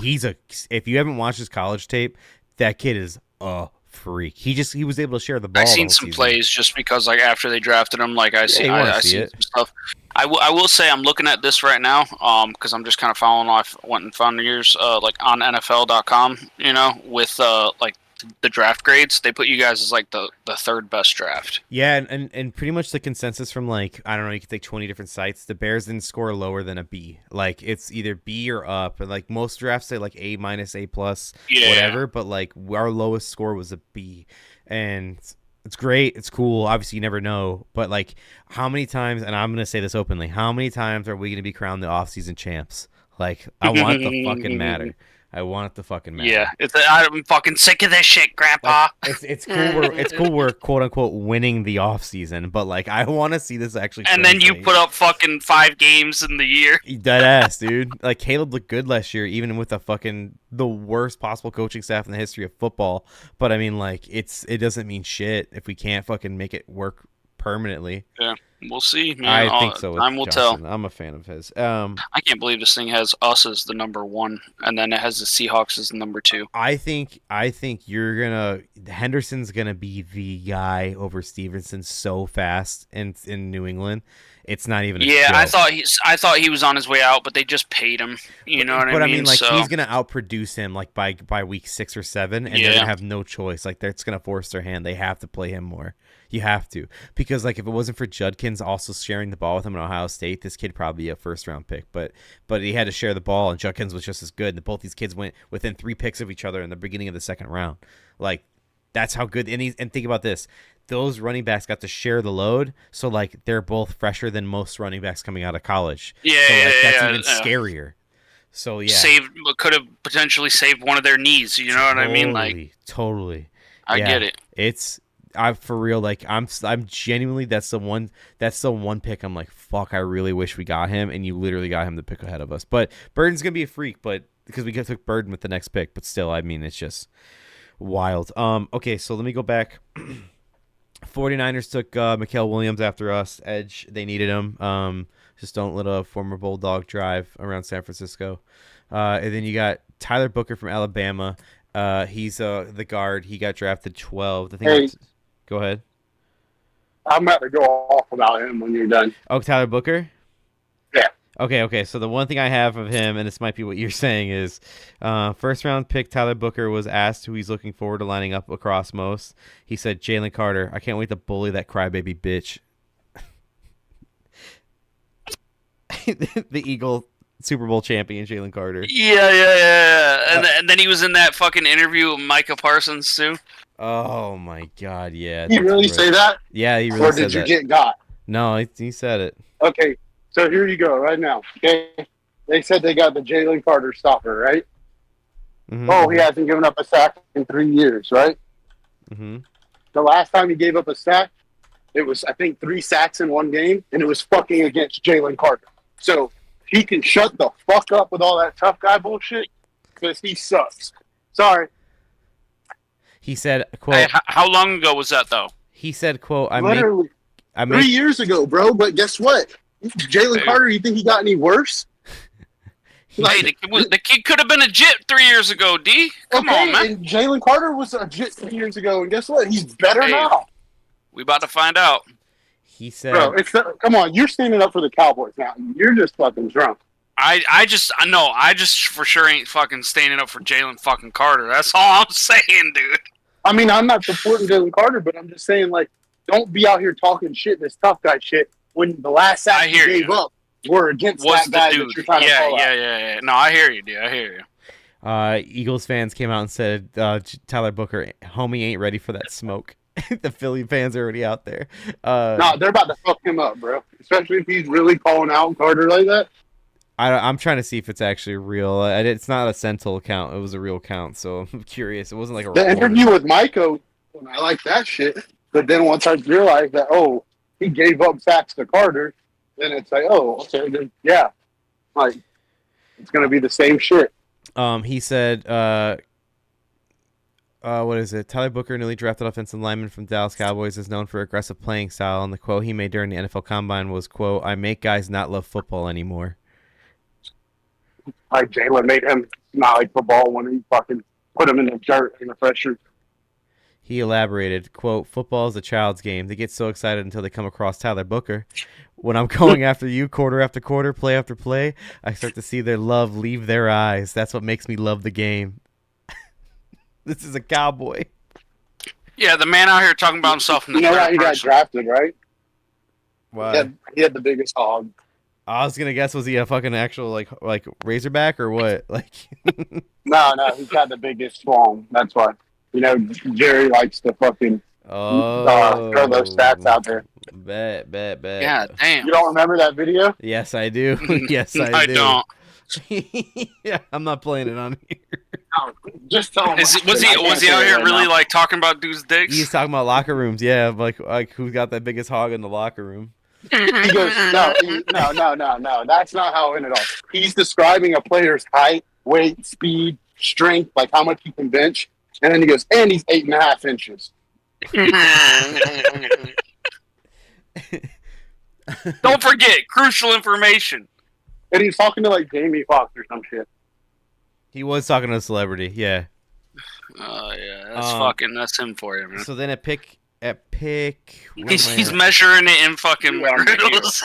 Speaker 1: He's if you haven't watched his college tape, that kid is a freak. He was able to share the ball.
Speaker 2: I've seen some plays just because, like, after they drafted him, like, I see some stuff. I will say I'm looking at this right now, because I'm just kind of following off went and found yours, like on NFL.com, you know, with like the draft grades. They put you guys as like the third best draft.
Speaker 1: Yeah, and pretty much the consensus from, like, I don't know, you could take 20 different sites. The Bears didn't score lower than a B. Like, it's either B or up. And like, most drafts say like A minus, A plus, whatever. But like, our lowest score was a B, and it's great. It's cool. Obviously, you never know. But like, how many times, and I'm going to say this openly, how many times are we going to be crowned the offseason champs? Like, I want it to fucking matter. I want it to fucking matter.
Speaker 2: Yeah, I'm fucking sick of this shit, Grandpa.
Speaker 1: Like, it's cool. It's cool. We're quote unquote winning the off season, but like, I want to see this actually.
Speaker 2: And then you put up fucking 5 games in the year.
Speaker 1: Dead ass, dude. Like, Caleb looked good last year, even with the worst possible coaching staff in the history of football. But I mean, like, it doesn't mean shit if we can't fucking make it work permanently.
Speaker 2: Yeah. We'll see, man.
Speaker 1: I think so.
Speaker 2: Time will tell.
Speaker 1: I'm a fan of his.
Speaker 2: I can't believe this thing has us as the number 1, and then it has the Seahawks as the number 2.
Speaker 1: I think Henderson's gonna be the guy over Stevenson so fast in New England. It's not even.
Speaker 2: I thought he was on his way out, but they just paid him. You know what I mean?
Speaker 1: But I mean, like, he's gonna outproduce him like by week 6 or 7, and they're gonna have no choice. Like, that's gonna force their hand. They have to play him more. You have to, because like, if it wasn't for Judkins also sharing the ball with him in Ohio State, this kid probably a first round pick. But he had to share the ball, and Judkins was just as good. And both these kids went within 3 picks of each other in the beginning of the second round. Like, that's how good. And think about this: those running backs got to share the load, so like, they're both fresher than most running backs coming out of college. That's even scarier. So yeah,
Speaker 2: could have potentially saved one of their knees. You know what I mean? Like,
Speaker 1: totally.
Speaker 2: I get it.
Speaker 1: I for real, like I'm genuinely that's the one pick I'm like, fuck, I really wish we got him, and you literally got him the pick ahead of us. But Burden's gonna be a freak, but because we took Burden with the next pick, but still, I mean, it's just wild. Okay, so let me go back. 49ers took Mikael Williams after us. Edge, they needed him. Just don't let a former Bulldog drive around San Francisco. And then you got Tyler Booker from Alabama. He's the guard. He got drafted 12th. Go ahead.
Speaker 3: I'm about to go off about him when you're done.
Speaker 1: Oh, Tyler Booker?
Speaker 3: Yeah.
Speaker 1: Okay. So the one thing I have of him, and this might be what you're saying, is first round pick Tyler Booker was asked who he's looking forward to lining up across most. He said Jalen Carter. I can't wait to bully that crybaby bitch. The Eagle Super Bowl champion, Jalen Carter.
Speaker 2: Yeah. And then he was in that fucking interview with Micah Parsons, too.
Speaker 1: Oh, my God, yeah.
Speaker 3: Did he really say that?
Speaker 1: Yeah, he really said that.
Speaker 3: Or did you get got?
Speaker 1: No, he said it.
Speaker 3: Okay, so here you go right now. Okay, they said they got the Jalen Carter stopper, right?
Speaker 1: Mm-hmm.
Speaker 3: Oh, he hasn't given up a sack in 3 years, right?
Speaker 1: Mm-hmm.
Speaker 3: The last time he gave up a sack, it was, I think, 3 sacks in one game, and it was fucking against Jalen Carter. So he can shut the fuck up with all that tough guy bullshit because he sucks. Sorry.
Speaker 1: He said, quote...
Speaker 2: Hey, how long ago was that, though?
Speaker 1: He said, quote...
Speaker 3: Literally 3 years ago, bro. But guess what? Jalen Carter, you think he got any worse?
Speaker 2: Hey, the kid could have been a jit 3 years ago, D. Come on, man.
Speaker 3: And Jalen Carter was a jit 3 years ago, and guess what? He's better now.
Speaker 2: We about to find out.
Speaker 1: He said...
Speaker 3: Bro, come on. You're standing up for the Cowboys now. You're just fucking drunk.
Speaker 2: I just for sure ain't fucking standing up for Jalen fucking Carter. That's all I'm saying, dude.
Speaker 3: I mean, I'm not supporting Jalen Carter, but I'm just saying, like, don't be out here talking shit, this tough guy shit, when the last sack you gave up were against that guy that you're trying to call out.
Speaker 2: Yeah. No, I hear you, dude. I hear you.
Speaker 1: Eagles fans came out and said, Tyler Booker, homie ain't ready for that smoke. The Philly fans are already out there.
Speaker 3: No, they're about to fuck him up, bro. Especially if he's really calling out Carter like that.
Speaker 1: I'm trying to see if it's actually real. It's not a Sentinel account. It was a real account, so I'm curious. It wasn't like
Speaker 3: the interview with Micah, I like that shit. But then once I realized that, he gave up sacks to Carter, then it's like, okay, then, yeah. Like, it's going to be the same shit.
Speaker 1: He said, what is it? Tyler Booker, newly drafted offensive lineman from Dallas Cowboys, is known for aggressive playing style, and the quote he made during the NFL Combine was, quote, I make guys not love football anymore.
Speaker 3: Like Jalen made him not like football when he fucking put him in the dirt in the pressure.
Speaker 1: He elaborated, quote, football is a child's game. They get so excited until they come across Tyler Booker. When I'm going after you quarter after quarter, play after play, I start to see their love leave their eyes. That's what makes me love the game. This is a cowboy.
Speaker 2: Yeah, the man out here talking about himself in the
Speaker 3: third person. He got drafted, right?
Speaker 1: Why?
Speaker 3: He had the biggest hog.
Speaker 1: I was gonna guess, was he a fucking actual like Razorback or what? Like,
Speaker 3: no, he's got the biggest swamp. That's why. Jerry likes to fucking throw those stats out there.
Speaker 1: Bet.
Speaker 2: Yeah, damn.
Speaker 3: You don't remember that video?
Speaker 1: Yes, I do. Yes, I do.
Speaker 2: Don't.
Speaker 1: Yeah, I'm not playing it on here.
Speaker 3: No, just tell him.
Speaker 2: Was he out here really like talking about dudes' dicks?
Speaker 1: He's talking about locker rooms. Yeah, like who got that biggest hog in the locker room?
Speaker 3: He goes, no. That's not how it ended up. He's describing a player's height, weight, speed, strength, like how much he can bench, and then he goes, and he's 8.5 inches.
Speaker 2: Don't forget crucial information.
Speaker 3: And he's talking to like Jamie Foxx or some shit.
Speaker 1: He was talking to a celebrity, yeah.
Speaker 2: Oh yeah, that's him for you, man.
Speaker 1: So then at pick,
Speaker 2: he's measuring it in fucking riddles.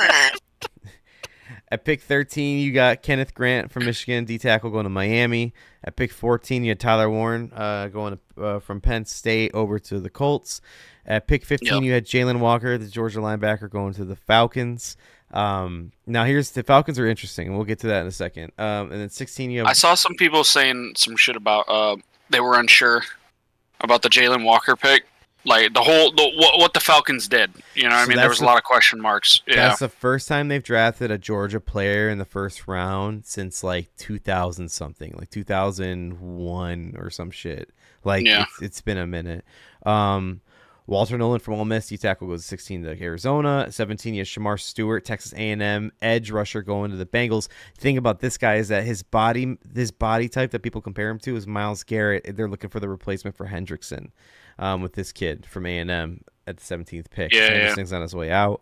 Speaker 1: At pick 13, you got Kenneth Grant from Michigan, D tackle, going to Miami. At pick 14, you had Tyler Warren going from Penn State over to the Colts. At pick 15, you had Jalen Walker, the Georgia linebacker, going to the Falcons. Now here's the Falcons are interesting, and we'll get to that in a second. And then 16, you have.
Speaker 2: I saw some people saying some shit about they were unsure about the Jalen Walker pick. Like what the Falcons did, I mean, there was a lot of question marks. Yeah,
Speaker 1: that's the first time they've drafted a Georgia player in the first round since like 2000 something, like 2001 or some shit. Like it's been a minute. Walter Nolan from Ole Miss, D-tackle, goes 16 to Arizona. 17, you have Shamar Stewart, Texas A&M, edge rusher going to the Bengals. The thing about this guy is that his body type that people compare him to is Myles Garrett. They're looking for the replacement for Hendrickson with this kid from A&M at the 17th pick.
Speaker 2: Yeah,
Speaker 1: Hendrickson's on his way out.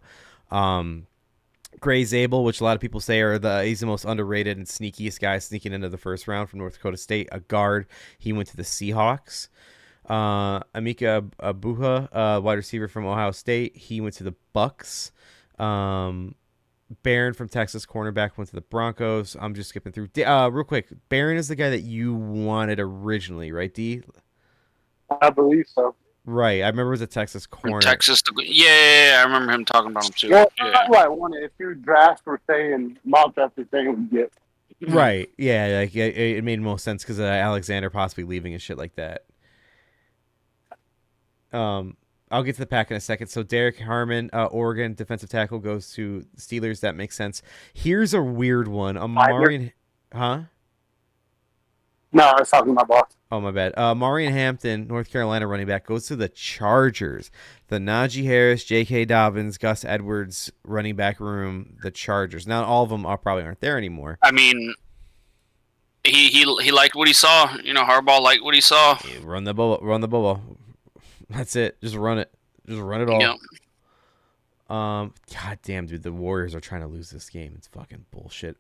Speaker 1: Gray Zabel, which a lot of people say he's the most underrated and sneakiest guy sneaking into the first round from North Dakota State, a guard. He went to the Seahawks. Amika Abuha, wide receiver from Ohio State, he went to the Bucks. Barron from Texas, cornerback, went to the Broncos. I'm just skipping through. Real quick, Barron is the guy that you wanted originally, right, D?
Speaker 3: I believe so.
Speaker 1: Right, I remember it was a Texas corner.
Speaker 2: Texas, yeah, I remember him talking about him too.
Speaker 3: Well,
Speaker 2: Yeah.
Speaker 3: that's what I wanted. If your draft were saying month after thing would get.
Speaker 1: Right, yeah, like it made most sense because Alexander possibly leaving and shit like that. I'll get to the pack in a second. So Derek Harmon, Oregon defensive tackle, goes to Steelers. That makes sense. Here's a weird one. Huh?
Speaker 3: No, I was talking to my boss.
Speaker 1: Oh, my bad. Marion Hampton, North Carolina running back, goes to the Chargers. The Najee Harris, J.K. Dobbins, Gus Edwards running back room, the Chargers. Now, all of them probably aren't there anymore.
Speaker 2: I mean, he liked what he saw. Harbaugh liked what he saw.
Speaker 1: Yeah, run the ball. That's it. Just run it. Just run it all.
Speaker 2: Yep.
Speaker 1: God damn, dude. The Warriors are trying to lose this game. It's fucking bullshit.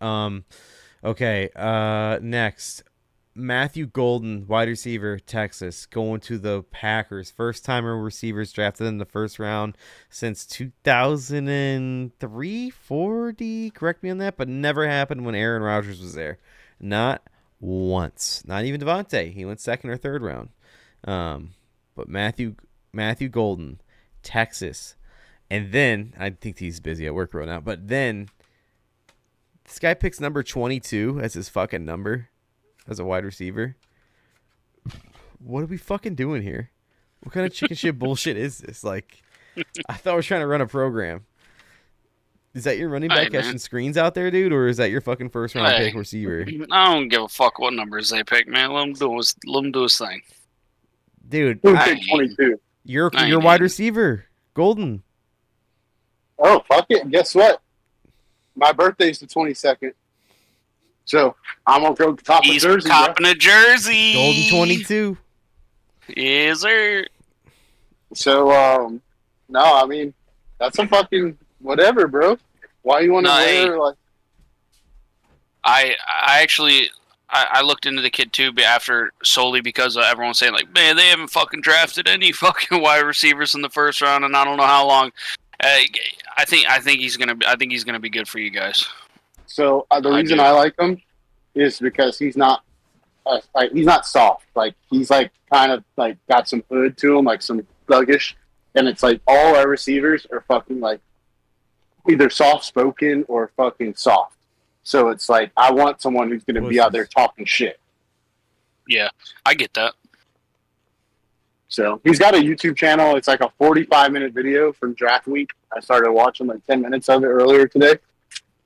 Speaker 1: Okay. Next. Matthew Golden, wide receiver, Texas, going to the Packers. First-timer receivers drafted in the first round since 2003, 40, correct me on that, but never happened when Aaron Rodgers was there. Not once. Not even Devontae. He went second or third round. But Matthew Golden, Texas. And then, I think he's busy at work right now, but then this guy picks number 22 as his fucking number. As a wide receiver. What are we fucking doing here? What kind of chicken shit bullshit is this? Like, I thought we were trying to run a program. Is that your running back catching screens out there, dude? Or is that your fucking first round pick receiver?
Speaker 2: I don't give a fuck what numbers they pick, man. Let him do his thing.
Speaker 1: Dude,
Speaker 3: Who picked 22?
Speaker 1: You're wide receiver. Golden.
Speaker 3: Oh, fuck it. Guess what? My birthday's the 22nd. So I'm gonna go top
Speaker 2: He's
Speaker 3: a jersey.
Speaker 2: copping a jersey.
Speaker 1: Golden 22.
Speaker 2: Yes, sir.
Speaker 3: So no, I mean that's a fucking whatever, bro. Why you want to wear like?
Speaker 2: I actually looked into the kid too, but solely because everyone's saying like, man, they haven't fucking drafted any fucking wide receivers in the first round, and I don't know how long. I think he's gonna be good for you guys.
Speaker 3: So the reason I like him is because he's not he's not soft. Like he's like kind of like got some hood to him, like some thuggish. And it's like all our receivers are fucking like either soft spoken or fucking soft. So it's like I want someone who's going to be out there talking shit.
Speaker 2: Yeah, I get that.
Speaker 3: So he's got a YouTube channel. It's like a 45-minute video from draft week. I started watching like 10 minutes of it earlier today.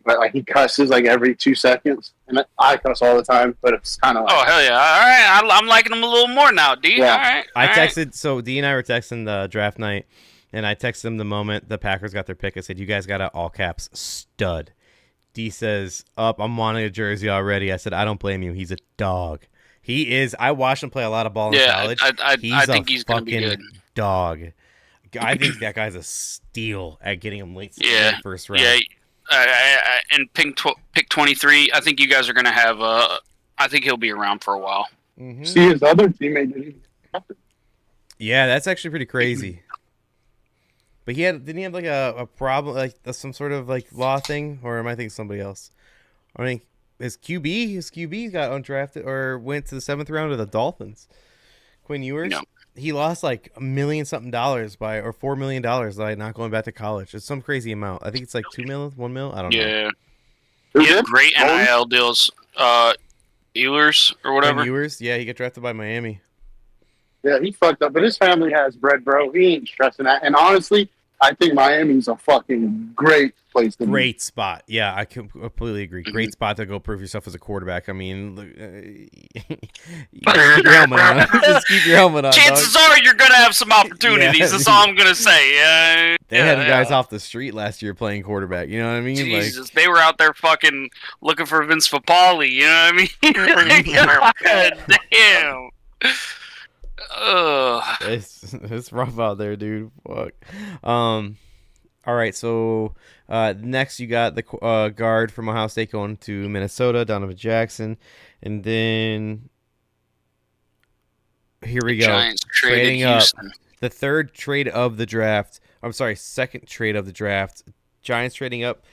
Speaker 3: But like he cusses like every 2 seconds, and I cuss all the time. But it's kind of like,
Speaker 2: oh hell yeah! All right, I'm liking him a little more now, D.
Speaker 3: Yeah.
Speaker 2: All right.
Speaker 1: I texted, so D and I were texting the draft night, and I texted him the moment the Packers got their pick. I said, "You guys got a all caps stud." D says, "Up, I'm wanting a jersey already." I said, "I don't blame you. He's a dog. He is." I watched him play a lot of ball in college.
Speaker 2: I think he's gonna be good.
Speaker 1: Dog. I think that guy's a steal at getting him late first round.
Speaker 2: Yeah. And pick 23. I think you guys are gonna have. I think he'll be around for a while.
Speaker 1: Mm-hmm.
Speaker 3: See his other teammate.
Speaker 1: Yeah, that's actually pretty crazy. But didn't he have like a problem, like some sort of like law thing, or am I thinking somebody else? I mean, his QB got undrafted or went to the 7th round of the Dolphins. Quinn Ewers.
Speaker 2: No.
Speaker 1: He lost like $1 million something or $4 million by not going back to college. It's some crazy amount. I think it's like $2 million, $1 million. I don't know.
Speaker 2: Yeah. He had great NIL deals. Ewers or whatever.
Speaker 1: Quinn Ewers, yeah, he got drafted by Miami.
Speaker 3: Yeah, he fucked up, but his family has bread, bro. He ain't stressing that. And honestly, I think Miami's a fucking great place to be.
Speaker 1: Great spot. Yeah, I completely agree. Great spot to go prove yourself as a quarterback. I mean, keep your helmet on. Just keep your helmet on.
Speaker 2: Chances
Speaker 1: dog.
Speaker 2: are you're gonna have some opportunities.
Speaker 1: Yeah.
Speaker 2: That's all I'm gonna say.
Speaker 1: They had guys off the street last year playing quarterback. You know what I mean?
Speaker 2: Jesus, they were out there fucking looking for Vince Papali. You know what I mean? God damn. Ugh.
Speaker 1: It's rough out there, dude. Fuck. All right, so next you got the guard from Ohio State going to Minnesota, Donovan Jackson, and then here we go.
Speaker 2: Giants
Speaker 1: Trading up
Speaker 2: Houston.
Speaker 1: the third trade of the draft. I'm sorry, second trade of the draft. Giants trading up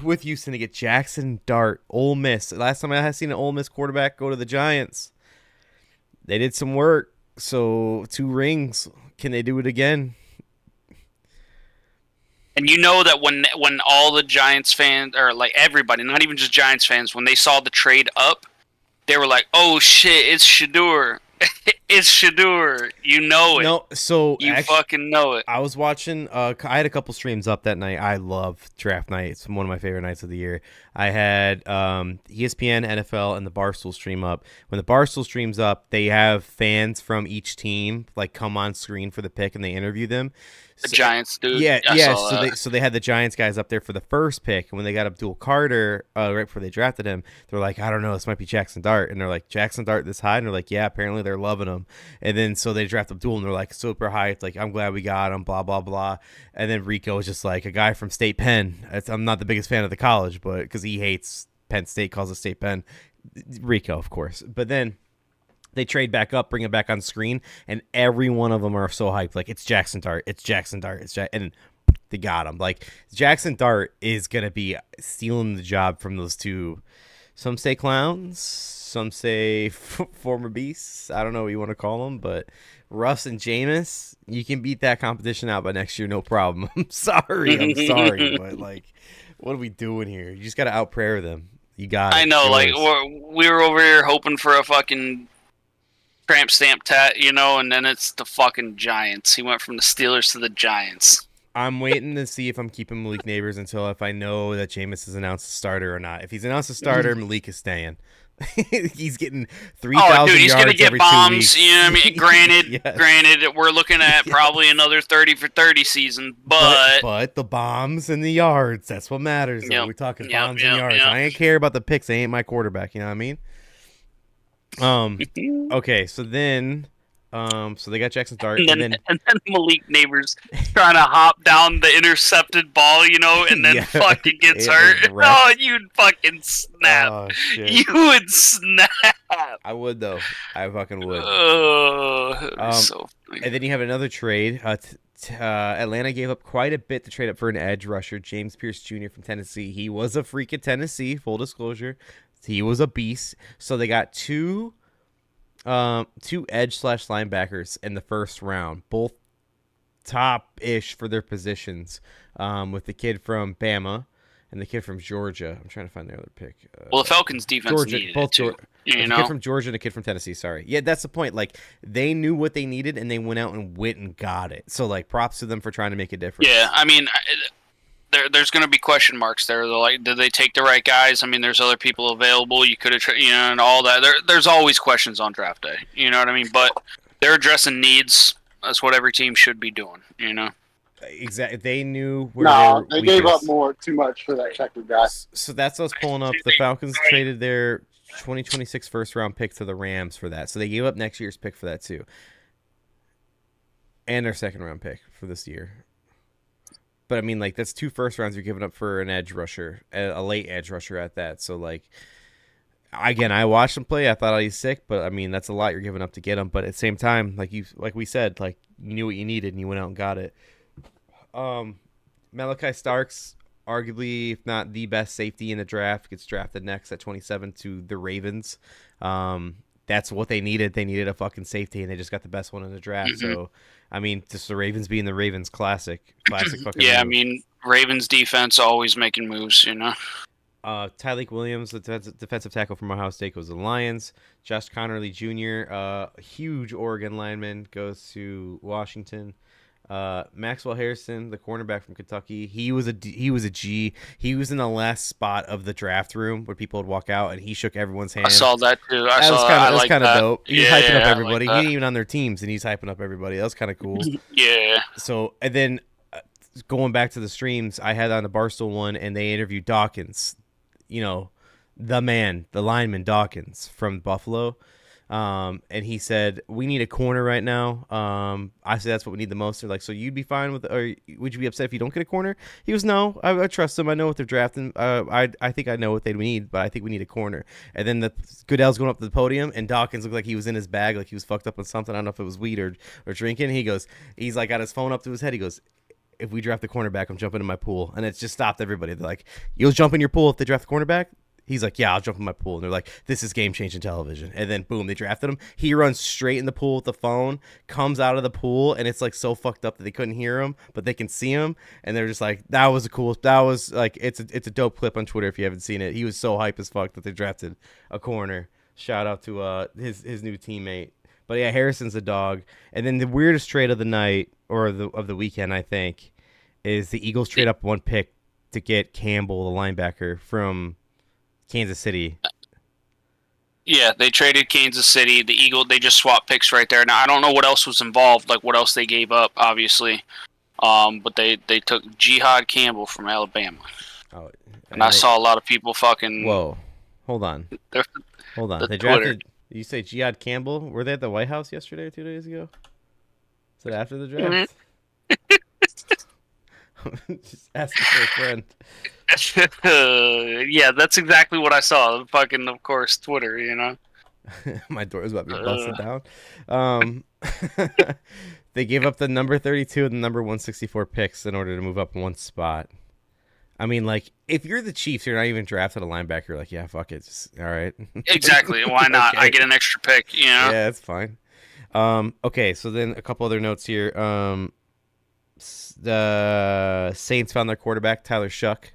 Speaker 1: with Houston to get Jackson Dart, Ole Miss. Last time I had seen an Ole Miss quarterback go to the Giants, they did some work. So 2 rings. Can they do it again?
Speaker 2: And you know that when all the Giants fans, or like everybody, not even just Giants fans, when they saw the trade up, they were like, "Oh shit, it's Shador, it's Shador." You know it.
Speaker 1: No, so
Speaker 2: you fucking know it.
Speaker 1: I was watching. I had a couple streams up that night. I love draft night. It's one of my favorite nights of the year. I had ESPN, NFL, and the Barstool stream up. When the Barstool streams up, they have fans from each team like come on screen for the pick, and they interview them.
Speaker 2: The Giants, dude.
Speaker 1: Yeah,
Speaker 2: I
Speaker 1: yeah.
Speaker 2: saw
Speaker 1: So they had the Giants guys up there for the first pick, and when they got Abdul Carter right before they drafted him, they're like, I don't know, this might be Jackson Dart, and they're like, Jackson Dart this high, and they're like, yeah, apparently they're loving him, and then so they draft Abdul, and they're like super hyped, like I'm glad we got him, blah blah blah, and then Rico was just like a guy from State Penn. I'm not the biggest fan of the college, but because he hates Penn State, calls it State Penn, Rico of course, but then. They trade back up, bring it back on screen, and every one of them are so hyped. Like, it's Jackson Dart. It's Jackson Dart. And they got him. Like, Jackson Dart is going to be stealing the job from those two. Some say clowns. Some say former beasts. I don't know what you want to call them, but Russ and Jameis, you can beat that competition out by next year, no problem. I'm sorry, but, like, what are we doing here? You just got to out-prayer them. You got it.
Speaker 2: I know, like, we were over here hoping for a fucking tramp stamp tat, you know, and then it's the fucking Giants. He went from the Steelers to the Giants.
Speaker 1: I'm waiting to see if I'm keeping Malik Neighbors until if I know that Jameis has announced a starter or not. If he's announced a starter, Malik is staying. He's getting 3,000 yards
Speaker 2: he's
Speaker 1: every
Speaker 2: gonna get
Speaker 1: 2
Speaker 2: bombs.
Speaker 1: weeks.
Speaker 2: You know what I mean? Granted,
Speaker 1: Yes.
Speaker 2: granted, we're looking at probably another 30 for 30 season, but
Speaker 1: the bombs and the yards—that's what matters.
Speaker 2: Yep,
Speaker 1: We're talking
Speaker 2: yep,
Speaker 1: bombs
Speaker 2: yep,
Speaker 1: and yards.
Speaker 2: yep.
Speaker 1: I ain't care about the picks. They ain't my quarterback. You know what I mean? Okay, so then, so they got Jackson Dart,
Speaker 2: and then Malik Neighbors trying to hop down the intercepted ball, you know, and then
Speaker 1: Yeah.
Speaker 2: fucking gets
Speaker 1: It
Speaker 2: hurt.
Speaker 1: was wrecked.
Speaker 2: Oh, you'd fucking snap.
Speaker 1: Oh shit!
Speaker 2: You would snap.
Speaker 1: I would though. I fucking would.
Speaker 2: So funny.
Speaker 1: And then you have another trade. Atlanta gave up quite a bit to trade up for an edge rusher, James Pierce Jr. from Tennessee. He was a freak at Tennessee, full disclosure. He was a beast. So they got two edge / linebackers in the first round, both top-ish for their positions, with the kid from Bama and the kid from Georgia. I'm trying to find the other pick.
Speaker 2: Well, the Falcons' defense
Speaker 1: Georgia,
Speaker 2: needed
Speaker 1: both
Speaker 2: it too.
Speaker 1: Georgia.
Speaker 2: You
Speaker 1: A
Speaker 2: know,
Speaker 1: kid from Georgia and a kid from Tennessee. Sorry. Yeah, that's the point. Like, they knew what they needed, and they went out and got it. So, like, props to them for trying to make a difference.
Speaker 2: yeah. I mean, there's going to be question marks there. They're like, did they take the right guys? I mean, there's other people available. You could have, you know, and all that. There's always questions on draft day. You know what I mean? But they're addressing needs. That's what every team should be doing. You know.
Speaker 1: Exactly. They knew where
Speaker 3: No,
Speaker 1: their
Speaker 3: they gave up
Speaker 1: weakness.
Speaker 3: too much for that checker guy.
Speaker 1: So that's us pulling up. The Falcons traded their 2026 first-round pick to the Rams for that. So they gave up next year's pick for that, too. And their second-round pick for this year. But, I mean, like, that's 2 first rounds you're giving up for an edge rusher, a late edge rusher at that. So, like, again, I watched him play. I thought he was sick, but, I mean, that's a lot you're giving up to get him. But at the same time, like we said, like, you knew what you needed, and you went out and got it. Malachi Starks, arguably, if not the best safety in the draft, gets drafted next at 27 to the Ravens. That's what they needed. They needed a fucking safety, and they just got the best one in the draft.
Speaker 2: Mm-hmm.
Speaker 1: So, I mean, just the Ravens being the Ravens, classic fucking
Speaker 2: Yeah,
Speaker 1: move.
Speaker 2: I mean, Ravens defense always making moves. You know.
Speaker 1: Tyleek Williams, the defensive tackle from Ohio State, goes to the Lions. Josh Connerly Jr., huge Oregon lineman, goes to Washington. Maxwell Harrison, the cornerback from Kentucky, he was a G. He was in the last spot of the draft room where people would walk out, and he shook everyone's hand.
Speaker 2: I saw that too.
Speaker 1: That was kind of dope. He's hyping up
Speaker 2: I
Speaker 1: everybody.
Speaker 2: like
Speaker 1: He ain't even on their teams, and he's hyping up everybody. That was kind of cool.
Speaker 2: Yeah.
Speaker 1: So, and then going back to the streams, I had on the Barstool one, and they interviewed Dawkins. You know, the man, the lineman Dawkins from Buffalo. And he said, we need a corner right now. I said, that's what we need the most. They're like, so you'd be fine with, or would you be upset if you don't get a corner? He goes, no, I trust them. I know what they're drafting. I think I know what they need, but I think we need a corner. And then Goodell's going up to the podium, and Dawkins looked like he was in his bag, like he was fucked up on something. I don't know if it was weed or drinking. He's like got his phone up to his head. He goes, if we draft the cornerback, I'm jumping in my pool. And it's just stopped everybody. They're like, you'll jump in your pool if they draft the cornerback? He's like, yeah, I'll jump in my pool. And they're like, this is game-changing television. And then, boom, they drafted him. He runs straight in the pool with the phone, comes out of the pool, and it's, like, so fucked up that they couldn't hear him, but they can see him. And they're just like, it's a dope clip on Twitter if you haven't seen it. He was so hype as fuck that they drafted a corner. Shout out to his new teammate. But, yeah, Harrison's a dog. And then the weirdest trade of the night, or of the weekend, I think, is the Eagles trade up one pick to get Campbell, the linebacker, from Kansas City.
Speaker 2: Yeah, they traded Kansas City. The Eagles, they just swapped picks right there. Now I don't know what else was involved, like what else they gave up, obviously. But they took Jihad Campbell from Alabama.
Speaker 1: Oh,
Speaker 2: and I saw a lot of people fucking.
Speaker 1: Whoa, hold on. They drafted. You say Jihad Campbell? Were they at the White House yesterday or 2 days ago? Is it after the draft? Just asking for a friend.
Speaker 2: Yeah, that's exactly what I saw. Fucking, of course, Twitter, you know.
Speaker 1: My door is about to be busted down. They gave up the number 32 and the number 164 picks in order to move up one spot. I mean, like, if you're the Chiefs, you're not even drafted a linebacker. You're like, yeah, fuck it. Just, all right.
Speaker 2: Exactly. Why not? Okay. I get an extra pick, you know?
Speaker 1: Yeah, that's fine. Okay, so then a couple other notes here. The Saints found their quarterback, Tyler Shuck.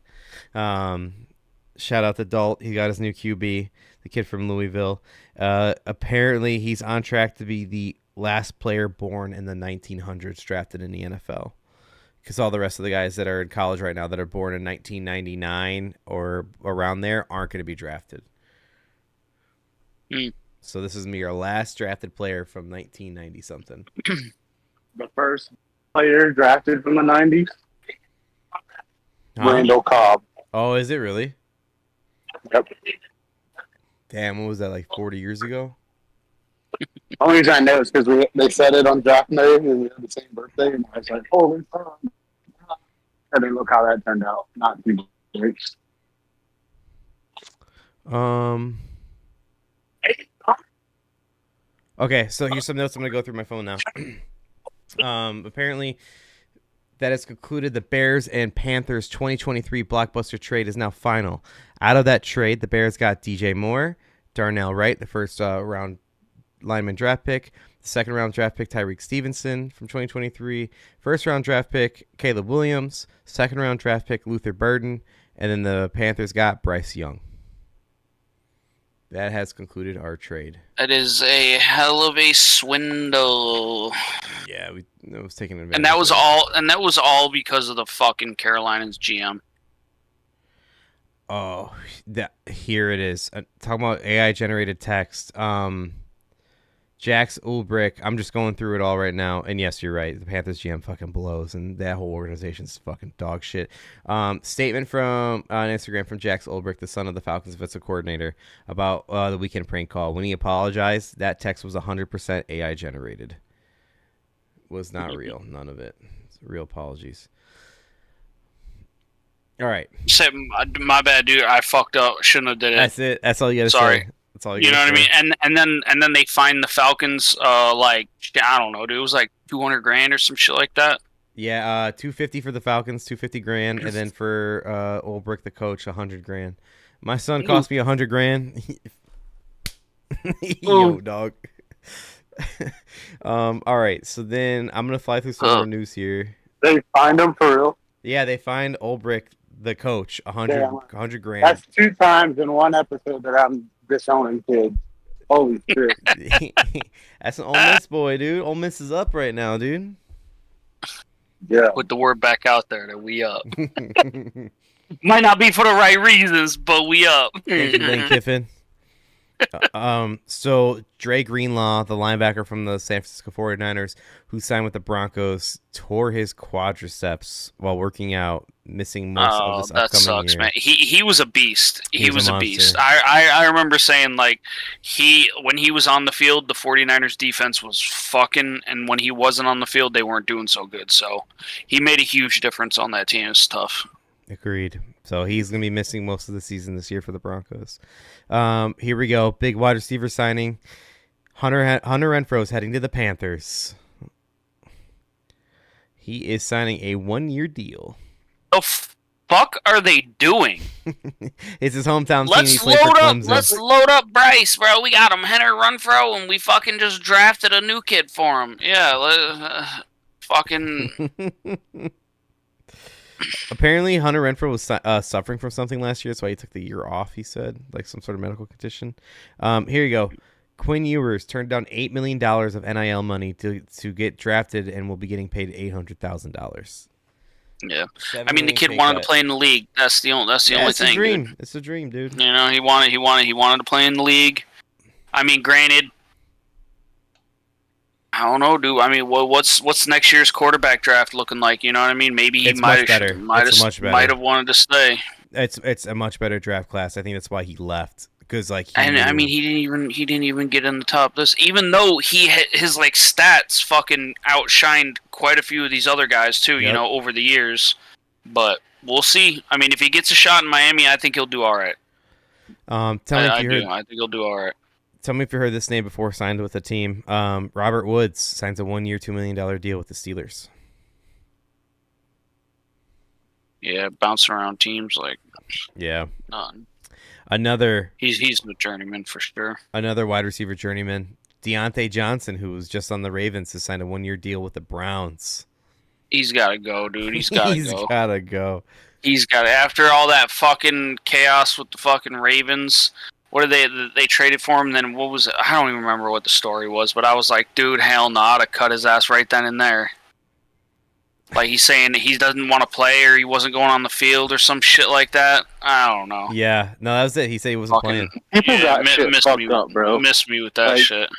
Speaker 1: Shout out to Dalt. He got his new QB, the kid from Louisville. Apparently, he's on track to be the last player born in the 1900s drafted in the NFL. Because all the rest of the guys that are in college right now that are born in 1999 or around there aren't going to be drafted. So this is me, our last drafted player from 1990-something.
Speaker 3: The first player drafted from the 90s? Randall Cobb.
Speaker 1: Oh, is it really?
Speaker 3: Yep.
Speaker 1: Damn, what was that, like 40 years ago?
Speaker 3: Only reason I know is because they said it on draft day and we had the same birthday, and I was like, holy fuck. And then look how that turned out. Not too great.
Speaker 1: Okay, so here's some notes. I'm going to go through my phone now. Apparently, that has concluded the Bears and Panthers 2023 blockbuster trade is now final. Out of that trade, the Bears got DJ Moore, Darnell Wright, the first round lineman draft pick, the second round draft pick Tyreek Stevenson from 2023, first round draft pick Caleb Williams, second round draft pick Luther Burden, and then the Panthers got Bryce Young. That has concluded our trade.
Speaker 2: That is a hell of a swindle.
Speaker 1: Yeah, it was taking advantage.
Speaker 2: And that was all because of the fucking Carolina's GM.
Speaker 1: Oh, here it is. Talking about AI generated text. Jax Ulbrich. I'm just going through it all right now, and yes, you're right. The Panthers GM fucking blows, and that whole organization's fucking dog shit. Statement from on Instagram from Jax Ulbrich, the son of the Falcons offensive coordinator, about the weekend prank call. When he apologized, that text was 100% AI generated. Was not real. None of it. It's real apologies. All right.
Speaker 2: Said, my bad, dude. I fucked up. Shouldn't have did it.
Speaker 1: That's it. That's all you gotta say. That's all
Speaker 2: you know what I mean? And then they find the Falcons like, I don't know, dude. It was like $200,000 or some shit like that.
Speaker 1: Yeah, $250 for the Falcons, $250,000, and then for Ulbrich, the coach, $100,000. My son cost me $100,000. Yo, dog. All right, so then I'm gonna fly through some more news here.
Speaker 3: They find him for real?
Speaker 1: Yeah, they find Ulbrich, the coach, $100,000.
Speaker 3: That's 2 times in one episode that I'm disowning kids. Holy shit.
Speaker 1: That's an Ole Miss boy, dude. Ole Miss is up right now, dude.
Speaker 3: Yeah.
Speaker 2: Put the word back out there that we up. Might not be for the right reasons, but we up.
Speaker 1: Thank you, Lane Kiffin. So Dre Greenlaw, the linebacker from the San Francisco 49ers, who signed with the Broncos, tore his quadriceps while working out, missing most of this
Speaker 2: that
Speaker 1: upcoming
Speaker 2: sucks,
Speaker 1: year.
Speaker 2: man. He was a beast. He was a beast.
Speaker 1: monster.
Speaker 2: I remember saying, like, when he was on the field, the 49ers defense was fucking, and when he wasn't on the field, they weren't doing so good. So he made a huge difference on that team. It's tough.
Speaker 1: Agreed. So he's going to be missing most of the season this year for the Broncos. Here we go. Big wide receiver signing. Hunter Renfrow is heading to the Panthers. He is signing a 1-year deal.
Speaker 2: The fuck are they doing?
Speaker 1: It's his hometown team.
Speaker 2: Let's load up Bryce, bro. We got him, Hunter Renfrow, and we fucking just drafted a new kid for him. Yeah, fucking.
Speaker 1: Apparently, Hunter Renfrow was suffering from something last year. That's why he took the year off, he said, like some sort of medical condition. Here you go. Quinn Ewers turned down $8 million of NIL money to get drafted and will be getting paid $800,000.
Speaker 2: Yeah, I mean the kid wanted to play in the league. That's the only thing.
Speaker 1: It's a dream. Dude. It's a dream, dude.
Speaker 2: You know, he wanted to play in the league. I mean, granted, I don't know, dude. I mean, what's next year's quarterback draft looking like? You know what I mean? Maybe he might have wanted to stay.
Speaker 1: It's a much better draft class. I think that's why he left. Because
Speaker 2: I mean, he didn't even get in the top list, even though his like stats fucking outshined quite a few of these other guys too. Yep. You know, over the years. But we'll see. I mean, if he gets a shot in Miami, I think he'll do all right. I think he'll do all right.
Speaker 1: Tell me if you heard this name before signed with the team. Robert Woods signs a 1-year, $2 million deal with the Steelers.
Speaker 2: Yeah, bounce around teams like.
Speaker 1: Yeah.
Speaker 2: None.
Speaker 1: He's
Speaker 2: the journeyman for sure.
Speaker 1: Another wide receiver journeyman, Deontay Johnson, who was just on the Ravens, has signed a 1-year deal with the Browns.
Speaker 2: He's got to go, dude. He's got to go.
Speaker 1: He's got to.
Speaker 2: After all that fucking chaos with the fucking Ravens, what did they traded for him? Then what was it? I don't even remember what the story was, but I was like, dude, hell no, I'd have cut his ass right then and there. Like, he's saying that he doesn't want to play or he wasn't going on the field or some shit like that. I don't know.
Speaker 1: Yeah. No, that was it. He said he wasn't playing.
Speaker 3: People got shit fucked up, bro.
Speaker 2: Missed me with that shit.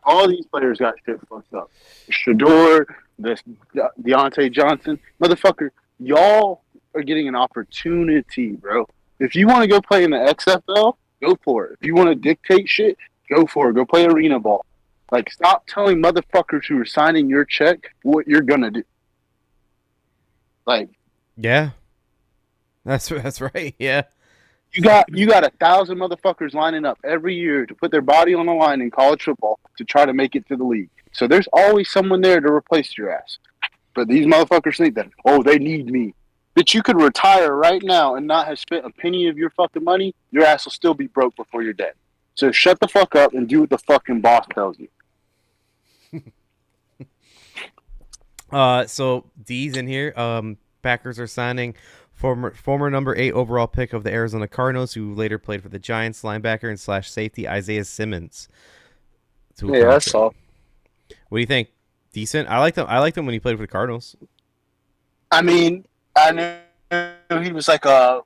Speaker 3: All these players got shit fucked up. Shador, this Deontay Johnson. Motherfucker, y'all are getting an opportunity, bro. If you want to go play in the XFL, go for it. If you want to dictate shit, go for it. Go play arena ball. Like, stop telling motherfuckers who are signing your check what you're going to do. Like,
Speaker 1: yeah, that's right. Yeah,
Speaker 3: you got 1,000 motherfuckers lining up every year to put their body on the line in college football to try to make it to the league. So there's always someone there to replace your ass. But these motherfuckers think that, oh, they need me. Bitch, you could retire right now and not have spent a penny of your fucking money. Your ass will still be broke before you're dead. So shut the fuck up and do what the fucking boss tells you.
Speaker 1: So D's in here. Packers are signing former number 8 overall pick of the Arizona Cardinals, who later played for the Giants, linebacker and / safety Isaiah Simmons.
Speaker 3: Yeah, I saw.
Speaker 1: What do you think? Decent. I liked him when he played for the Cardinals.
Speaker 3: I mean, I knew he was like a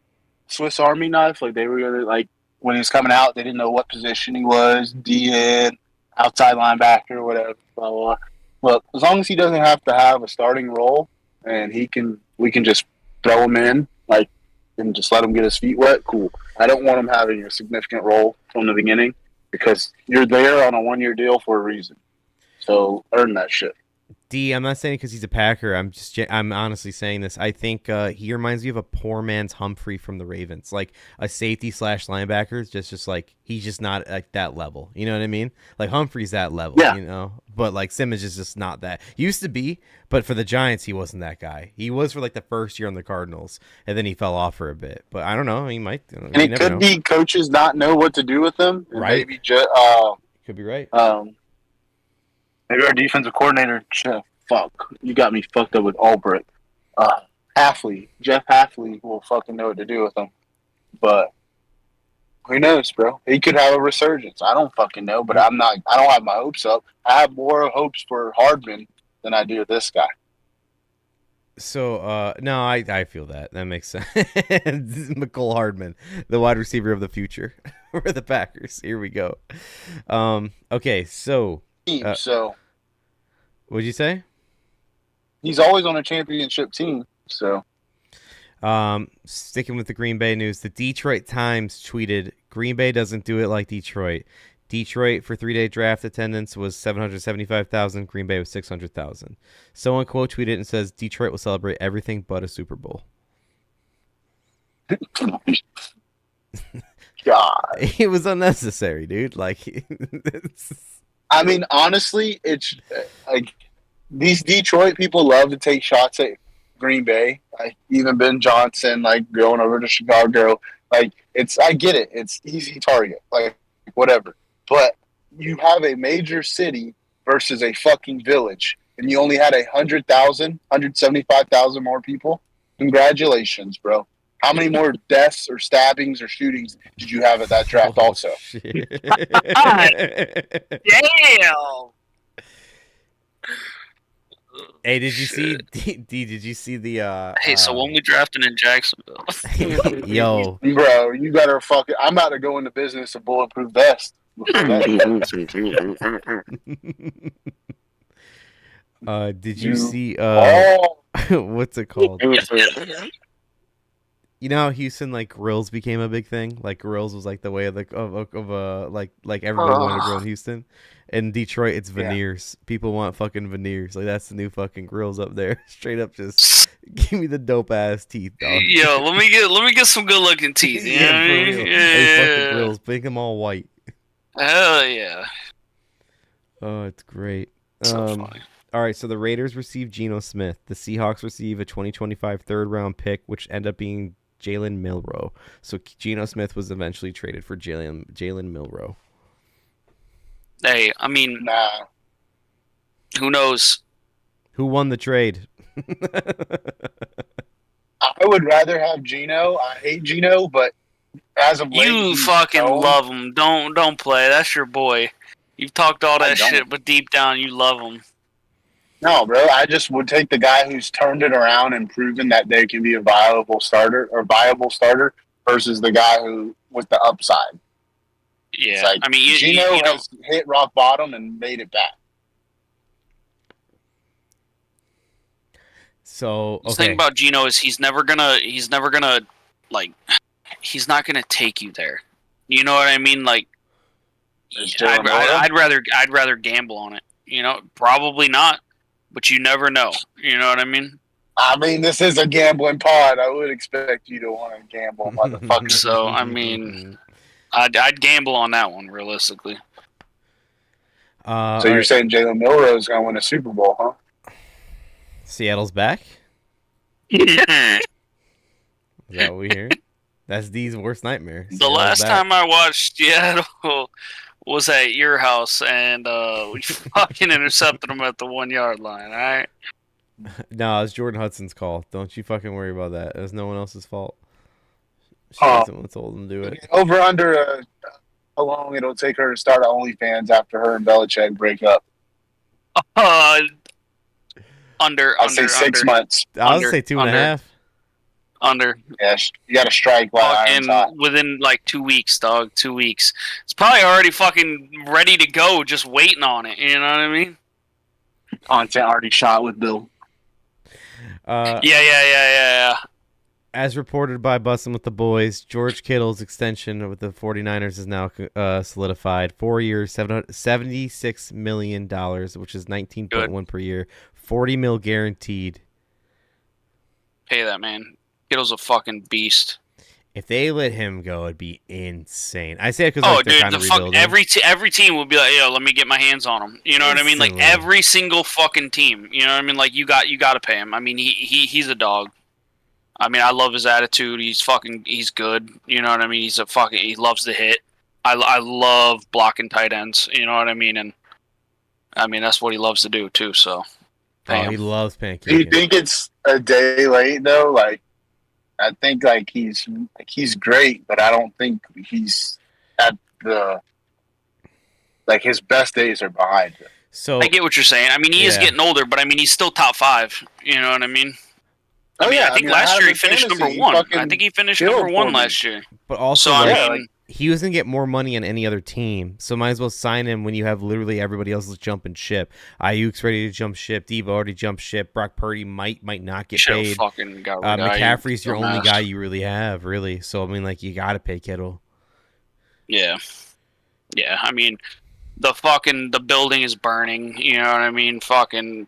Speaker 3: Swiss Army knife. Like, they were gonna, like, when he was coming out, they didn't know what position he was, DN, outside linebacker, whatever. Blah, blah, blah. But as long as he doesn't have to have a starting role and we can just throw him in, like, and just let him get his feet wet, cool. I don't want him having a significant role from the beginning because you're there on a 1-year deal for a reason. So earn that shit.
Speaker 1: D, I'm not saying because he's a Packer. I'm honestly saying this. I think he reminds me of a poor man's Humphrey from the Ravens, like a safety / linebacker. Just like he's just not like that level. You know what I mean? Like Humphrey's that level.
Speaker 3: Yeah.
Speaker 1: You know, but like Simmons is just not that. Used to be, but for the Giants, he wasn't that guy. He was for like the first year on the Cardinals, and then he fell off for a bit. But I don't know. He might.
Speaker 3: And it could be coaches not know what to do with him.
Speaker 1: Right.
Speaker 3: Maybe
Speaker 1: could be right.
Speaker 3: Maybe our defensive coordinator, fuck, you got me fucked up with Albrecht. Jeff Halfley will fucking know what to do with him. But who knows, bro? He could have a resurgence. I don't fucking know, but I don't have my hopes up. I have more hopes for Hardman than I do with this guy.
Speaker 1: So, no, I feel that. That makes sense. McCole Hardman, the wide receiver of the future for the Packers. Here we go. Okay, so
Speaker 3: Team, so
Speaker 1: what'd you say?
Speaker 3: he's always on a championship team. So
Speaker 1: Sticking with the Green Bay news, the Detroit Times tweeted, Green Bay doesn't do it like Detroit. Detroit for 3-day draft attendance was 775,000. Green Bay was 600,000. Someone quote tweeted and says Detroit will celebrate everything but a Super Bowl.
Speaker 3: God,
Speaker 1: It was unnecessary, dude. Like,
Speaker 3: I mean, honestly, it's like these Detroit people love to take shots at Green Bay. Like even Ben Johnson, like going over to Chicago. Like I get it. It's easy target. Like whatever. But you have a major city versus a fucking village, and you only had 175,000 more people. Congratulations, bro. How many more deaths or stabbings or shootings did you have at that draft? Also,
Speaker 1: shit.
Speaker 2: Damn.
Speaker 1: Hey, did you see? Did you see the?
Speaker 2: Hey, so when we drafting in Jacksonville?
Speaker 1: Yo,
Speaker 3: bro, you better fucking. I'm about to go into business of bulletproof vest.
Speaker 1: did you see?
Speaker 3: Oh,
Speaker 1: What's it called? You know how Houston like grills became a big thing? Like grills was like the way of like everybody wanted to grill in Houston. In Detroit, it's veneers. People want fucking veneers. Like that's the new fucking grills up there. Straight up, just give me the dope ass teeth, dog.
Speaker 2: Yo, let me get some good looking teeth. You know what I mean?
Speaker 1: for real. Hey, fuck the grills. Make them all white.
Speaker 2: Hell yeah.
Speaker 1: Oh, it's great.
Speaker 2: So funny.
Speaker 1: All right, so the Raiders receive Geno Smith. The Seahawks receive a 2025 third-round pick, which ended up being Jalen Milroe. So Geno Smith was eventually traded for Jalen Milroe.
Speaker 2: Hey, I mean,
Speaker 3: nah.
Speaker 2: who knows?
Speaker 1: Who won the trade?
Speaker 3: I would rather have Gino. I hate Gino, but as of late,
Speaker 2: You fucking love him. Don't play. That's your boy. You've talked all that shit, but deep down you love him.
Speaker 3: No, bro. I just would take the guy who's turned it around and proven that they can be a viable starter versus the guy who with the upside.
Speaker 2: Yeah,
Speaker 3: It's like,
Speaker 2: I mean,
Speaker 3: Gino
Speaker 2: you know,
Speaker 3: has hit rock bottom and made it back.
Speaker 1: So
Speaker 2: the thing about Gino is he's not gonna take you there. You know what I mean? Like, I'd rather gamble on it. You know, probably not, but you never know. You know what I mean?
Speaker 3: I mean, this is a gambling pod. I would expect you to want to gamble, motherfucker.
Speaker 2: So, I mean, I'd gamble on that one, realistically.
Speaker 3: So you're saying Jalen Milroe is going to win a Super Bowl, huh?
Speaker 1: Seattle's back?
Speaker 2: Yeah.
Speaker 1: Is that what we hear? That's D's worst nightmare.
Speaker 2: The last time I watched Seattle was at your house, and we fucking intercepted them at the 1 yard line, alright?
Speaker 1: No, it's Jordan Hudson's call. Don't you fucking worry about that. It was no one else's fault. She wasn't told them to do it.
Speaker 3: Over under how long it'll take her to start at OnlyFans after her and Belichick break up?
Speaker 2: Under.
Speaker 3: I'll say 6 months.
Speaker 1: I would say 2.5.
Speaker 2: Under.
Speaker 3: Yeah, you got to strike while iron's hot.
Speaker 2: Within like 2 weeks, dog. 2 weeks. It's probably already fucking ready to go, just waiting on it. You know what I mean?
Speaker 3: Content already shot with Bill.
Speaker 2: Yeah.
Speaker 1: As reported by Bussin' with the Boys, George Kittle's extension with the 49ers is now solidified. 4 years, $76 million, which is 19.1 per year. 40 mil guaranteed.
Speaker 2: Pay that, man. Kittle's a fucking beast.
Speaker 1: If they let him go, it'd be insane. I say it because they're kind of rebuilding.
Speaker 2: Every team would be like, "Yo, let me get my hands on him." You know what I mean? Like every single fucking team. You know what I mean? Like you got to pay him. I mean, he's a dog. I mean, I love his attitude. He's good. You know what I mean? He loves to hit. I love blocking tight ends. You know what I mean? And I mean that's what he loves to do too. So,
Speaker 1: he loves pancaking.
Speaker 3: Do you think it's a day late though? Like, I think like he's great, but I don't think he's at the his best days are behind him.
Speaker 1: So
Speaker 2: I get what you're saying. I mean, he is getting older, but I mean he's still top 5. You know what I mean? I mean,
Speaker 3: yeah,
Speaker 2: I think
Speaker 3: I
Speaker 2: last
Speaker 3: had
Speaker 2: year
Speaker 3: him
Speaker 2: he finished
Speaker 3: fantasy.
Speaker 2: number
Speaker 3: He
Speaker 2: 1.
Speaker 3: fucking
Speaker 2: I think he finished
Speaker 3: killed
Speaker 2: number 1
Speaker 3: for me.
Speaker 2: last year.
Speaker 1: But also,
Speaker 2: So,
Speaker 1: like,
Speaker 2: I mean,
Speaker 1: he was gonna get more money on any other team, so might as well sign him when you have literally everybody else is jumping ship. Ayuk's ready to jump ship. Diva already jumped ship. Brock Purdy might not get
Speaker 2: should have
Speaker 1: paid.
Speaker 2: fucking got rid of
Speaker 1: McCaffrey's your only
Speaker 2: dumbass.
Speaker 1: guy you really have, really. So I mean, like, you gotta pay Kittle.
Speaker 2: Yeah. Yeah, I mean, the building is burning, you know what I mean? Fucking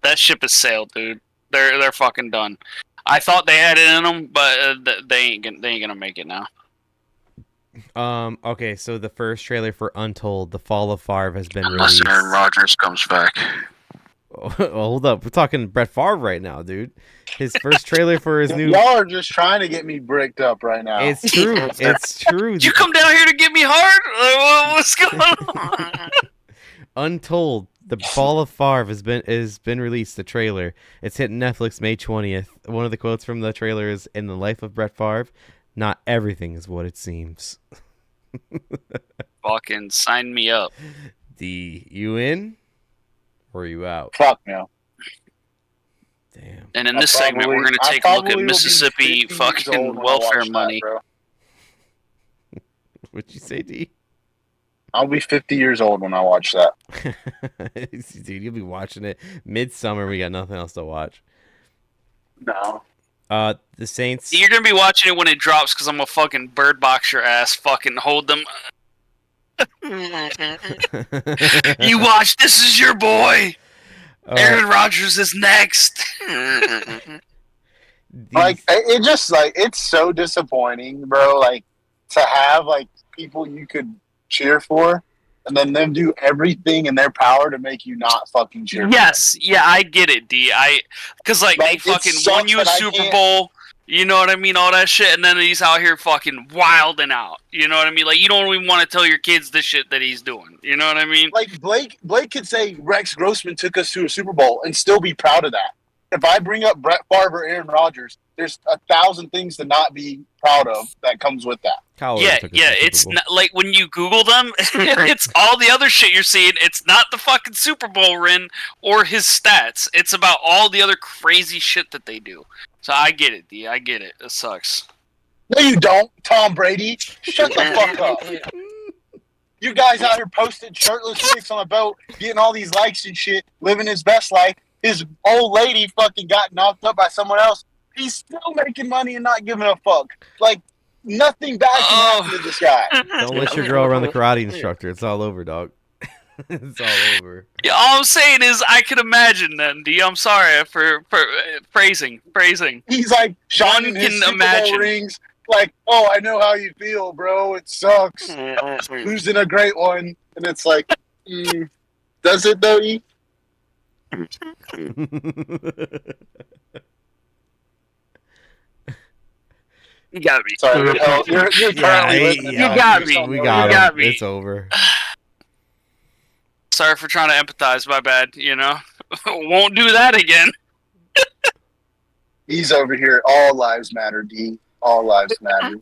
Speaker 2: that ship has sailed, dude. They're fucking done. I thought they had it in them, but they ain't gonna make it now.
Speaker 1: Okay, so the first trailer for Untold, The Fall of Favre, has been
Speaker 2: Unless
Speaker 1: released.
Speaker 2: Aaron Rodgers comes back.
Speaker 1: Oh, hold up, we're talking Brett Favre right now, dude. His first trailer for his new.
Speaker 3: Y'all are just trying to get me bricked up right now.
Speaker 1: It's true. It's true.
Speaker 2: Did you come down here to get me hard? What's going on?
Speaker 1: Untold, The Fall of Favre has been released. The trailer. It's hitting Netflix May 20th. One of the quotes from the trailer is, "In the life of Brett Favre, not everything is what it seems."
Speaker 2: Fucking sign me up.
Speaker 1: D, you in? Or are you out?
Speaker 3: Fuck no.
Speaker 1: Damn.
Speaker 2: And in this segment, we're going to take a look at Mississippi fucking welfare money.
Speaker 1: What'd you say, D?
Speaker 3: I'll be 50 years old when I watch that.
Speaker 1: Dude, you'll be watching it midsummer. We got nothing else to watch.
Speaker 3: No.
Speaker 1: The Saints.
Speaker 2: You're going to be watching it when it drops because I'm going to fucking bird box your ass, fucking hold them. You watch, this is your boy. Aaron Rodgers is next.
Speaker 3: Like, it just, like, it's so disappointing, bro. Like, to have, like, people you could cheer for, and then them do everything in their power to make you not fucking cheer for
Speaker 2: Yes, yeah, I get it, D. Because, like, they
Speaker 3: it
Speaker 2: fucking
Speaker 3: sucks
Speaker 2: won you a
Speaker 3: that I
Speaker 2: Super
Speaker 3: can't-
Speaker 2: Bowl, you know what I mean, all that shit, and then he's out here fucking wilding out, you know what I mean? Like, you don't even want to tell your kids the shit that he's doing, you know what I mean?
Speaker 3: Like, Blake could say Rex Grossman took us to a Super Bowl and still be proud of that. If I bring up Brett Favre or Aaron Rodgers, there's 1,000 things to not be proud of that comes with that.
Speaker 2: Yeah, it's not, like when you Google them, it's all the other shit you're seeing. It's not the fucking Super Bowl ring or his stats. It's about all the other crazy shit that they do. So I get it, D. I get it. It sucks.
Speaker 3: No, you don't, Tom Brady. Shut the fuck up. You guys out here posting shirtless pics on a boat, getting all these likes and shit, living his best life. His old lady fucking got knocked up by someone else. He's still making money and not giving a fuck. Like, nothing bad can happen to this guy.
Speaker 1: Don't let your girl run the karate instructor. It's all over, dog. It's all over.
Speaker 2: Yeah, all I'm saying is I can imagine then, D. I'm sorry for praising.
Speaker 3: He's like shining his Super Bowl rings. Like, oh, I know how you feel, bro. It sucks. Losing a great one. And it's like, does it though, E?
Speaker 2: You got me.
Speaker 3: Sorry, you're currently listening.
Speaker 2: You got me.
Speaker 1: We
Speaker 2: You
Speaker 1: got
Speaker 2: got
Speaker 1: him.
Speaker 2: me.
Speaker 1: It's over.
Speaker 2: Sorry for trying to empathize. My bad. You know, won't do that again.
Speaker 3: He's over here. All lives matter, D. All lives matter.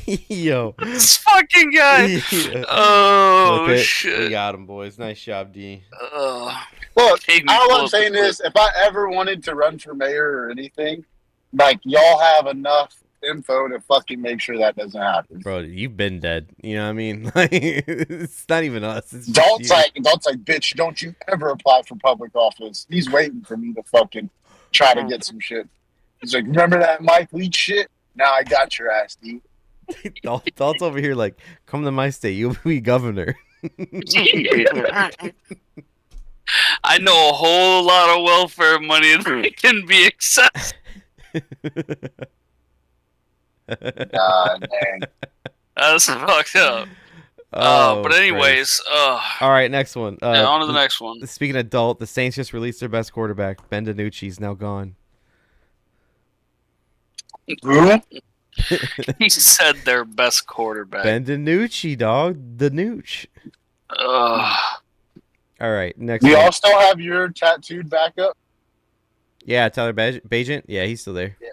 Speaker 1: Yo.
Speaker 2: This fucking guy.
Speaker 1: Yeah.
Speaker 2: Oh,
Speaker 1: We
Speaker 2: shit.
Speaker 1: got him, boys. Nice job, D.
Speaker 3: Look,
Speaker 2: Take me
Speaker 3: all I'm
Speaker 2: close.
Speaker 3: saying is, if I ever wanted to run for mayor or anything, like, y'all have enough info to fucking make sure that doesn't happen.
Speaker 1: Bro, you've been dead. You know what I mean? Like, it's not even us. It's just
Speaker 3: Dalt's
Speaker 1: you.
Speaker 3: like, bitch, don't you ever apply for public office. He's waiting for me to fucking try to get some shit. He's like, remember that Mike Leach shit? Now I got your ass, D.
Speaker 1: Dalt's over here like, come to my state. You'll be governor.
Speaker 2: I know a whole lot of welfare money that can be accessed.
Speaker 3: God, man.
Speaker 2: That's fucked up.
Speaker 1: Oh,
Speaker 2: But anyways,
Speaker 1: All right, next one.
Speaker 2: yeah, on to the next one.
Speaker 1: Speaking of Dalt, the Saints just released their best quarterback. Ben DiNucci's now gone.
Speaker 3: Who?
Speaker 2: He said their best quarterback.
Speaker 1: Ben DiNucci, dog. The Nooch.
Speaker 2: Ugh.
Speaker 1: All right, next
Speaker 3: Do
Speaker 1: one.
Speaker 3: y'all still have your tattooed backup?
Speaker 1: Yeah, Tyler Bagent. Yeah, he's still there.
Speaker 3: Yeah.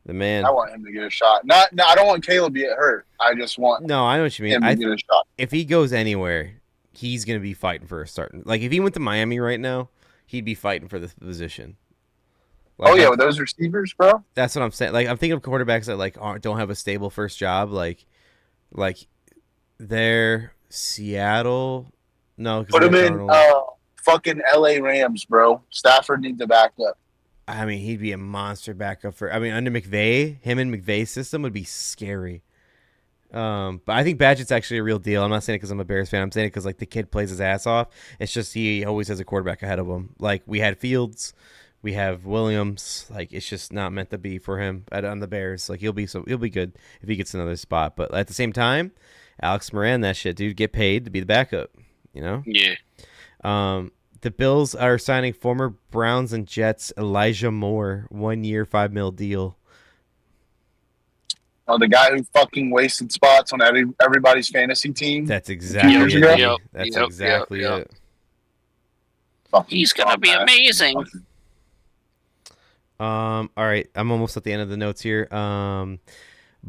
Speaker 1: The man.
Speaker 3: I want him to get a shot. No, I don't want Caleb to get hurt. I just want
Speaker 1: No, I know what you mean.
Speaker 3: him to get a shot.
Speaker 1: If he goes anywhere, he's gonna be fighting for a starting. Like if he went to Miami right now, he'd be fighting for the position. Like,
Speaker 3: Oh yeah, with those receivers, bro.
Speaker 1: That's what I'm saying. Like I'm thinking of quarterbacks that like don't have a stable first job. Like they're Seattle. No,
Speaker 3: Put him in fucking LA Rams, bro. Stafford needs a backup.
Speaker 1: I mean, he'd be a monster backup for. I mean, under McVay, him and McVay's system would be scary. But I think Badgett's actually a real deal. I'm not saying it because I'm a Bears fan. I'm saying it because like the kid plays his ass off. It's just he always has a quarterback ahead of him. Like we had Fields, we have Williams. Like it's just not meant to be for him on the Bears. Like he'll be good if he gets another spot. But at the same time, Alex Moran, that shit, dude, get paid to be the backup. You know?
Speaker 2: Yeah.
Speaker 1: The Bills are signing former Browns and Jets Elijah Moore, 1 year, $5 million deal.
Speaker 3: Oh, the guy who fucking wasted spots on everybody's fantasy team.
Speaker 1: That's exactly it.
Speaker 2: Yep.
Speaker 1: That's exactly it.
Speaker 2: He's gonna be amazing.
Speaker 1: All right, I'm almost at the end of the notes here.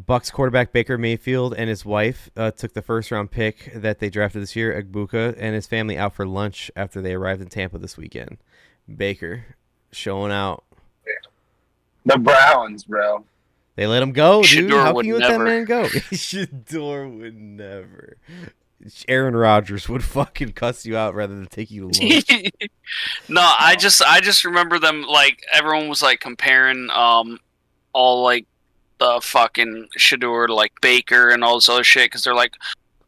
Speaker 1: Bucks quarterback Baker Mayfield and his wife took the first-round pick that they drafted this year, Egbuka, and his family out for lunch after they arrived in Tampa this weekend. Baker showing out.
Speaker 3: The Browns, bro.
Speaker 1: They let him go, dude.
Speaker 2: Shador
Speaker 1: How
Speaker 2: would
Speaker 1: can you let that
Speaker 2: never.
Speaker 1: man go? Shador would never. Aaron Rodgers would fucking cuss you out rather than take you to lunch.
Speaker 2: No, I just remember them like everyone was like comparing all like the fucking Shador to like Baker and all this other shit because they're like,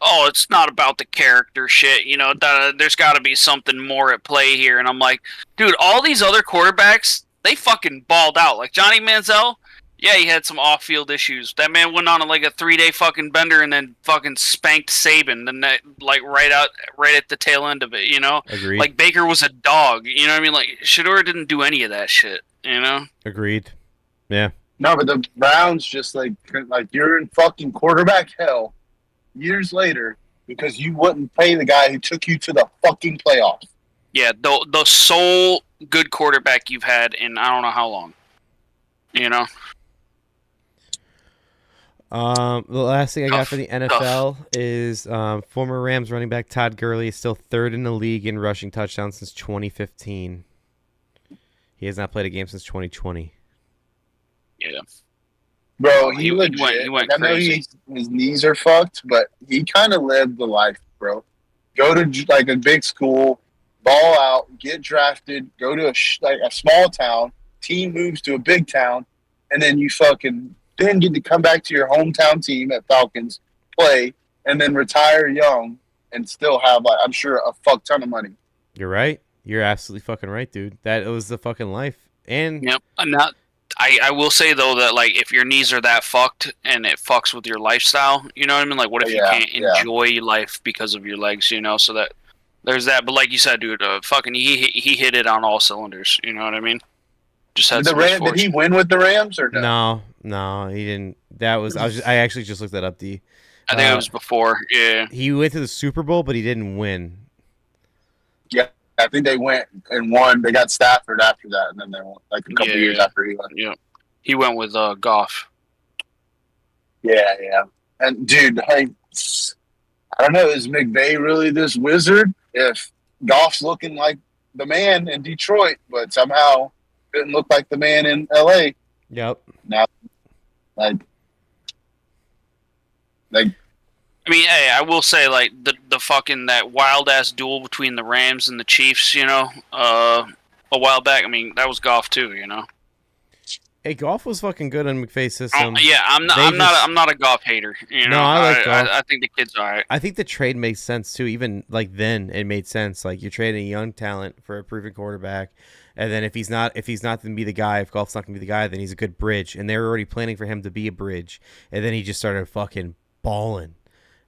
Speaker 2: oh, it's not about the character shit, you know. There's got to be something more at play here, and I'm like, dude, all these other quarterbacks they fucking balled out. Like Johnny Manziel, yeah, he had some off-field issues. That man went on like a 3-day fucking bender and then fucking spanked Saban, and that like right at the tail end of it, you know.
Speaker 1: Agreed.
Speaker 2: Like Baker was a dog, you know what I mean? Like Shador didn't do any of that shit, you know.
Speaker 1: Agreed. Yeah.
Speaker 3: No, but the Browns just like you're in fucking quarterback hell years later because you wouldn't pay the guy who took you to the fucking playoffs.
Speaker 2: Yeah, the sole good quarterback you've had in I don't know how long. You know.
Speaker 1: The last thing I got for the NFL is former Rams running back Todd Gurley is still third in the league in rushing touchdowns since 2015. He has not played a game since 2020.
Speaker 2: Yeah.
Speaker 3: Bro,
Speaker 2: He went
Speaker 3: I know
Speaker 2: crazy.
Speaker 3: his knees are fucked, but he kind of lived the life, bro. Go to like a big school, ball out, get drafted, go to a small town, team moves to a big town, and then you fucking then get to come back to your hometown team at Falcons, play, and then retire young and still have, like, I'm sure, a fuck ton of money.
Speaker 1: You're right. You're absolutely fucking right, dude. That was the fucking life. And
Speaker 2: Yep. I will say though that like if your knees are that fucked and it fucks with your lifestyle, you know what I mean? Like what if you can't enjoy life because of your legs, you know? So that there's that. But like you said, dude, fucking he hit it on all cylinders. You know what I mean? Just had
Speaker 3: Did he win with the Rams or no?
Speaker 1: No, he didn't. That was I actually just looked that up.
Speaker 2: I think it was before. Yeah.
Speaker 1: He went to the Super Bowl, but he didn't win.
Speaker 3: Yeah, I think they went and won. They got Stafford after that, and then they won like a couple years after he went.
Speaker 2: Yeah, he went with Goff.
Speaker 3: Yeah. And dude, I don't know. Is McVay really this wizard? If Goff's looking like the man in Detroit, but somehow didn't look like the man in LA.
Speaker 1: Yep.
Speaker 3: Now, like.
Speaker 2: I mean, hey, I will say, like, the fucking, that wild-ass duel between the Rams and the Chiefs, you know, a while back, I mean, that was Goff, too, you know?
Speaker 1: Hey, Goff was fucking good on McVay's system.
Speaker 2: Yeah, I'm not a Goff hater, you know?
Speaker 1: No, I like Goff.
Speaker 2: I think the kid's all right.
Speaker 1: I think the trade makes sense, too. Even, like, then it made sense. Like, you're trading a young talent for a proven quarterback, and then if he's not going to be the guy, if Goff's not going to be the guy, then he's a good bridge, and they were already planning for him to be a bridge, and then he just started fucking balling.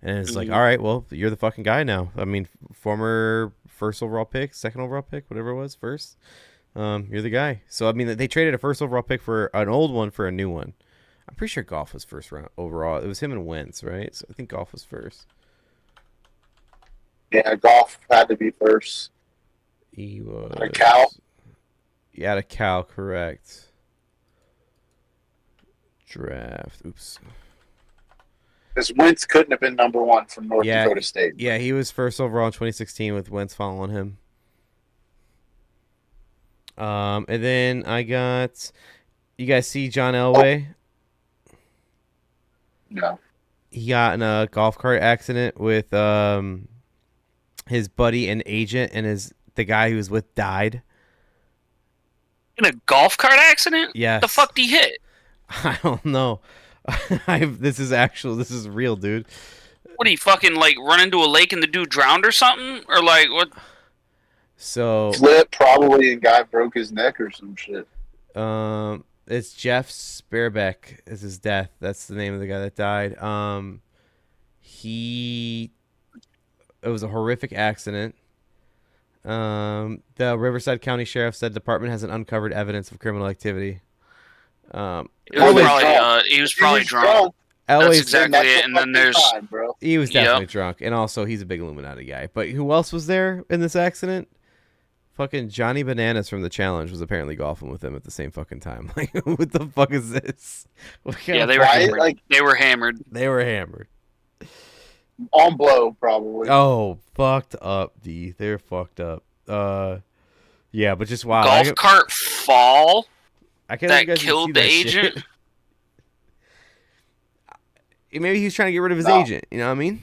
Speaker 1: And it's like, all right, well, you're the fucking guy now. I mean, former first overall pick, second overall pick, whatever it was, first. You're the guy. So, I mean, they traded a first overall pick for an old one for a new one. I'm pretty sure Goff was first round overall. It was him and Wentz, right? So I think Goff was first.
Speaker 3: Yeah, Goff had to be first.
Speaker 1: He was.
Speaker 3: A Cal?
Speaker 1: Yeah, to Cal, correct. draft. Oops.
Speaker 3: Because Wentz couldn't have been number 1 from North Dakota State.
Speaker 1: Yeah, he was first overall in 2016 with Wentz following him. And then I got. You guys see John Elway?
Speaker 3: No.
Speaker 1: He got in a golf cart accident with his buddy and agent, and the guy he was with died.
Speaker 2: In a golf cart accident?
Speaker 1: Yes.
Speaker 2: The fuck did he hit?
Speaker 1: I don't know. This is real, dude.
Speaker 2: What, he fucking, like, run into a lake and the dude drowned or something? Or, like, what?
Speaker 1: So
Speaker 3: Flip probably, and guy broke his neck or some shit.
Speaker 1: It's Jeff Sparebeck is his death. That's the name of the guy that died. It was a horrific accident. The Riverside County Sheriff said the department hasn't uncovered evidence of criminal activity.
Speaker 2: He was probably drunk. That's exactly it. And then there's...
Speaker 1: He was definitely drunk. And also, he's a big Illuminati guy. But who else was there in this accident? Fucking Johnny Bananas from The Challenge was apparently golfing with him at the same fucking time. Like, what the fuck is this?
Speaker 2: Yeah, they were hammered. Like, they were hammered.
Speaker 1: They were hammered.
Speaker 3: On blow, probably.
Speaker 1: Oh, fucked up, D. They're fucked up. Yeah, but just wow.
Speaker 2: Golf cart fall
Speaker 1: I can't
Speaker 2: that killed the agent?
Speaker 1: Shit. Maybe he was trying to get rid of his agent. You know what I mean?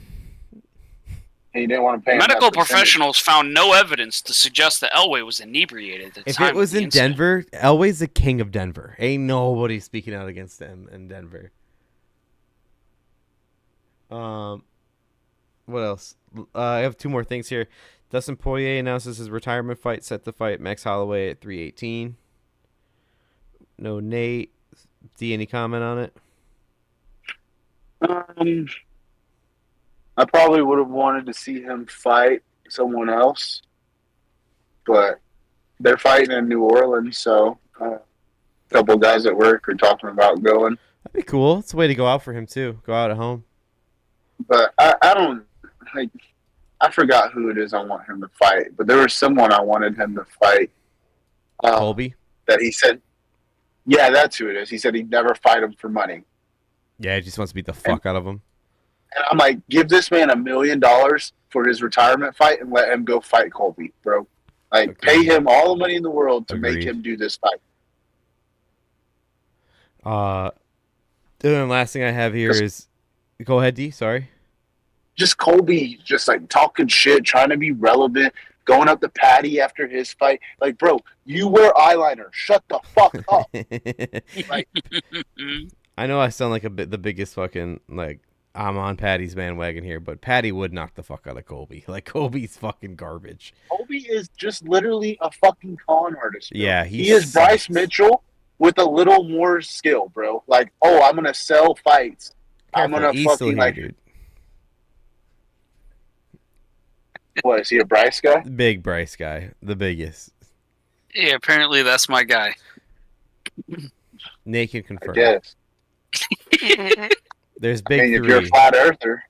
Speaker 3: He didn't want to pay.
Speaker 2: Medical professionals found no evidence to suggest that Elway was inebriated at the time.
Speaker 1: If it was in Denver, Elway's the king of Denver. Ain't nobody speaking out against him in Denver. What else? I have 2 more things here. Dustin Poirier announces his retirement fight, set to fight Max Holloway at 318. No Nate. D, any comment on it?
Speaker 3: I probably would have wanted to see him fight someone else, but they're fighting in New Orleans, so a couple of guys at work are talking about going.
Speaker 1: That'd be cool. It's a way to go out for him, too. Go out at home.
Speaker 3: But I don't, like, I forgot who it is I want him to fight, but there was someone I wanted him to fight.
Speaker 1: Colby?
Speaker 3: That he said, yeah, that's who it is. He said he'd never fight him for money.
Speaker 1: Yeah, he just wants to beat the fuck out of him.
Speaker 3: And I'm like, give this man $1 million for his retirement fight and let him go fight Colby, bro. Like, pay him all the money in the world to make him do this fight.
Speaker 1: The last thing I have here is... Go ahead, D. Sorry.
Speaker 3: Just Colby just, like, talking shit, trying to be relevant, going up to Patty after his fight. Like, bro, you wear eyeliner. Shut the fuck up. Like,
Speaker 1: I know I sound like the biggest fucking, like, I'm on Patty's bandwagon here, but Patty would knock the fuck out of Colby. Like, Colby's fucking garbage.
Speaker 3: Colby is just literally a fucking con artist, bro.
Speaker 1: Yeah,
Speaker 3: he is Bryce Mitchell with a little more skill, bro. Like, oh, I'm gonna sell fights. I'm gonna fucking like. Dude. What, is he a Bryce guy?
Speaker 1: Big Bryce guy, the biggest.
Speaker 2: Yeah, apparently that's my guy.
Speaker 1: Nate can confirm.
Speaker 3: I guess.
Speaker 1: There's big three.
Speaker 3: If you're a flat earther,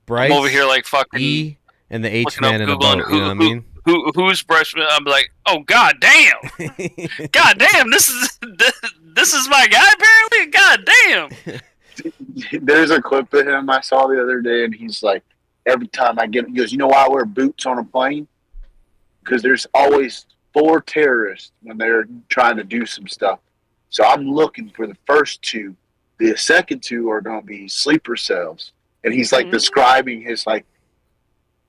Speaker 1: Bryce,
Speaker 2: I'm over here like fucking
Speaker 1: E, and the H man in a boat. You know what I mean?
Speaker 2: Who's Bryce? I'm like, oh god damn, god damn, this is my guy apparently. God damn.
Speaker 3: There's a clip of him I saw the other day, and he's like, every time I get, he goes, you know why I wear boots on a plane? Because there's always 4 terrorists when they're trying to do some stuff. So I'm looking for the first 2. The second 2 are going to be sleeper cells. And he's like describing his like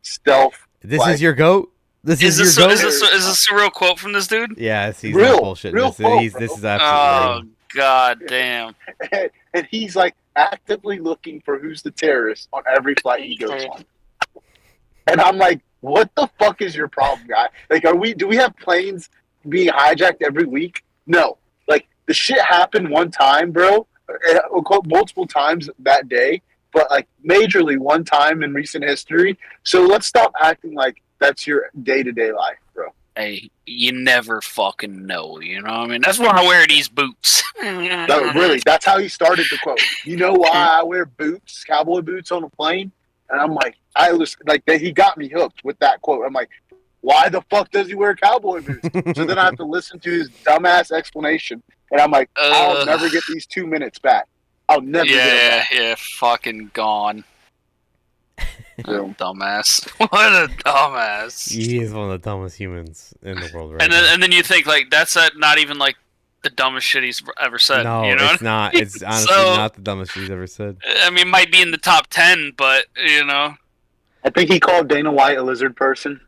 Speaker 3: stealth.
Speaker 1: This is your goat? This is your goat?
Speaker 2: Is this a real quote from this dude?
Speaker 1: Yeah, he's
Speaker 3: real,
Speaker 1: not bullshit.
Speaker 3: Real
Speaker 1: this is absolutely
Speaker 2: real. God damn.
Speaker 3: And he's like actively looking for who's the terrorist on every flight he goes on. And I'm like, what the fuck is your problem, guy? Like, do we have planes being hijacked every week? No. Like, the shit happened one time, bro. Multiple times that day, but like majorly one time in recent history. So let's stop acting like that's your day-to-day life, bro.
Speaker 2: Hey, you never fucking know, you know what I mean? That's why I wear these boots.
Speaker 3: No, really, that's how he started the quote. You know why I wear boots, cowboy boots on a plane? And I'm like, he got me hooked with that quote. I'm like, why the fuck does he wear cowboy boots? So then I have to listen to his dumbass explanation. And I'm like, I'll never get these 2 minutes back. I'll never get him back.
Speaker 2: Yeah, fucking gone.
Speaker 3: Yeah.
Speaker 2: Dumbass. What a dumbass.
Speaker 1: He is one of the dumbest humans in the world right
Speaker 2: And then you think like that's not even like the dumbest shit he's ever said.
Speaker 1: No,
Speaker 2: you know
Speaker 1: it's not. It's honestly not the dumbest shit he's ever said.
Speaker 2: I mean, it might be in the top 10, but you know.
Speaker 3: I think he called Dana White a lizard person.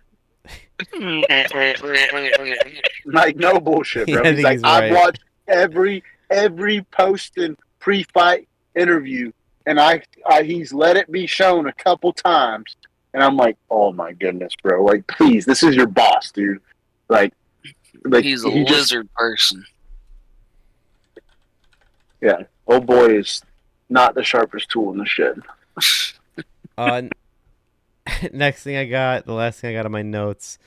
Speaker 3: Like, no bullshit, bro.
Speaker 1: Yeah,
Speaker 3: He's like,
Speaker 1: right.
Speaker 3: I've watched every post and pre-fight interview, and he's let it be shown a couple times, and I'm like, oh my goodness, bro. Like, please, this is your boss, dude. Like
Speaker 2: he's a lizard person.
Speaker 3: Yeah, old boy is not the sharpest tool in the shed.
Speaker 1: Next thing I got, the last thing I got on my notes,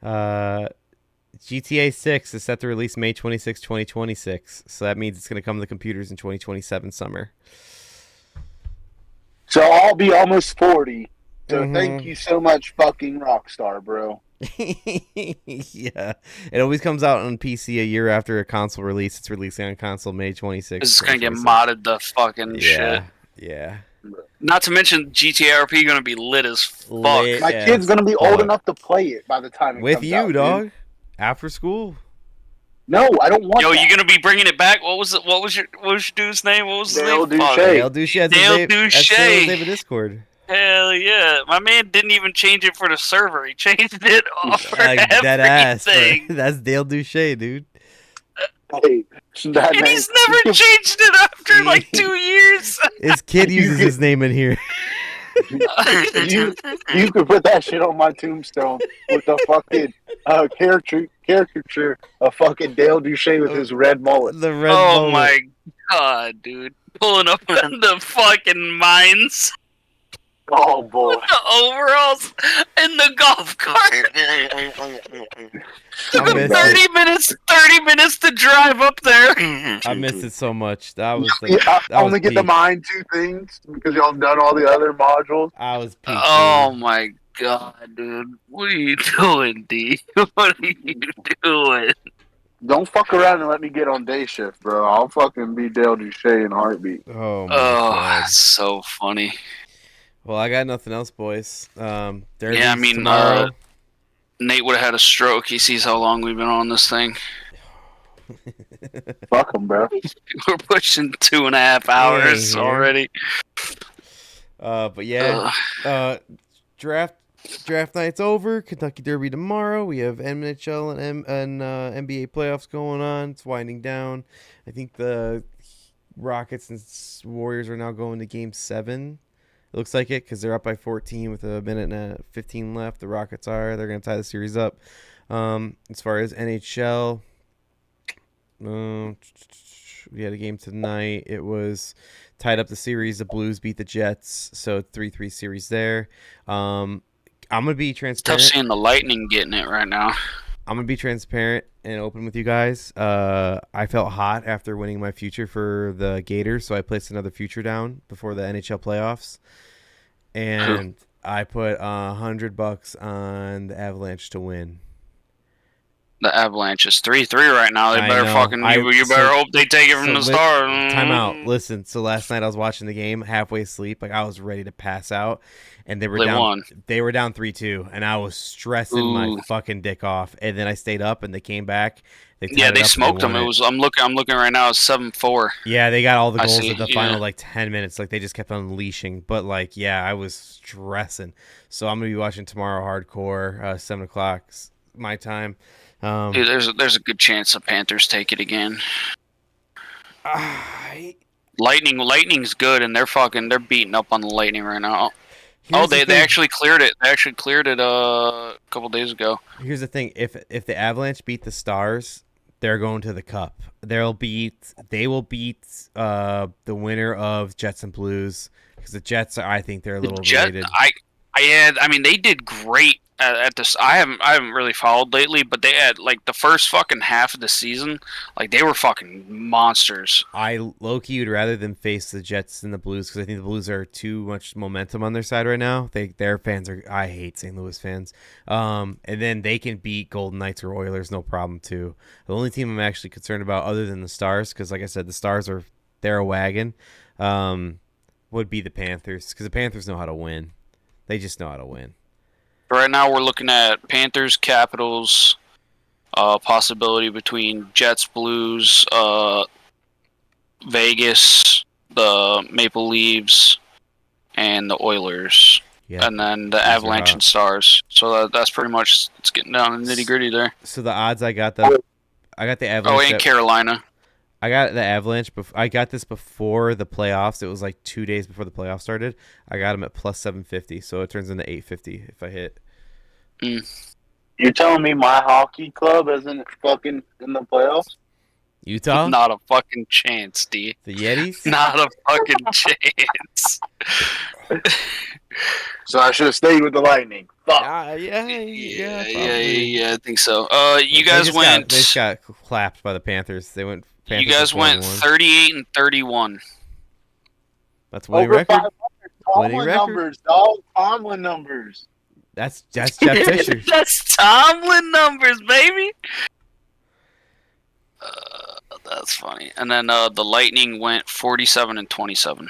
Speaker 1: GTA 6 is set to release May 26, 2026. So that means it's going to come to the computers in 2027 summer.
Speaker 3: So I'll be almost 40. So thank you so much, fucking Rockstar, bro.
Speaker 1: Yeah. It always comes out on PC a year after a console release. It's releasing on console May 26th.
Speaker 2: It's going to get modded the fucking shit.
Speaker 1: Yeah.
Speaker 2: Not to mention GTA RP going to be lit as fuck.
Speaker 3: My kid's going to be old enough to play it by the time it
Speaker 1: with
Speaker 3: comes
Speaker 1: you,
Speaker 3: out,
Speaker 1: dog.
Speaker 3: Dude.
Speaker 1: After school.
Speaker 3: No, I don't want
Speaker 2: Yo,
Speaker 3: that.
Speaker 2: you going to be bringing it back? What was your dude's name? What was his name?
Speaker 3: Dale
Speaker 1: Dale Douche.
Speaker 2: Dale Douche.
Speaker 1: That's his name of Discord.
Speaker 2: Hell yeah. My man didn't even change it for the server. He changed it for
Speaker 1: Like dead ass.
Speaker 2: everything.
Speaker 1: That's Dale Douche, dude.
Speaker 3: Hey, that
Speaker 2: And
Speaker 3: name,
Speaker 2: he's never changed it after like 2 years.
Speaker 1: His kid uses his name in here.
Speaker 3: you could put that shit on my tombstone with the fucking caricature of fucking Dale Douche with his red mullet.
Speaker 1: The red
Speaker 2: Oh
Speaker 1: mullet.
Speaker 2: my god, dude. Pulling up in the fucking mines.
Speaker 3: Oh boy.
Speaker 2: The overalls and the golf cart. Took him 30 minutes to drive up there.
Speaker 1: I missed it so much. That was like,
Speaker 3: Yeah, I only get
Speaker 1: peak.
Speaker 3: to mine 2 things because y'all have done all the other modules.
Speaker 1: I was peak.
Speaker 2: Oh my god, dude. What are you doing, D? What are you doing?
Speaker 3: Don't fuck around and let me get on day shift, bro. I'll fucking be Dale Douche in a heartbeat.
Speaker 1: Oh my
Speaker 2: Oh,
Speaker 1: god.
Speaker 2: that's so funny.
Speaker 1: Well, I got nothing else, boys.
Speaker 2: Yeah, I mean,
Speaker 1: tomorrow.
Speaker 2: Nate would have had a stroke. He sees how long we've been on this thing.
Speaker 3: Fuck them, bro.
Speaker 2: We're pushing 2.5 hours
Speaker 1: here.
Speaker 2: already.
Speaker 1: But yeah, draft night's over. Kentucky Derby tomorrow. We have NHL and NBA playoffs going on. It's winding down. I think the Rockets and Warriors are now going to Game 7. It looks like it because they're up by 14 with a minute and 15 left. The Rockets are. They're going to tie the series up. As far as NHL, we had a game tonight. It was tied up the series. The Blues beat the Jets, so 3-3 series there. I'm going to be transparent.
Speaker 2: Tough seeing the Lightning getting it right now.
Speaker 1: I'm going to be transparent and open with you guys. I felt hot after winning my future for the Gators, so I placed another future down before the NHL playoffs. And I put $100 on the Avalanche to win.
Speaker 2: The Avalanche is 3-3 right now. They
Speaker 1: I
Speaker 2: better
Speaker 1: know.
Speaker 2: fucking. You better hope they take it from the start.
Speaker 1: Time out. Listen. So last night I was watching the game, halfway asleep, like I was ready to pass out, and they were down.
Speaker 2: Won.
Speaker 1: They were down 3-2, and I was stressing my fucking dick off. And then I stayed up, and they came back. They
Speaker 2: smoked them. I'm looking right now. It's 7-4.
Speaker 1: Yeah, they got all the
Speaker 2: I
Speaker 1: goals
Speaker 2: see,
Speaker 1: in the final 10 minutes. Like they just kept unleashing. But I was stressing. So I'm gonna be watching tomorrow hardcore, 7:00 my time.
Speaker 2: Dude, there's a good chance the Panthers take it again. Lightning's good, and they're beating up on the Lightning right now. They actually cleared it. They actually cleared it a couple days ago.
Speaker 1: Here's the thing: if the Avalanche beat the Stars, they're going to the Cup. They will beat the winner of Jets and Blues, because the Jets I think they're a little overrated.
Speaker 2: I mean, they did great at this. I haven't really followed lately, but they had like the first fucking half of the season, like they were fucking monsters.
Speaker 1: I low-key would rather them face the Jets than the Blues, because I think the Blues are too much momentum on their side right now. Their fans are. I hate St. Louis fans. And then they can beat Golden Knights or Oilers, no problem too. The only team I'm actually concerned about, other than the Stars, because like I said, the Stars they're a wagon. would be the Panthers because the Panthers know how to win. They just know how to win.
Speaker 2: Right now, we're looking at Panthers, Capitals, possibility between Jets, Blues, Vegas, the Maple Leaves, and the Oilers.
Speaker 1: Yeah,
Speaker 2: and then the Avalanche and Stars. So that's pretty much it's getting down to the nitty gritty there.
Speaker 1: So the odds I got the Avalanche.
Speaker 2: Oh, and Carolina.
Speaker 1: I got the Avalanche. I got this before the playoffs. It was like 2 days before the playoffs started. I got them at plus 750, so it turns into 850 if I hit.
Speaker 3: You're telling me my hockey club isn't fucking in the playoffs?
Speaker 1: Utah?
Speaker 2: Not a fucking chance, D.
Speaker 1: The Yetis?
Speaker 2: Not a fucking chance.
Speaker 3: So I should have stayed with the Lightning. Fuck.
Speaker 1: Yeah,
Speaker 2: I think so. You guys went.
Speaker 1: They just got clapped by the Panthers. They went. Panthers
Speaker 2: you guys went 38 and 31.
Speaker 1: That's winning record.
Speaker 3: Tomlin numbers, dog. Tomlin numbers.
Speaker 1: That's Jeff Fisher.
Speaker 2: That's Tomlin numbers, baby. That's funny. And then the Lightning went 47 and 27.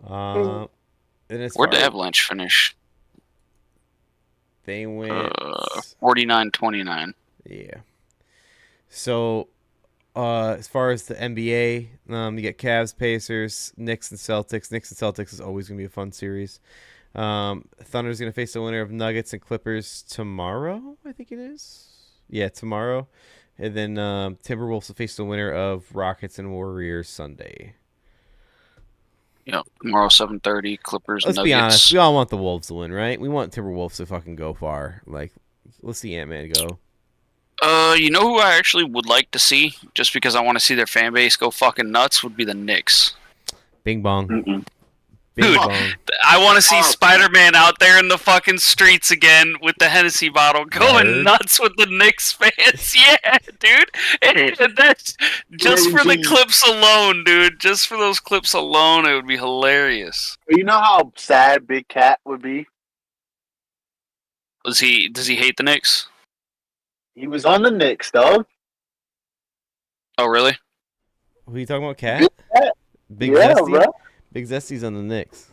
Speaker 1: And
Speaker 2: where'd the Avalanche finish?
Speaker 1: They went
Speaker 2: 49-29.
Speaker 1: Yeah. So, as far as the NBA, you get Cavs, Pacers, Knicks, and Celtics. Knicks and Celtics is always going to be a fun series. Thunder's going to face the winner of Nuggets and Clippers tomorrow, I think it is. Yeah, tomorrow. And then Timberwolves will face the winner of Rockets and Warriors Sunday.
Speaker 2: Yeah, tomorrow 7:30, Clippers,
Speaker 1: Let's
Speaker 2: Nuggets.
Speaker 1: be honest, we all want the Wolves to win, right? We want Timberwolves to fucking go far. Like, let's see Ant-Man go.
Speaker 2: You know who I actually would like to see, just because I want to see their fan base go fucking nuts, would be the Knicks.
Speaker 1: Bing bong.
Speaker 3: Mm-mm.
Speaker 1: Bing
Speaker 2: Dude,
Speaker 1: bong.
Speaker 2: I want to see Spider-Man out there in the fucking streets again with the Hennessy bottle, going nuts with the Knicks fans. Yeah, dude. And that's just for the clips alone, dude. Just for those clips alone, it would be hilarious.
Speaker 3: You know how sad Big Cat would be?
Speaker 2: Does he hate the Knicks?
Speaker 3: He was on the Knicks, dog.
Speaker 2: Oh, really?
Speaker 1: Who are you talking about, Cat?
Speaker 3: Big Cat.
Speaker 1: Big
Speaker 3: Yeah,
Speaker 1: Zesty?
Speaker 3: bro.
Speaker 1: Big Zesty's on the Knicks.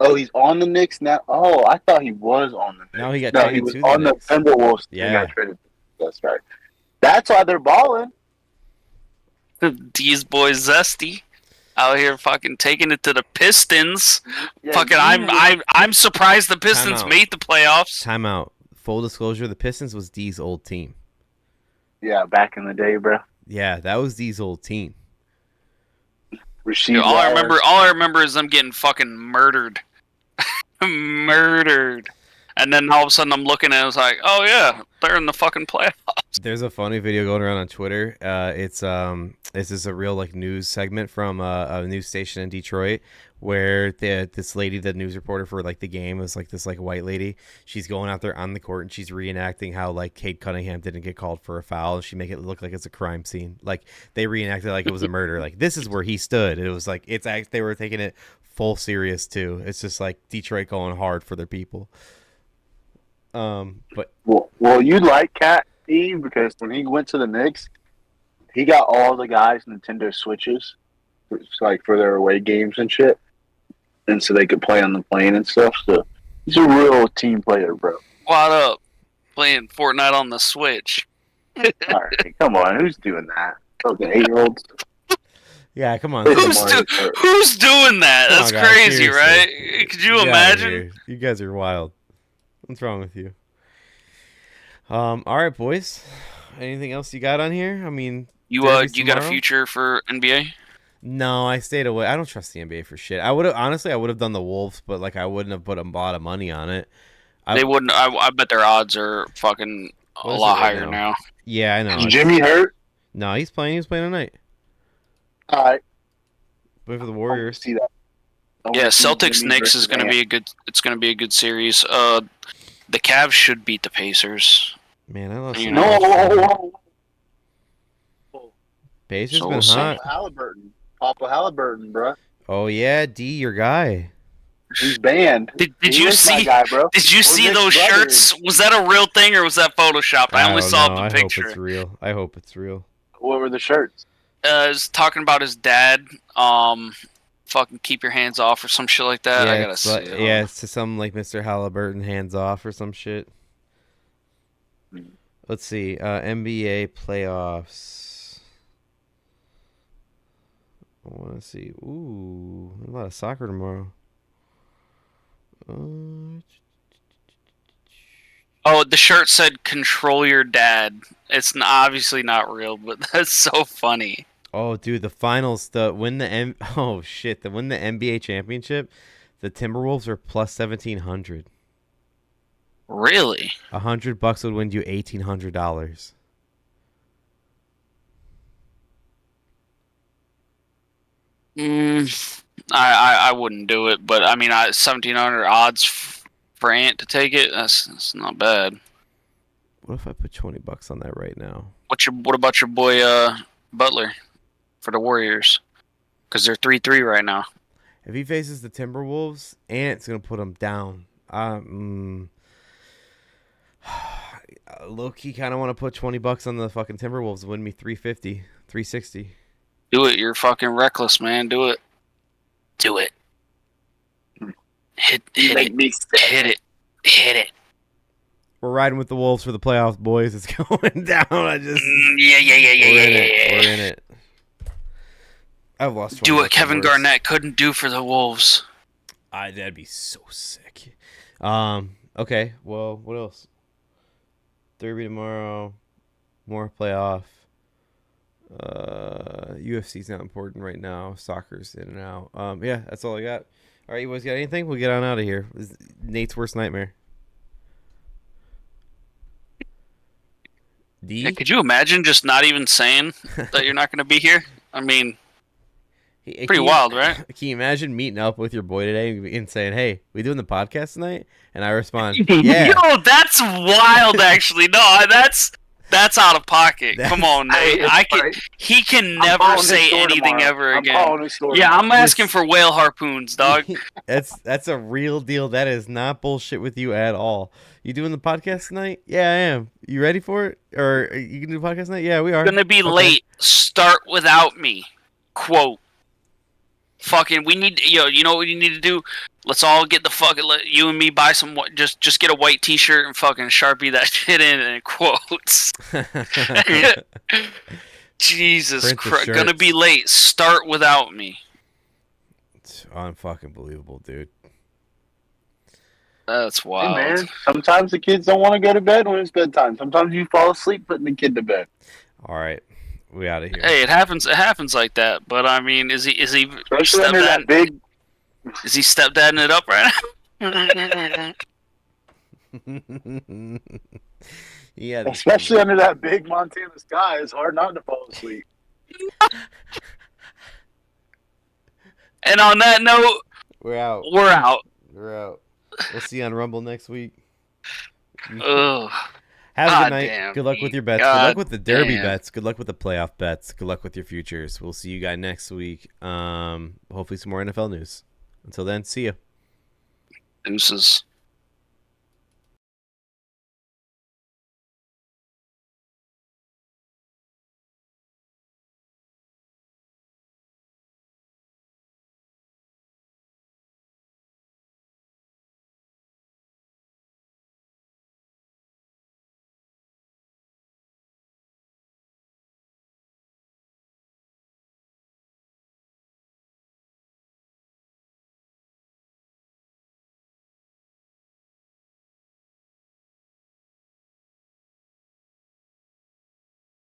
Speaker 3: Oh, he's on the Knicks now? Oh, I thought he was on the Knicks.
Speaker 1: Now he got
Speaker 3: no,
Speaker 1: traded
Speaker 3: he was
Speaker 1: to the
Speaker 3: on the
Speaker 1: Knicks.
Speaker 3: Timberwolves.
Speaker 1: Yeah.
Speaker 3: He got traded. That's right. That's why they're balling.
Speaker 2: These boys zesty. Out here fucking taking it to the Pistons.
Speaker 3: Yeah,
Speaker 2: Fucking I'm surprised the Pistons made the playoffs.
Speaker 1: Time out. Full disclosure, the Pistons was D's old team.
Speaker 3: Yeah, back in the day, bro.
Speaker 1: Yeah, that was D's old team.
Speaker 2: Dude, all I remember is them getting fucking murdered. Murdered. And then all of a sudden I'm looking and it's like, oh yeah, they're in the fucking playoffs.
Speaker 1: There's a funny video going around on Twitter. This is a real like news segment from a news station in Detroit where this lady, the news reporter for like the game, was like this like white lady. She's going out there on the court and she's reenacting how like Cade Cunningham didn't get called for a foul, and she make it look like it's a crime scene. Like they reenacted like it was a murder. Like this is where he stood. It was like they were taking it full serious too. It's just like Detroit going hard for their people. But
Speaker 3: well, you like Cat Steve because when he went to the Knicks, he got all the guys Nintendo Switches, like for their away games and shit, and so they could play on the plane and stuff. So he's a real team player, bro.
Speaker 2: What up? Playing Fortnite on the Switch.
Speaker 3: All right, come on, who's doing that? Fucking 8-year-olds.
Speaker 1: yeah, come on.
Speaker 2: Who's doing that?
Speaker 1: Come
Speaker 2: That's
Speaker 1: on, guys,
Speaker 2: crazy,
Speaker 1: seriously.
Speaker 2: right? Could you
Speaker 1: Get outta
Speaker 2: imagine?
Speaker 1: here. You guys are wild. What's wrong with you? All right, boys. Anything else you got on here? I mean,
Speaker 2: You got a
Speaker 1: tomorrow?
Speaker 2: future for NBA?
Speaker 1: No, I stayed away. I don't trust the NBA for shit. I would have done the Wolves, but like I wouldn't have put a lot of money on it.
Speaker 2: They wouldn't. I bet their odds are fucking a lot higher now.
Speaker 1: Yeah, I know.
Speaker 3: Is Jimmy hurt?
Speaker 1: No, he's playing. He's playing tonight.
Speaker 3: All right,
Speaker 1: Play for the
Speaker 3: I
Speaker 1: Warriors.
Speaker 3: see that.
Speaker 2: Yeah, Celtics Knicks is going to be a good. It's going to be a good series. The Cavs should beat the Pacers.
Speaker 1: Man, I love.
Speaker 3: No.
Speaker 1: Pacers
Speaker 2: So
Speaker 1: been
Speaker 2: we'll
Speaker 1: hot.
Speaker 3: Papa Halliburton, bro.
Speaker 1: Oh yeah, D, your guy.
Speaker 3: He's banned.
Speaker 2: Did
Speaker 3: He
Speaker 2: you
Speaker 3: is my
Speaker 2: see?
Speaker 3: guy, bro.
Speaker 2: Did you
Speaker 3: We're
Speaker 2: see
Speaker 3: mixed
Speaker 2: those
Speaker 3: brothers.
Speaker 2: shirts? Was that a real thing or was that photoshopped? I only
Speaker 1: don't
Speaker 2: saw
Speaker 1: know.
Speaker 2: the
Speaker 1: I
Speaker 2: picture.
Speaker 1: hope it's real. I hope it's real.
Speaker 3: What were the shirts?
Speaker 2: is talking about his dad. Fucking keep your hands off or some shit like that.
Speaker 1: Yeah,
Speaker 2: I gotta
Speaker 1: it's
Speaker 2: see.
Speaker 1: like, yeah, it's to some like Mr. Halliburton hands off or some shit. Let's see. NBA playoffs. I want to see. Ooh, a lot of soccer tomorrow.
Speaker 2: Oh, the shirt said "Control your dad." It's obviously not real, but that's so funny.
Speaker 1: Oh, dude, the finals. Oh shit, to win the NBA championship, the Timberwolves are plus 1,700.
Speaker 2: Really?
Speaker 1: $100 would win you $1,800.
Speaker 2: I wouldn't do it, but I mean, 1,700 odds for Ant to take it. That's not bad.
Speaker 1: What if I put $20 on that right now?
Speaker 2: What about your boy Butler for the Warriors? Because they're 3-3 right now.
Speaker 1: If he faces the Timberwolves, Ant's gonna put him down. Low key, kind of want to put $20 on the fucking Timberwolves, win me 350, 360.
Speaker 2: Do it. You're fucking reckless, man. Do it. Do it. Hit it. Hit it.
Speaker 1: We're riding with the Wolves for the playoffs, boys. It's going down.
Speaker 2: Yeah.
Speaker 1: We're in it. I've lost.
Speaker 2: Do what Kevin Garnett couldn't do for the Wolves.
Speaker 1: That'd be so sick. Okay. Well, what else? Derby tomorrow. More playoff. UFC's not important right now. Soccer's in and out. Yeah, that's all I got. All right, you boys got anything? We'll get on out of here. This is Nate's worst nightmare. D?
Speaker 2: Yeah, could you imagine just not even saying that you're not going to be here? I mean, pretty wild, right?
Speaker 1: Can you imagine meeting up with your boy today and saying, "Hey, we doing the podcast tonight?" And I respond, "Yeah."
Speaker 2: Yo, that's wild. Actually, no, that's out of pocket. Come on, Nate. He can never say anything ever again. Yeah, I'm asking for whale harpoons, dog.
Speaker 1: That's a real deal. That is not bullshit with you at all. You doing the podcast tonight? Yeah, I am. You ready for it? Or you can do the podcast tonight? Yeah, we are.
Speaker 2: Gonna be late. Start without me. Quote. Fucking, we need. You know what we need to do? Let's all get the fucking. Let you and me buy some. Just get a white T-shirt and fucking Sharpie that shit in and quotes. Jesus Christ! Gonna be late. Start without me.
Speaker 1: It's unfucking believable, dude.
Speaker 2: That's wild.
Speaker 3: Hey man, sometimes the kids don't want to go to bed when it's bedtime. Sometimes you fall asleep putting the kid to bed.
Speaker 1: All right, we out of here.
Speaker 2: Hey, it happens. It happens like that. But I mean, is he
Speaker 3: Especially under that big?
Speaker 2: Is he stepdadding it up right
Speaker 1: now? Yeah.
Speaker 3: Especially under that big Montana sky, it's hard not to fall asleep.
Speaker 2: And on that note,
Speaker 1: we're out.
Speaker 2: We're out.
Speaker 1: We'll see you on Rumble next week.
Speaker 2: Ugh.
Speaker 1: Have a good night. Good luck with your bets. Good luck with the Derby bets. Good luck with the playoff bets. Good luck with your futures. We'll see you guys next week. Hopefully some more NFL news. Until then, see ya.
Speaker 2: Deuces.